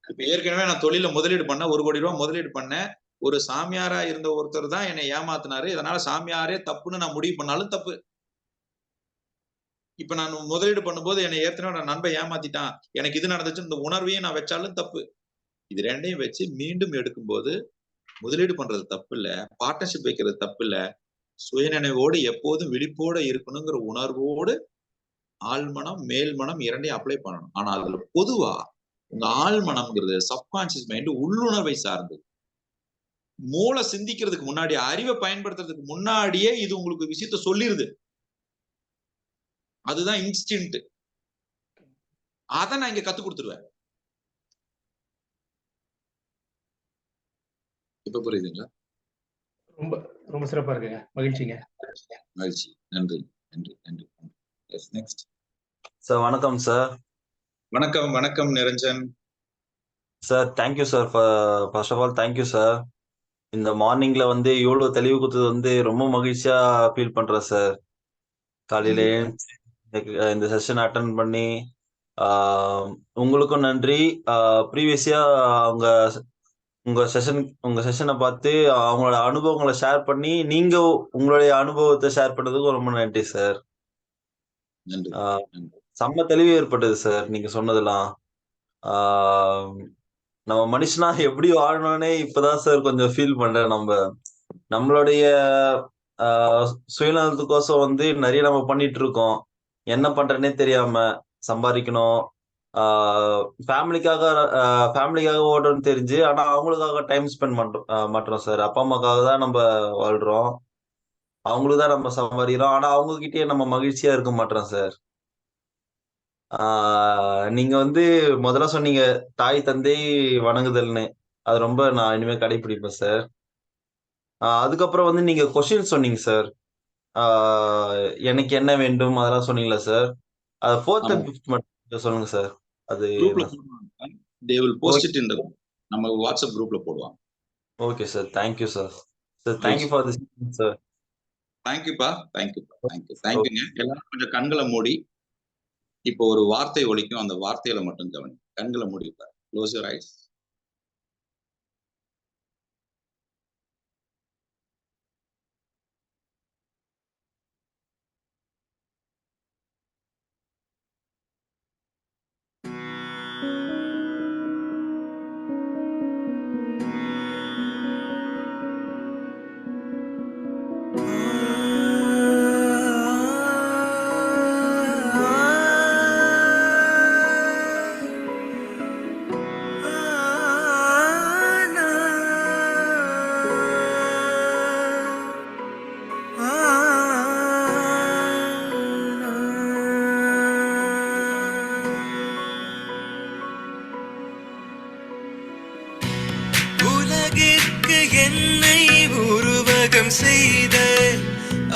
இப்ப ஏற்கனவே நான் தொழில முதலீடு பண்ண 1 கோடி ரூபாய் முதலீடு பண்ணேன். ஒரு சாமியாரா இருந்த ஒருத்தர் தான் என்னை ஏமாத்தினாரு. இதனால சாமியாரே தப்புன்னு நான் முடிவு பண்ணாலும் தப்பு. இப்ப நான் முதலீடு பண்ணும்போது என்னை ஏற்கனவே நண்பன் ஏமாத்திட்டான், எனக்கு இது நடந்துச்சு, இந்த உணர்வையும் நான் வச்சாலும் தப்பு. இது ரெண்டையும் வச்சு மீண்டும் எடுக்கும்போது முதலீடு பண்றது தப்பு இல்ல, பார்ட்னர்ஷிப் வைக்கிறது தப்பு இல்ல, சுயநினைவோடு எப்போதும் விழிப்போட இருக்கணுங்கிற உணர்வோடு ஆழ்மனம் மேல்மனம் இரண்டையும் அப்ளை பண்ணணும். ஆனா அதுல பொதுவா உங்க ஆழ்மனம்ங்கிறது சப்கான்சியஸ் மைண்ட் உள்ளுணர்வை சார்ந்தது. மூளை சிந்திக்கிறதுக்கு முன்னாடி, அறிவை பயன்படுத்துறதுக்கு முன்னாடியே இது உங்களுக்கு விஷயத்த சொல்லிருது. அதுதான் இன்ஸ்டின்ட். அதை நான் இங்க கத்து கொடுத்துருவேன். இப்ப புரியுதுங்களா? ரொம்ப ரொம்ப சிறப்பா இருக்குங்க. மகிழ்ச்சிங்க. மகிழ்ச்சி. நன்றி நன்றி நன்றி. Yes next. சார் வணக்கம் சார். வணக்கம் வணக்கம் Niranjan sir. Thank you sir. First of all thank you sir. இந்த மார்னிங்ல இவ்வளவு தெளிவு கொடுத்தது ரொம்ப மகிழ்ச்சியா ஃபீல் பண்றேன் சார். காலையிலே இந்த செஷன் அட்டன் பண்ணி உங்களுக்கும் நன்றி. ப்ரீவியஸா உங்க செஷனை பார்த்து அவங்களோட அனுபவங்களை ஷேர் பண்ணி நீங்க உங்களுடைய அனுபவத்தை ஷேர் பண்ணதுக்கும் ரொம்ப நன்றி சார். செம்ம தெளிவு ஏற்பட்டது சார் நீங்க சொன்னதெல்லாம். நம்ம மனுஷனா எப்படி வாழணும்னே இப்பதான் சார் கொஞ்சம் ஃபீல் பண்றேன். நம்மளுடைய சுயநலத்துக்கோசம் நிறைய நம்ம பண்ணிட்டு இருக்கோம். என்ன பண்றேன்னே தெரியாம சம்பாதிக்கணும், ஃபேமிலிக்காக ஓடுறோம்னு தெரிஞ்சு, ஆனா அவங்களுக்காக டைம் ஸ்பெண்ட் மாட்டோம் சார். அப்பா அம்மாக்காக தான் நம்ம வாழ்றோம், அவங்களுக்கு தான் நம்ம சம்பாதிக்கிறோம், ஆனா அவங்க கிட்டயே நம்ம மகிழ்ச்சியா இருக்க மாட்டோம் சார். நீங்க முதல்ல சொன்னீங்க தாய் தந்தை வணங்குதல்னு, அது ரொம்ப நான் இனிமே கடைபிடிப்பேன் சார். அதுக்கப்புறம் நீங்க கொஸ்டின் சொன்னீங்க சார். எனக்கு என்ன வேண்டும் அதெல்லாம் சொன்னீங்களா சார்? அது 4th and 5th மட்டும் சொல்லுங்க சார். அது they will post it in the நம்ம வாட்ஸ்அப் குரூப்ல போடுவாங்க. Okay sir. Thank you sir. Sir thank you for this sir. Thank யூப்பா. Thank you. தேங்க் யூங்க. எல்லாரும் கொஞ்சம் கண்களை மூடி, இப்போ ஒரு வார்த்தை ஒலிக்கும், அந்த வார்த்தையில மட்டும் கவனி. கண்களை மூடி க்ளோஸ் யுவர் ஐஸ்.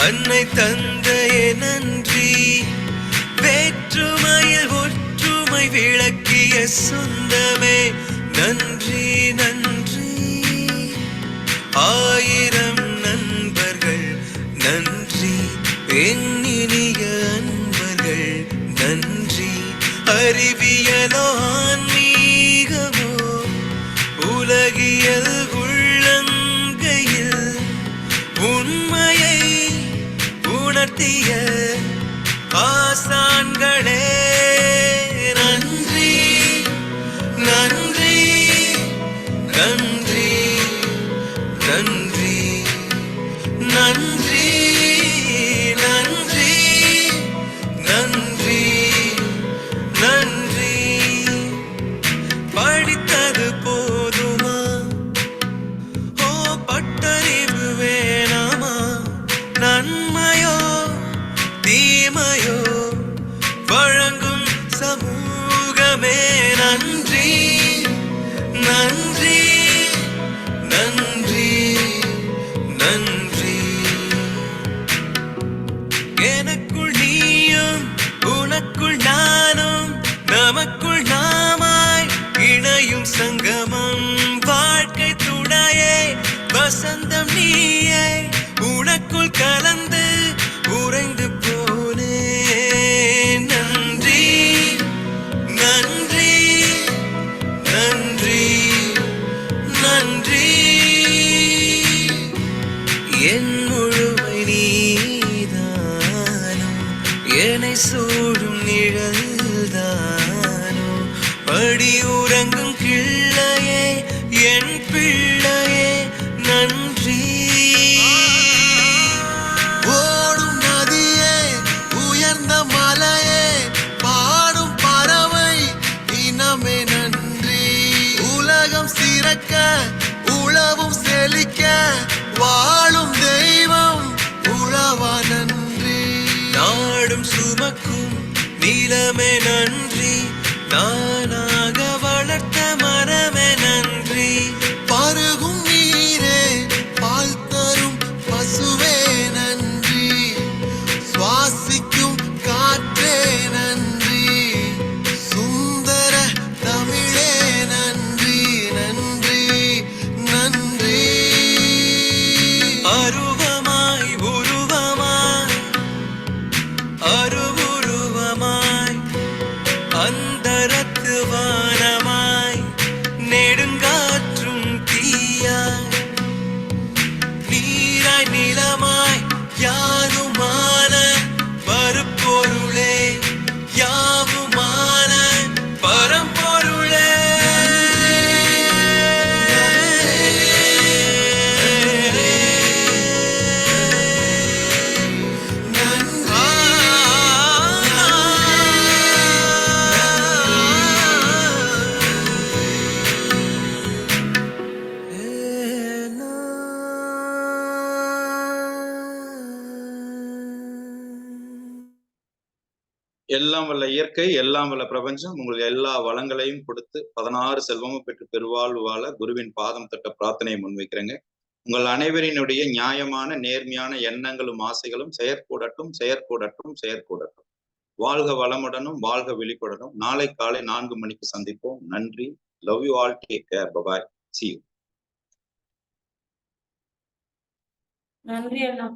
அன்னை தந்தையே நன்றி, வேற்றுமையில் ஒற்றுமை விளக்கிய சொந்தமே நன்றி நன்றி. ஆயிரம் நண்பர்கள் நன்றி, எண்ணினிய அன்பர்கள் நன்றி. அறிவியலோ ஆன்மீகமோ உலகியல் உள்ளங்கையில் உண்மையை உணர்த்திய ஆசான்களே நன்றி நன்றி நன்றி நன்றி நன்றி நன்றி நன்றி நன்றி. படித்தது போதுமா? ஓ பட்டறிவு வேணாமா? நன்மையோ தீமையோ வழங்கும் சமூகமே நன்றி நன்றி நன்றி நன்றி. எனக்குள் நீயும் உனக்குள் நானும் நமக்குள் நாமாய் இணையும் சங்கமம் வாழ்க்கை துணையே வசந்தம் நீயே உனக்குள் கலந்து உறைந்து போனே நன்றி நன்றி நன்றி நன்றி. என் முழுமை நீதானோ, என்னை சூடும் நிழல்தானோ, படி உறங்கும் கிள்ளையே என் பிள்ளையே நன்றி. ஓடும் நதியே உயர்ந்த மலையே பாடும் பறவை இனமே நன்றி. உலகம் சிறக்க உழவும் செழிக்க வாழும் தெய்வம் உழவா நன்றி. நாடும் சுமக்கும் நிலமே நன்றி, நானாக வளர்த்த மரமே நன்றி. பருகும் நீரே பால் தரும் பசுவே நன்றி, சுவாசிக்கும் காற்றே நன்றி, சுந்தர தமிழே நன்றி நன்றி நன்றி. அருவமாய் உருவமாய் அருவுருவமாய் அந்தரத்து வானமாய் நெடுங்காற்றும் தீயாய் நீராய் நிலமாய் யாருமான பருப்பொருளே யாவுமான பரம்பொருளே எல்லாம் வல்ல இயற்கை, எல்லாம் வல்ல பிரபஞ்சம் உங்களுக்கு எல்லா வளங்களையும் கொடுத்து 16 செல்வமும் பெற்று பெருவாழ்வு வாழ குருவின் பாதம் தட்ட பிரார்த்தனையை முன்வைக்கிறேங்க. உங்கள் அனைவரினுடைய நியாயமான நேர்மையான எண்ணங்களும் ஆசைகளும் செயற்கூடட்டும் செயற்கூடட்டும் செயற்கூடட்டும். வாழ்க வளமுடனும் வாழ்க விழிப்புடனும். நாளை காலை 4 மணிக்கு சந்திப்போம். நன்றி. Love you all. Take care. Bye bye. See you. நன்றி அண்ணா.